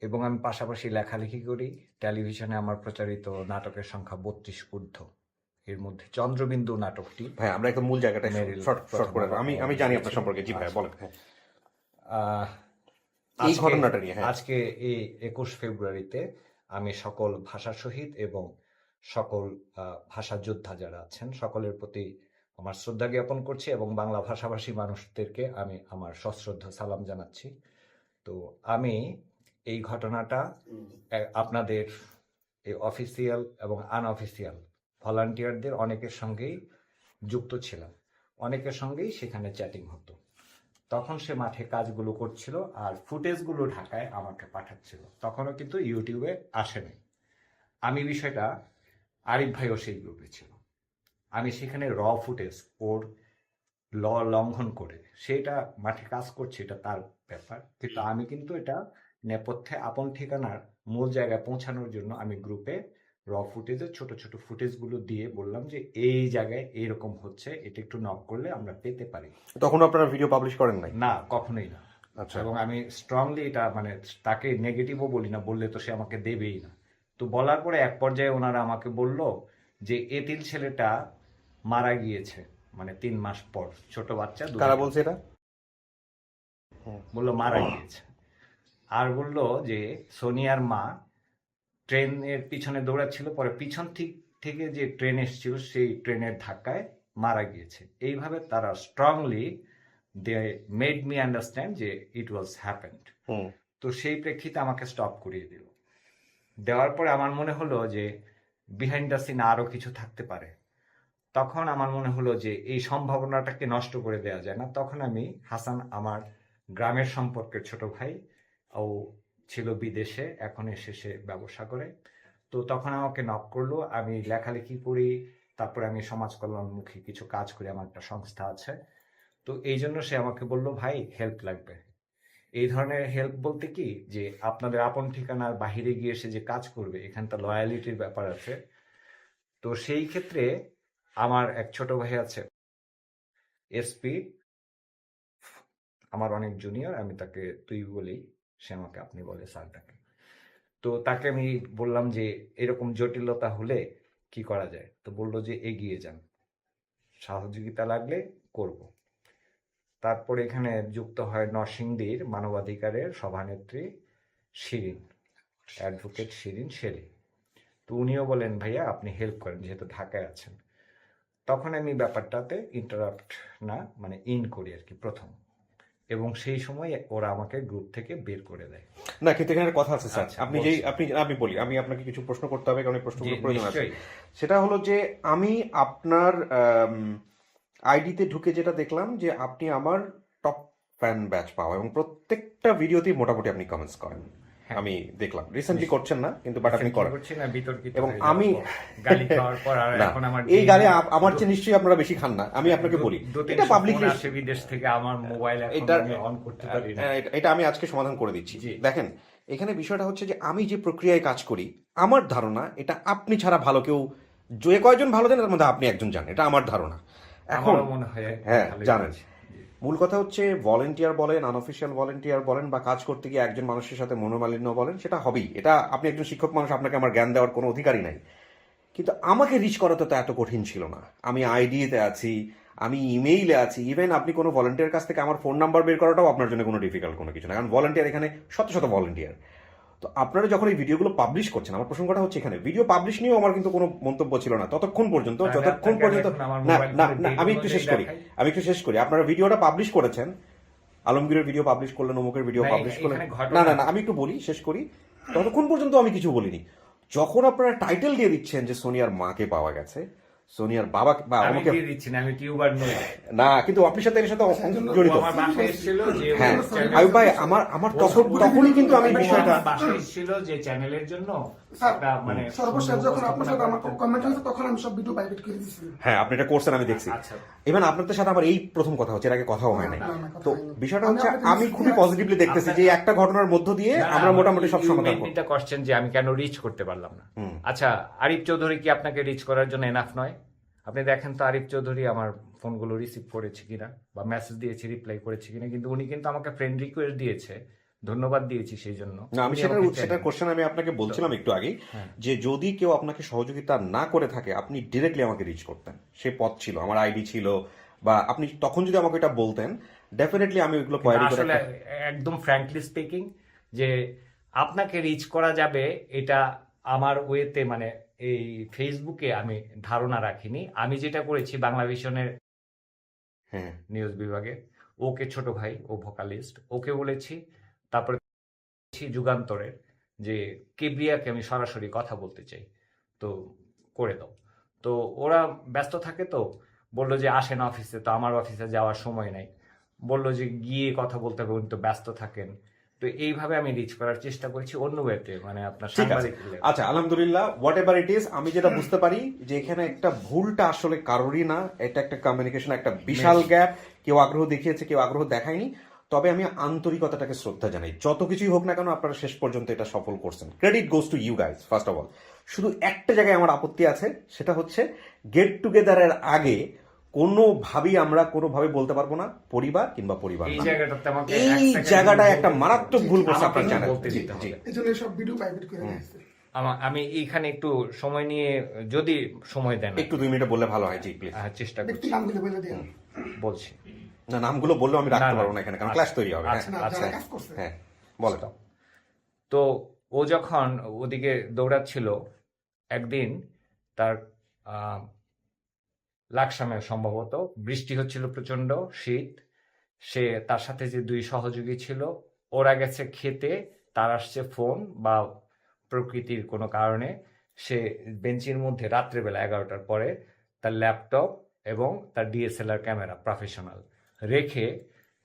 এবং আমি পাশাপাশি লেখালেখি করি। টেলিভিশনে আমার প্রচারিত নাটকের সংখ্যা 32 ঊর্ধ্ব। এর মধ্যে চন্দ্রবিন্দু নাটকটি ভাই আমরা একদম মূল জায়গাটায় মেরিল শর্ট করে প্রথম আমি জানি আপনার সম্পর্কে, জি ভাই আচ্ছা। বলেন। হ্যাঁ। এই আজকে- ঘটনাটা নিয়ে, হ্যাঁ। আজকে এই 21 ফেব্রুয়ারিতে আমি সকল ভাষা শহীদ এবং সকল ভাষা যোদ্ধা যারা আছেন সকলের প্রতি আমার শ্রদ্ধা জ্ঞাপন করছি এবং বাংলা ভাষাভাষী মানুষদেরকে আমি আমার সশ্রদ্ধ সালাম জানাচ্ছি। তো আমি এই ঘটনাটা আপনাদের এই অফিসিয়াল এবং আনঅফিসিয়াল ভলান্টিয়ারদের অনেকের সঙ্গেই যুক্ত ছিলাম, অনেকের সঙ্গেই সেখানে চ্যাটিং হতো। তখন সে মাঠে কাজগুলো করছিল আর ফুটেজগুলো ঢাকায় আমাকে পাঠাচ্ছিল। তখনও কিন্তু ইউটিউবে আসেনি। আমি বিষয়টা, আরিফ ভাইও সেই গ্রুপে ছিল, আমি সেখানে র ফুটেজ ওর ল লঙ্ঘন করে সেটা মাঠে কাজ করছে, এটা তার ব্যাপার, কিন্তু আমি কিন্তু এটা নেপথ্যে আপন ঠিকানার মূল জায়গায় পৌঁছানোর জন্য আমি গ্রুপে র ফুটেজের ছোট ছোট ফুটেজগুলো দিয়ে বললাম যে এই জায়গায় এইরকম হচ্ছে, এটা একটু নক করলে আমরা পেতে পারি। তখন আপনারা ভিডিও পাবলিশ করেন নাই? না, কখনোই না। আচ্ছা। এবং আমি স্ট্রংলি এটা মানে তাকে নেগেটিভও বলি না, বললে তো সে আমাকে দেবেই না। তো বলার পরে এক পর্যায়ে ওনারা আমাকে বলল যে এতিল ছেলেটা মারা গিয়েছে, মানে 3 মাস পর, ছোট বাচ্চা। কারা বলছে এটা? বললো মারা গিয়েছে। আর বলল যে সোনিয়ার মা ট্রেনের পিছনে দৌড়াচ্ছিল, পরে পিছন থেকে যে ট্রেন এসেছিল সেই ট্রেনের ধাক্কায় মারা গিয়েছে। এইভাবে তারা strongly they made me understand যে ইট ওয়াজ হ্যাপেন্ড। তো সেই প্রেক্ষিতে আমাকে স্টপ করিয়ে দিল। দেওয়ার পরে আমার মনে হলো যে বিহাইন্ড দ্য সিন আরও কিছু থাকতে পারে। তখন আমার মনে হলো যে এই সম্ভাবনাটাকে নষ্ট করে দেওয়া যায় না। তখন আমি হাসান, আমার গ্রামের সম্পর্কের ছোট ভাই, ও ছিল বিদেশে, এখন এসে সে ব্যবসা করে, তো তখন আমাকে নক করলো। আমি লেখালেখি করি, তারপরে আমি সমাজ কল্যাণমুখী কিছু কাজ করি, আমার একটা সংস্থা আছে। তো এই জন্য সে আমাকে বলল ভাই হেল্প লাগবে। এই ধরনের হেল্প বলতে কি, যে আপনাদের আপন ঠিকানার বাহিরে গিয়ে সে যে কাজ করবে, এখানটা লয়ালিটির ব্যাপার আছে। তো সেই ক্ষেত্রে আমার এক ছোট ভাই আছে এসপি, আমার অনেক জুনিয়র, আমি তাকে তুই বলি, সে আমাকে আপনি বলে, স্যারটাকে। তো তাকে আমি বললাম যে এরকম জটিলতা হলে কি করা যায়, তো বললো যে এগিয়ে যান, সহযোগিতা লাগলে করব। তারপরে এখানে যুক্ত হয় নরসিংদীর মানবাধিকারের সভানেত্রী শিরিন, অ্যাডভোকেট শিরিন শেলি। তো উনিও বলেন ভাইয়া আপনি হেল্প করেন, যেহেতু ঢাকায় আছেন। তখন আমি ব্যাপারটাতে ইন্টারাপ্ট না, মানে ইন করি আর কি প্রথম, এবং সেই সময় ওরা আমাকে গ্রুপ থেকে বের করে দেয়। না, কিন্তু এখানে কথা আছে স্যার। আচ্ছা, আপনি যেই আমি বলি, আমি আপনাকে কিছু প্রশ্ন করতে হবে, কারণ এই প্রশ্নগুলো জি, প্রয়োজন আছে। নিশ্চয়ই। সেটা হলো যে আমি আপনার আইডিতে ঢুকে যেটা দেখলাম যে আপনি আমার টপ ফ্যান ব্যাচ পাওয়া, এবং প্রত্যেকটা ভিডিওতেই মোটামুটি আপনি কমেন্টস করেন। হ্যাঁ। আমি দেখলাম, রিসেন্টলি করছেন না কিন্তু, বাট আপনি করেন। করছি না, বিতর্কিত এবং হয়ে যাওয়ার আমি পর, গালি খাওয়ার পর, আর না, এখন আমার এই গালে আমার চেয়ে নিশ্চয়ই আপনারা বেশি খান না। আমি আপনাকে বলি, এটা পাবলিক আসে বিদেশ থেকে, আমার মোবাইল এখন আমি অন করতে পারি না। এটা আমি আজকে সমাধান করে দিচ্ছি। জি। দেখেন, এখানে বিষয়টা হচ্ছে যে আমি যে প্রক্রিয়ায় কাজ করি, আমার ধারণা এটা আপনি ছাড়া ভালো কেউ, যে কয়জন ভালো জানেন তার মধ্যে আপনি একজন জানেন, এটা আমার ধারণা। এখন আমারও মনে হয় হ্যাঁ ভালোই জানেন, করেছি। মূল কথা হচ্ছে ভলেন্টিয়ার বলেন, আনঅফিসিয়াল ভলেন্টিয়ার বলেন, বা কাজ করতে গিয়ে একজন মানুষের সাথে মনোমালিন্য বলেন, সেটা হবেই। এটা আপনি একজন শিক্ষক মানুষ, আপনাকে আমার জ্ঞান দেওয়ার কোনো অধিকারই নাই। কিন্তু আমাকে রিচ করাতে তো এত কঠিন ছিল না। আমি আইডিতে আছি, আমি ইমেইলে আছি, ইভেন আপনি কোনো ভলেন্টিয়ার কাছ থেকে আমার ফোন নাম্বার বের করাটাও আপনার জন্য কোনো ডিফিকাল্ট কোনো কিছু না, কারণ ভলেন্টিয়ার এখানে শত শত ভলেন্টিয়ার। তো আপনারা যখন এই ভিডিওগুলো পাবলিশ করছেন, আমার প্রসঙ্গটা হচ্ছে এখানে ভিডিও পাবলিশ নিয়েও আমার কিন্তু কোনো মন্তব্য ছিল না যতক্ষণ পর্যন্ত না, আমি একটু শেষ করি। আপনারা ভিডিওটা পাবলিশ করেছেন, আলমগীরের ভিডিও পাবলিশ করলেন, অমুকের ভিডিও পাবলিশ করলেন, না আমি একটু বলি, শেষ করি। ততক্ষণ পর্যন্ত আমি কিছু বলিনি। যখন আপনারা টাইটেল দিয়ে দিচ্ছেন যে সোনিয়ার মাকে পাওয়া গেছে, সোনিয়ার বাবা বা আমাকে দিচ্ছি না, আমি টিউবার নই না, কিন্তু আপনার সাথে এর সাথে জড়িত। আমার বাসায় এসেছিল যে হ্যাঁ আয়ুব ভাই, আমার তখনই কিন্তু আমি বিষয়টা বাসায় এসেছিল যে চ্যানেলের জন্য একটা মানে সর্বশেষ যখন আপনার সাথে আমার কমেন্ট হয়েছে তখন আমি সব ভিডিও প্রাইভেট করে দিয়েছি। হ্যাঁ, আপনি এটা করছেন, আমি দেখছি। আচ্ছা। এবার আপনাদের সাথে আমার এই প্রথম কথা হচ্ছে, এর আগে কথাও হয় নাই। তো বিষয়টা হচ্ছে আমি খুবই পজিটিভলি দেখতেছি যে একটা ঘটনার মধ্য দিয়ে আমরা মোটামুটি সব সমাধান করব। এটা কোশ্চেন যে আমি কেন রিচ করতে পারলাম না। আচ্ছা, আরিফ চৌধুরী কি আপনাকে রিচ করার জন্য এনাফ নয়? আপনি দেখেন তো আরিফ চৌধুরী আমার ফোনগুলো রিসিভ করেছে কিনা, বা মেসেজ দিয়েছে রিপ্লাই করেছে কিনা, কিন্তু উনি কিন্তু আমাকে ফ্রেন্ড রিকোয়েস্ট দিয়েছে, ধন্যবাদ দিয়েছি সেই জন্য। না, আমি উনি আমাকে সেটার চেনেন। কোশ্চেন আমি আপনাকে বলছিলাম একটু আগে, হ্যাঁ। যে যদি কেউ আপনাকে সহযোগিতা না করে থাকে আপনি ডিরেক্টলি আমাকে রিচ করতেন, সে পথ ছিল, আমার আইডি ছিল, বা আপনি তখন যদি আমাকে এটা বলতেন ডেফিনেটলি আমি ওইগুলো কোয়ারি করে আসলে একদম ফ্র্যাঙ্কলি স্পিকিং, যে আপনাকে রিচ করা যাবে এটা আমার ওয়েতে মানে এই ফেসবুকে আমি ধারণা রাখিনি। আমি যেটা করেছি বাংলাভিশনের হ্যাঁ নিউজ বিভাগে, ওকে ছোট ভাই, ও ভোকালিস্ট, ওকে বলেছি। তারপরে যুগান্তরের যে কিবরিয়াকে আমি সরাসরি কথা বলতে চাই, তো করে দাও। তো ওরা ব্যস্ত থাকে, তো বললো যে আসেন অফিসে, তো আমার অফিসে যাওয়ার সময় নাই, বললো যে গিয়ে কথা বলতে হবে, উনি তো ব্যস্ত থাকেন। তো এইভাবে আমি রিচ করার চেষ্টা করেছি অন্য ওয়েতে, মানে আপনার ঠিক আছে। সাংবাদিক level। আচ্ছা, আলহামদুলিল্লাহ, হোয়াট এভার ইট ইজ, আমি যেটা বুঝতে পারি যে এখানে একটা ভুলটা আসলে কারোরই না, এটা একটা কমিউনিকেশন, একটা বিশাল গ্যাপ। কেউ আগ্রহ দেখিয়েছে, কেউ আগ্রহ দেখায়নি। তবে আমি আন্তরিকতাটাকে শ্রদ্ধা জানাই। যত কিছুই হোক না কেন আপনারা শেষ পর্যন্ত এটা সফল করছেন, credit goes to you guys first of all. শুধু একটা জায়গায় আমার আপত্তি আছে, সেটা হচ্ছে গেট টুগেদারের আগে কোনোভাবেই আমরা কোনোভাবে বলতে পারবো না পরিবার কিংবা পরিবার এই না। জায়গাটাতে আমাকে এই এক second জায়গাটায় একটা বলতে দিন। মারাত্মক ভুল করছে আমাকে আপনার একটু জানেন। বলতে জি, দিতে জি। হবে। এই জন্য সব ভিডিও প্রাইভেট করে দিয়েছে। আমি এইখানে একটু সময় নিয়ে, যদি সময় দেন একটু 2 মিনিটে বললে ভালো হয়। জি প্লিজ। চেষ্টা ব্যক্তি করছি, নামগুলো বলে দিন। বলছি। না, নামগুলো বললেও আমি রাখতে না, পারবো না এখানে, কারণ ক্লাস তৈরি হবে। আচ্ছা, হ্যাঁ না, আচ্ছা। যারা কাজ করছে। হ্যাঁ বলো। তো ও যখন ওদিকে দৌড়াচ্ছিল, একদিন তার লাকসামে সম্ভবত বৃষ্টি হচ্ছিল, প্রচন্ড শীত। সে তার সাথে যে 2 সহযোগী ছিল, ওরা গেছে খেতে, তার আসছে ফোন বা প্রকৃতির কোনো কারণে সে বেঞ্চের মধ্যে রাত্রেবেলা 11টার পরে তার ল্যাপটপ এবং তার ডিএসএলআর ক্যামেরা প্রফেশনাল রেখে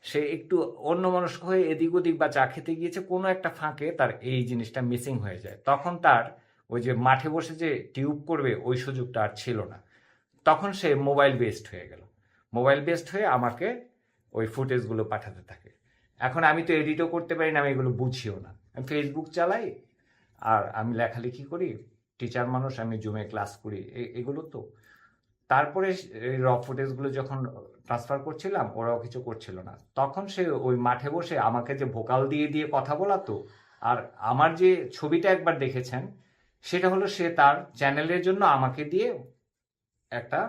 সে একটু অন্যমনস্ক হয়ে এদিক ওদিক বা চা খেতে গিয়েছে, কোনো একটা ফাঁকে তার এই জিনিসটা মিসিং হয়ে যায়। তখন তার ওই যে মাঠে বসে যে টিউব করবে ওই সুযোগটা আর ছিল না। তখন সে মোবাইল বেসড হয়ে গেল। মোবাইল বেসড হয়ে আমাকে ওই ফুটেজগুলো পাঠাতে থাকে। এখন আমি তো এডিটও করতে পারি না, আমি এগুলো বুঝিও না। আমি ফেসবুক চালাই আর আমি লেখালেখি করি, টিচার মানুষ, আমি জুমে ক্লাস করি, এগুলো তো। তারপরে র ফুটেজগুলো যখন ট্রান্সফার করছিলাম, ওরাও কিছু করছিল না। তখন সে ওই মাঠে বসে আমাকে যে ভোকাল দিয়ে দিয়ে কথা বলাতো, আর আমার যে ছবিটা একবার দেখেছেন, সেটা হলো সে তার চ্যানেলের জন্য আমাকে দিয়ে একটা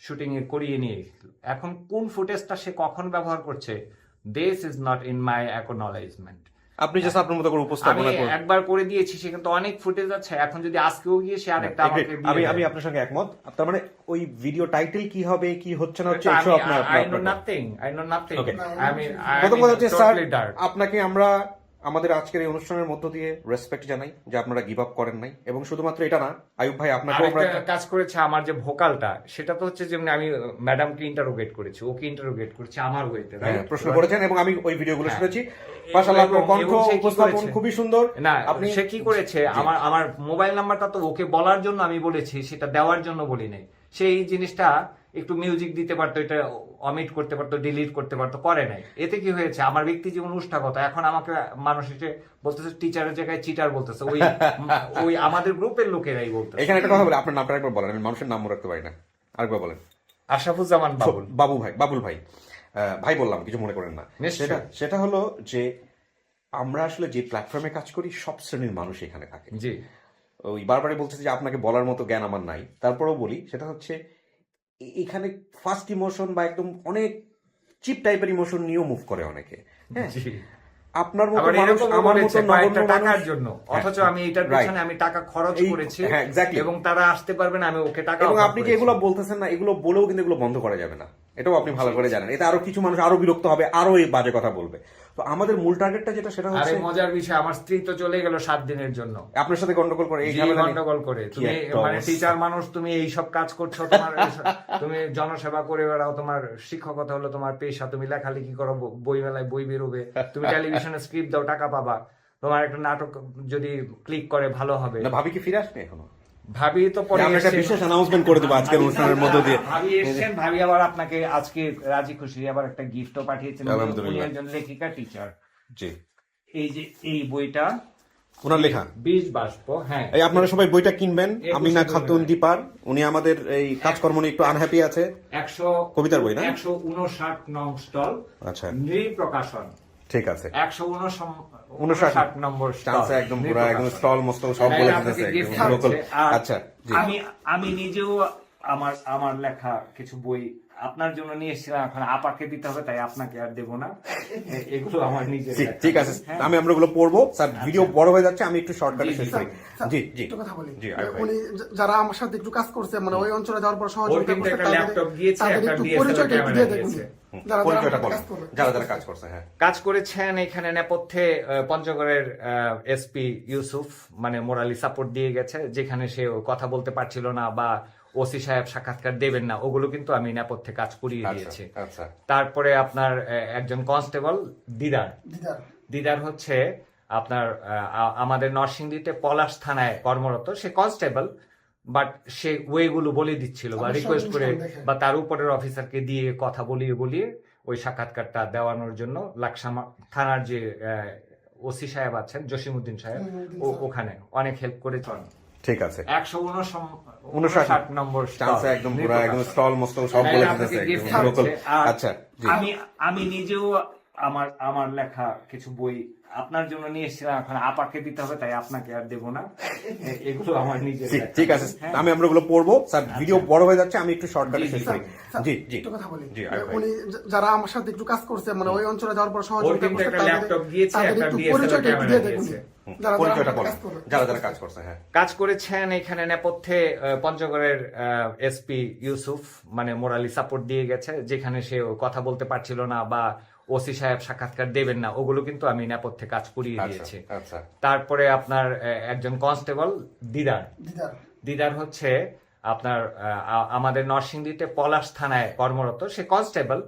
শুটিং এর করিয়ে নিয়ে গেছিল। এখন কোন ফুটেজটা সে কখন ব্যবহার করছে, this is not in my acknowledgement. আপনি জাস্ট আপনার মতো করে আমি উপস্থাপনা করুন। একবার করে দিয়েছি, সে কিন্তু অনেক ফুটেজ আছে। এখন যদি আজকেও গিয়ে সে আরেকটা আমাকে দিয়ে আমি দেয়। আমি আপনার সঙ্গে একমত। তার মানে ওই ভিডিও টাইটেল কি হবে, কি হচ্ছে না হচ্ছে, তো এসব আপনার I know nothing. Okay. প্রথম কথা হচ্ছে স্যার, totally dark. আপনাকে আমরা আমাদের আজকের এই অনুষ্ঠানের মধ্য দিয়ে রেসপেক্ট জানাই যে আপনারা গিভ আপ করেন নাই। এবং শুধুমাত্র এটা না, আয়ুব ভাই আপনাকেও আমরা আরেকটা কাজ করেছে আমার যে ভোকালটা, সেটা তো হচ্ছে যেমন আমি ম্যাডামকে ইন্টারোগেট করেছি, ওকে ইন্টারোগেট করছি আমার ওয়েতে, হ্যাঁ, প্রশ্ন করেছেন এবং আমি ওই ভিডিওগুলো হ্যাঁ। শুনেছি। মাশাআল্লাহ, আপনার কণ্ঠ এবং সে কি উপস্থাপন করেছে? খুবই সুন্দর। না, আপনি সে কি করেছে, আমার মোবাইল নাম্বারটা তো ওকে বলার জন্য আমি বলেছি, সেটা দেওয়ার জন্য বলি নাই। সেই জিনিসটা একটু মিউজিক দিতে পারতো, এটা অমিট করতে পারতো, ডিলিট করতে পারতো, করে নাই। এতে কি হয়েছে, আমার ব্যক্তি জীবন উষ্ঠাগত। এখন আমাকে মানুষ এসে বলতেছে টিচারের জায়গায় চিটার বলতেছে, ওই আমাদের গ্রুপের লোকেরাই বলতেছে। এখানে একটা কথা বলি, আপনার নামটা একবার বলেন, আমি মানুষের নাম রাখতে পারি না, আরেকবার বলেন। আশরাফুজ্জামান বাবুল। বাবুল ভাই, ভাই বললাম, কিছু মনে করেন না। সেটা হলো যে আমরা আসলে যে প্ল্যাটফর্মে কাজ করি, সব শ্রেণীর মানুষ এখানে থাকে। জি, ওই বারবারই বলতেছে যে আপনাকে বলার মতো জ্ঞান আমার নাই, তারপরেও বলি, সেটা হচ্ছে এখানে ফার্স্ট ইমোশন বা একদম অনেক চিপ টাইপের ইমোশন নিয়েও মুভ করে অনেকে। হ্যাঁ, আপনার মতো মানুষ, আমার মতো নগণ্য টাকার মানুষ, জন্য, অথচ আমি এটার পেছনে আমি টাকা খরচ করেছি এবং তারা আসতে পারবে না, আমি ওকে টাকা। এবং আপনি যে এগুলো বলতেছেন না, এগুলো বলেও কিন্তু এগুলো বন্ধ করা যাবে না, এটাও আপনি ভালো করে জানেন। এতে আরো কিছু মানুষ আরো বিরক্ত হবে, আরো এই বাজে কথা বলবে। তো আমাদের মূল টার্গেটটা যেটা, সেটা হচ্ছে, মজার বিষয়, আমার স্ত্রী তো চলে গেল 7 দিনের জন্য আপনার সাথে গন্ডগোল করে, এই গন্ডগোল করে। তুমি মানে টিচার মানুষ, তুমি এই সব কাজ করছো, তোমার তুমি জনসেবা করে বেড়াও, তোমার শিক্ষকতা হলো তোমার পেশা, তুমি লেখালেখি করো, বই মেলায় বই বেরোবে, তুমি টেলিভিশনে স্ক্রিপ্ট দাও, টাকা পাবা, তোমার একটা নাটক যদি ক্লিক করে ভালো হবে। না, ভাবি কি ফিরে আসবে এখনো? ভাবি তো পরে আমরা একটা বিশেষ অ্যানাউন্সমেন্ট করে দেবো আজকের অনুষ্ঠানের মধ্য দিয়ে। ভাবি এসেছেন, ভাবি আবার আপনাকে আজকে রাজি খুশি আবার একটা গিফটও পাঠিয়েছেন। উনি একজন লেখিকা, টিচার। জি, এই যে এই বইটা ওনার লেখা 20 বাষ্প। হ্যাঁ, এই আপনারা সবাই বইটা কিনবেন। আমিনা খাতুন দীপার, উনি আমাদের এই কাজকর্ম নিয়ে একটু আনহ্যাপি আছে। 100 কবিতার বই না, 159 নং স্টল। আচ্ছা, নৃ প্রকাশন। ঠিক আছে। 159 নম্বর চান্সে একদম পুরো একদম স্টল মস্ত সব বলে দিতেছে একদম লোকাল। আচ্ছা জি আমি নিজেও আমার লেখা কিছু বই আপনার জন্য নিয়ে এসেছিলাম, এখন আপাকে দিতে হবে, তাই আপনাকে আর দেবো না। এগুলো আমার নিজের লেখা। ঠিক আছে, আমি আমরা ওগুলো পড়বো স্যার। ভিডিও বড় হয়ে যাচ্ছে, আমি একটু শর্টকাটে শেষ করি। জি জি একটা কথা বলি, জি আয়ুব ভাই। উনি যারা আমার সাথে একটু কাজ করছে, মানে ওই অঞ্চলে যাওয়ার পর ওর সহযোগিতা কিন্তু করছে, একটা ল্যাপটপ দিয়েছে, তাদের একটা একটু DSLR পরিচয়টা একটু ক্যামেরা দিয়ে দেখুন। দিয়েছে। যারা পরিচয়টা যারা বলো, কাজ করবে, যারা কাজ করছে। হ্যাঁ, কাজ করেছেন এখানে নেপথ্যে পঞ্চগড়ের এসপি ইউসুফ, মানে মোরালি সাপোর্ট দিয়ে গেছে, যেখানে সে কথা বলতে পারছিল না বা ওসি সাহেব সাক্ষাৎকার দেবেন না, ওগুলো কিন্তু আমি নেপথ্যে কাজ করিয়ে দিয়েছি। আচ্ছা তারপরে আপনার একজন কনস্টেবল দিদার হচ্ছে আপনার আমাদের নরসিংদীতে পলাশ থানায় কর্মরত, সে কনস্টেবল, বাট সে ওয়েগুলো বলে দিচ্ছিল বা রিকোয়েস্ট করে বা তার উপরের অফিসারকে দিয়ে কথা বলিয়ে ওই সাক্ষাৎকারটা দেওয়ানোর জন্য লাকসাম থানার যে ওসি সাহেব আছেন জসিমউদ্দিন সাহেব, ওখানে অনেক হেল্প করেছেন। ঠিক আছে। 159 নম্বর চান্সে একদম পুরো একদম স্টল মস্ত সব বলে দিতেছে একদম লোকাল। আচ্ছা জি আমি নিজেও আমার লেখা কিছু বই আপনার জন্য নিয়ে এসেছিলাম, এখন আপাকে দিতে হবে, তাই আপনাকে আর দেবো না। এগুলো আমার নিজের লেখা। ঠিক আছে, আমি আমরা ওগুলো পড়বো স্যার। ভিডিও বড় হয়ে যাচ্ছে, আমি একটু শর্টকাটে শেষ করি। জি জি একটা কথা বলি, জি আয়ুব ভাই। উনি যারা আমার সাথে একটু কাজ করছে, মানে ওই অঞ্চলে যাওয়ার পর ওর সহযোগিতা কিন্তু করছে, একটা ল্যাপটপ দিয়েছে, তাদের একটা একটু DSLR পরিচয়টা একটু ক্যামেরা দিয়ে দেখুন। দিয়েছে। পরিচয়টা বলো, যারা কাজ করছে। হ্যাঁ, কাজ করেছেন এখানে নেপথ্যে পঞ্চগড়ের এসপি ইউসুফ, মানে মোরালি সাপোর্ট দিয়ে গেছে, যেখানে সে কথা বলতে পারছিল না বা ওসি সাহেব সাক্ষাৎকার দেবেন না, ওগুলো কিন্তু আমি নেপথ্যে কাজ করিয়ে দিয়েছি। আচ্ছা তারপরে আপনার একজন কনস্টেবল দিদার হচ্ছে আপনার আমাদের নরসিংদীতে পলাশ থানায় কর্মরত, সে কনস্টেবল,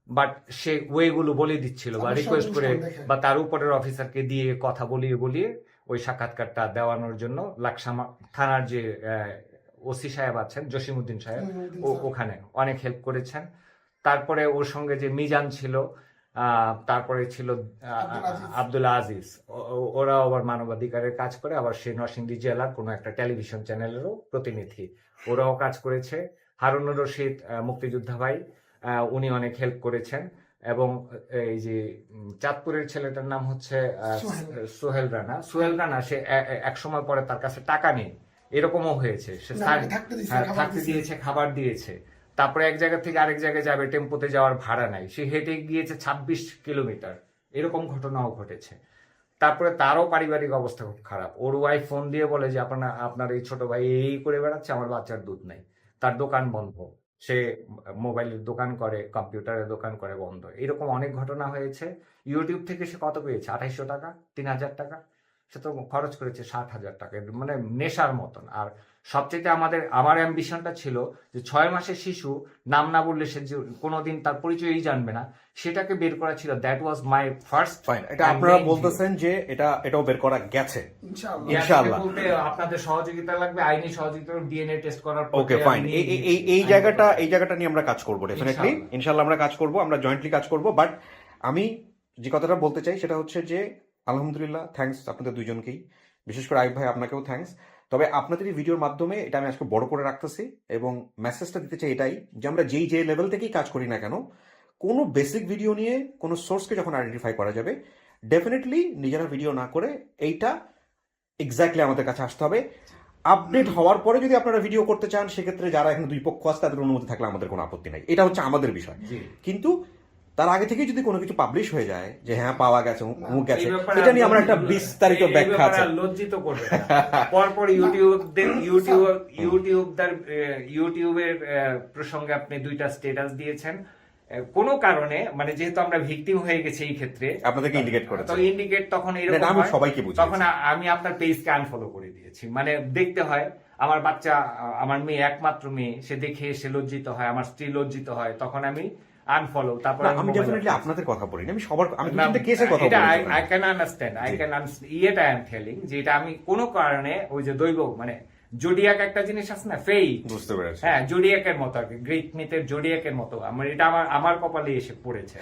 বাট সে ওয়েগুলো বলে দিচ্ছিল বা রিকোয়েস্ট করে বা তার উপরের অফিসারকে দিয়ে কথা বলিয়ে ওই সাক্ষাৎকারটা দেওয়ানোর জন্য লাকসাম থানার যে ওসি সাহেব আছেন জসিমউদ্দিন সাহেব, ওখানে অনেক হেল্প করেছেন। তারপরে ওর সঙ্গে যে মিজান ছিল, তারপরে ছিল আব্দুল আজিজ, ওরাও আবার মানবাধিকারের কাজ করে, আবার সে নরসিংদী জেলার কোনো একটা টেলিভিশন চ্যানেলেরও প্রতিনিধি, ওরাও কাজ করেছে। হারুনুর রশিদ মুক্তিযোদ্ধা ভাই, উনি অনেক হেল্প করেছেন। এবং এই যে চাঁদপুরের ছেলেটার নাম হচ্ছে সোহেল রানা, সে এক সময় পরে তার কাছে টাকা নেই, এরকমও হয়েছে, সে থাকতে দিয়েছে, খাবার দিয়েছে। তারপরে এক জায়গা থেকে আরেক জায়গায় যাবে, টেম্পোতে যাওয়ার ভাড়া নাই, সে হেঁটে গিয়েছে 26 কিলোমিটার, এরকম ঘটনাও ঘটেছে। তারপরে তারও পারিবারিক অবস্থা খুব খারাপ, ওর ওয়াইফ ফোন দিয়ে বলে যে আপনার এই ছোট ভাই এই করে বেড়াচ্ছে, আমার বাচ্চার দুধ নাই, তার দোকান বন্ধ, সে মোবাইলের দোকান করে, কম্পিউটারের দোকান করে, বন্ধ। এরকম অনেক ঘটনা হয়েছে। ইউটিউব থেকে সে কত পেয়েছে? 2800 টাকা, 3000 টাকা, সে তো খরচ করেছে 60,000 টাকা, মানে নেশার মতন। আর সবচেয়ে আমার অ্যাম্বিশনটা ছিল যে 6 মাসের শিশু নাম না বললে সে কোনোদিন তার পরিচয়ই জানবে না, সেটাকে বের করা ছিল। That was my first. Fine, এটা আপনারা বলতেছেন যে এটাও বের করা গেছে ইনশাআল্লাহ। বলতে আপনাদের সহযোগিতা লাগবে, আইনি সহযোগিতা, ডিএনএ টেস্ট করার পর। ওকে ফাইন, এই জায়গাটা নিয়ে আমরা কাজ করব ডেফিনেটলি, ইনশাআল্লাহ আমরা কাজ করব, আমরা জয়েন্টলি কাজ করব। বাট আমি যে কথাটা বলতে চাই সেটা হচ্ছে যে আলহামদুলিল্লাহ, থ্যাঙ্কস আপনাদের দুইজনকেই, বিশেষ করে আইব ভাই আপনাকেও থ্যাঙ্কস। তবে আপনাদের এই ভিডিওর মাধ্যমে এটা আমি আজকে বড় করে রাখতেছি এবং মেসেজটা দিতে চাই এটাই, যে আমরা যে লেভেল থেকেই কাজ করি না কেন, কোনো বেসিক ভিডিও নিয়ে কোনো সোর্সকে যখন আইডেন্টিফাই করা যাবে, ডেফিনেটলি নিজেরা ভিডিও না করে এইটা এক্স্যাক্টলি আমাদের কাছে আসতে হবে। আপডেট হওয়ার পরে যদি আপনারা ভিডিও করতে চান, সেক্ষেত্রে যারা এখানে দুই পক্ষ আছে তাদের অনুমতি থাকলে আমাদের কোনো আপত্তি নাই, এটা হচ্ছে আমাদের বিষয়। কিন্তু তার আগে থেকে যদি কোনো কিছু পাবলিশ হয়ে যায় যে হ্যাঁ পাওয়া গেছে, অমুক গেছে, এটা নিয়ে আমরা একটা বিস্তারিত ব্যাখ্যা আছে। লজ্জিত করবে পরপর ইউটিউবের প্রসঙ্গে আপনি 2টা স্ট্যাটাস দিয়েছেন কোনো কারণে, মানে যেহেতু আমরা ভিকটিম হয়ে গেছি এই ক্ষেত্রে, আপনাদেরকে ইন্ডিকেট করেছে, তো ইন্ডিকেট তখন এরকম আমি সবাইকে বুঝিয়েছি, তখন আমি আপনার পেজকে আনফলো করে দিয়েছি। মানে দেখতে হয় আমার বাচ্চা, আমার মেয়ে, একমাত্র মেয়ে, সে দেখে সে লজ্জিত হয়, আমার স্ত্রী লজ্জিত হয়, তখন আমি আনফলো। তারপর আমি ডেফিনেটলি আপনাদের কথা বলি না, আমি সবার, আমি দুটো কেসের কথা বলি। আই ক্যান আন্ডারস্ট্যান্ড, ইয়েটা আই এম টেলিং যে এটা আমি কোনো কারণে ওই যে দৈব, মানে জোডিয়াক একটা জিনিস আছে না, ফেই, বুঝতে পেরেছি, হ্যাঁ, জোডিয়াকের মতো আর কি, গ্রিক মিথের জোডিয়াকের মতো, এটা আমার কপালে এসে পড়েছে।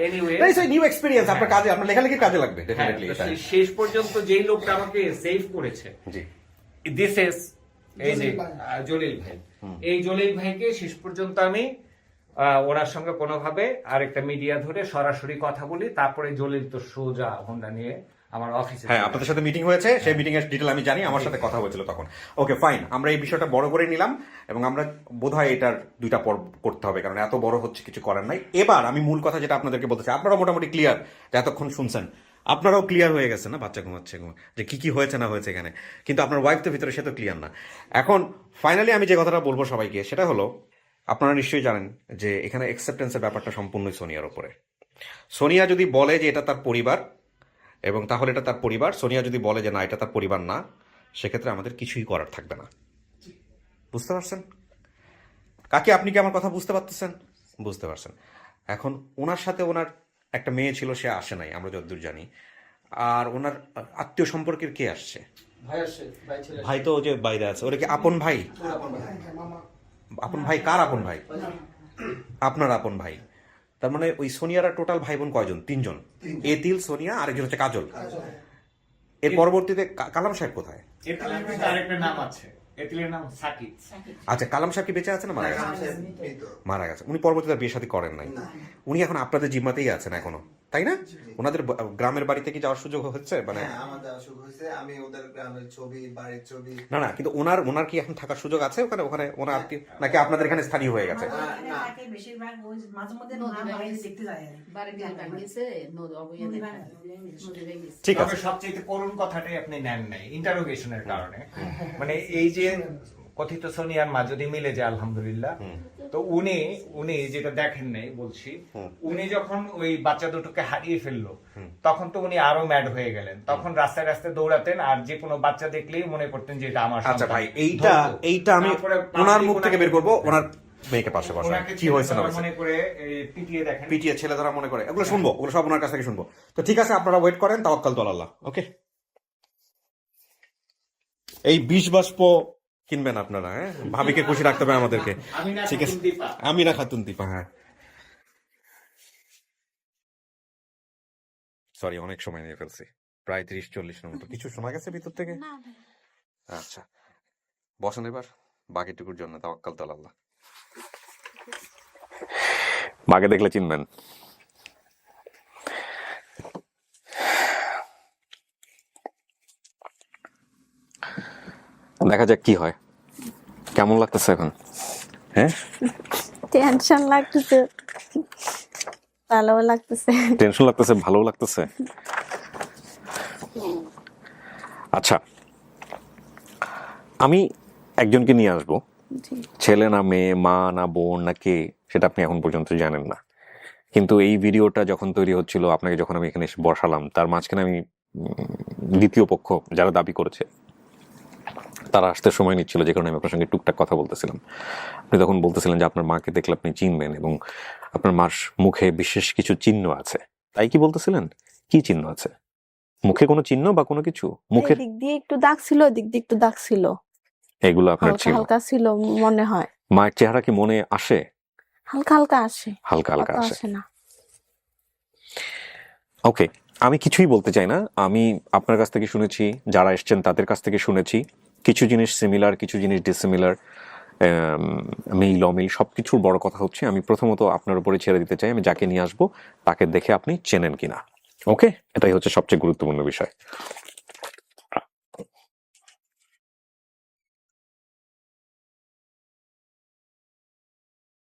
Anyway, it's a new experience, আপনার কাজে, আপনার লেখালেখির কাজে লাগবে ডেফিনেটলি। শেষ পর্যন্ত যেই লোকটা আমাকে সেভ করেছে, জি, দিস ইজ এই যে জলিল ভাই, এই জলিল ভাইকে শেষ পর্যন্ত আমি ওনার সঙ্গে কোনোভাবে আরেকটা মিডিয়া ধরে সরাসরি কথা বলি, তারপরে জলিল তো সোজা হোন্ডা নিয়ে আমার অফিসে। হ্যাঁ, আপনাদের সাথে মিটিং হয়েছে, সেই মিটিং এর ডিটেল আমি জানি, আমার সাথে কথা হয়েছিল তখন। ওকে ফাইন, আমরা এই বিষয়টা বড় করে নিলাম এবং আমরা বোধহয় এটার 2টা পর্ব করতে হবে, কারণ এত বড় হচ্ছে, কিছু করার নাই। এবার আমি মূল কথা যেটা আপনাদেরকে বলতে চাই, আপনারা মোটামুটি ক্লিয়ার, এতক্ষণ শুনছেন, আপনারাও ক্লিয়ার হয়ে গেছে না বাচ্চা ঘুমাচ্ছে যে কি হয়েছে না হয়েছে এখানে, কিন্তু আপনার ওয়াইফ তো ভিতরে, সে তো ক্লিয়ার না। এখন ফাইনালি আমি যে কথাটা বলবো সবাইকে, সেটা হলো, আপনারা নিশ্চয়ই জানেন যে এখানে অ্যাকসেপ্টেন্সের ব্যাপারটা সম্পূর্ণই সোনিয়ার উপরে। সোনিয়া যদি বলে যে এটা তার পরিবার, এবং তাহলে এটা তার পরিবার। সোনিয়া যদি বলে যে না, এটা তার পরিবার না, সেক্ষেত্রে আমাদের কিছুই করার থাকবে না। বুঝতে পারছেন কাকি? আপনি কি আমার কথা বুঝতে পারতেছেন? বুঝতে পারছেন। এখন ওনার সাথে ওনার একটা মেয়ে ছিল, সে আসে নাই আমরা যতদূর জানি। আর ওনার আত্মীয় সম্পর্কের কে আসছে? ভাই তো যে বাইরে আছে, ওরা কি আপন ভাই? আপন ভাই কার আপন ভাই? আপনার আপন ভাই। তার মানে ওই সোনিয়ারা টোটাল ভাই বোন কয়জন? 3 জন। এতিল, সোনিয়া, আরেকজন হচ্ছে কাজল। এর পরবর্তীতে কালাম সাহেব কোথায়? আরেকটা নাম আছে, এতিলের নাম সাকিব। আচ্ছা, কালাম সাহেব কি বেঁচে আছে না মারা গেছে? মারা গেছে। উনি পরবর্তীতে বিয়ে শাদী করেন নাই। উনি এখন আপনাদের জিম্মাতেই আছেন এখনো, তাই না? ওনাদের গ্রামের বাড়িতে কি যাওয়ার সুযোগ হচ্ছে? মানে আমার যাওয়ার সুযোগ হয়েছে, আমি ওদের গ্রামের ছবি, বাড়ির ছবি। না, কিন্তু ওনার কি এখন থাকার সুযোগ আছে ওখানে? ওনার আত্মীয় নাকি আপনাদের এখানে স্থানীয় হয়ে গেছে? ঠিক আছে। সবচেয়ে করুণ কথাটাই আপনি নেন নাই ইন্টারোগেশনের কারণে। মানে এই যে কথিত সোনিয়ার মা যদি মিলে যায় আলহামদুলিল্লাহ, তো উনি যেটা দেখেন নাই বলছি, উনি যখন ওই বাচ্চা দুটোকে হারিয়ে ফেললো, তখন তো উনি আরো ম্যাড হয়ে গেলেন। তখন রাস্তায় রাস্তায় দৌড়াতেন, আর যে কোনো বাচ্চা দেখলেই মনে করতেন যে এটা আমার। আচ্ছা ভাই, এইটা আমি ওনার মুখ থেকে বের করবো। ওনার মেয়েকে পাশে বসায় কি হয়েছে না হয়েছে মনে করে পিটিয়ে দেখেন, পিটিয়ে ছেলে ধরা মনে করে, এগুলো শুনবো, ওগুলো সব ওনার কাছ থেকে শুনবো। তো ঠিক আছে, আপনারা ওয়েট করেন, তাওয়াক্কাল তো আল্লাহ। ওকে, এই 20 বাষ্প কিনবেন আপনারা, হ্যাঁ? ভাবিকে খুশি রাখতে হবে আমাদেরকে, ঠিক আছে? আমিনা খাতুন দীপা, হ্যাঁ। সরি, অনেক সময় নিয়ে ফেলছি, প্রায় 30-40 মতো। কিছু শোনা গেছে ভিতর থেকে? আচ্ছা, বসেন এবার বাকিটুকুর জন্য, তাওয়াক্কাল তো আল্লাহ। বাঘে দেখলে চিনবেন। দেখা যাক কি হয়। কেমন লাগতেছে এখন? হ্যাঁ, টেনশন লাগতেছে, ভালো লাগতেছে। টেনশন লাগতেছে, ভালো লাগতেছে। আচ্ছা, আমি একজনকে নিয়ে আসবো, ছেলে না মেয়ে, মা না বোন না কে, সেটা আপনি এখন পর্যন্ত জানেন না। কিন্তু এই ভিডিওটা যখন তৈরি হচ্ছিল, আপনাকে যখন আমি এখানে এসে বসালাম, তার মাঝখানে আমি দ্বিতীয় পক্ষ যারা দাবি করেছে তারা আসতে সময় নিচ্ছিল, যে কারণে আমি আপনার সঙ্গে টুকটাক কথা বলতেছিলাম। আপনি তখন বলতেছিলেন যে আপনার মাকে দেখলে আপনি চিনবেন এবং আপনার মার মুখে বিশেষ কিছু চিহ্ন আছে। তাই কি বলতেছিলেন? কি চিহ্ন আছে? মুখে কোনো চিহ্ন বা কোনো কিছু? মুখের দিক দিয়ে একটু দাগ ছিল, দিক দিয়ে একটু দাগ ছিল, এগুলো আপনার ছিল? হালকা ছিল মনে হয়। মায়ের চেহারা কি মনে আসে? হালকা হালকা আসে, হালকা হালকা আসে। আসে না। ওকে, আমি কিছুই বলতে চাই না। আমি আপনার কাছ থেকে শুনেছি, যারা এসছেন তাদের কাছ থেকে শুনেছি, কিছু জিনিস সিমিলার, কিছু জিনিস ডিসিমিলার, মিল অমিল, সবকিছুর বড় কথা হচ্ছে আমি প্রথমত আপনার উপরে ছেড়ে দিতে চাই, আমি যাকে নিয়ে আসবো তাকে দেখে আপনি চেনেন কিনা। ওকে, এটাই হচ্ছে সবচেয়ে গুরুত্বপূর্ণ বিষয়।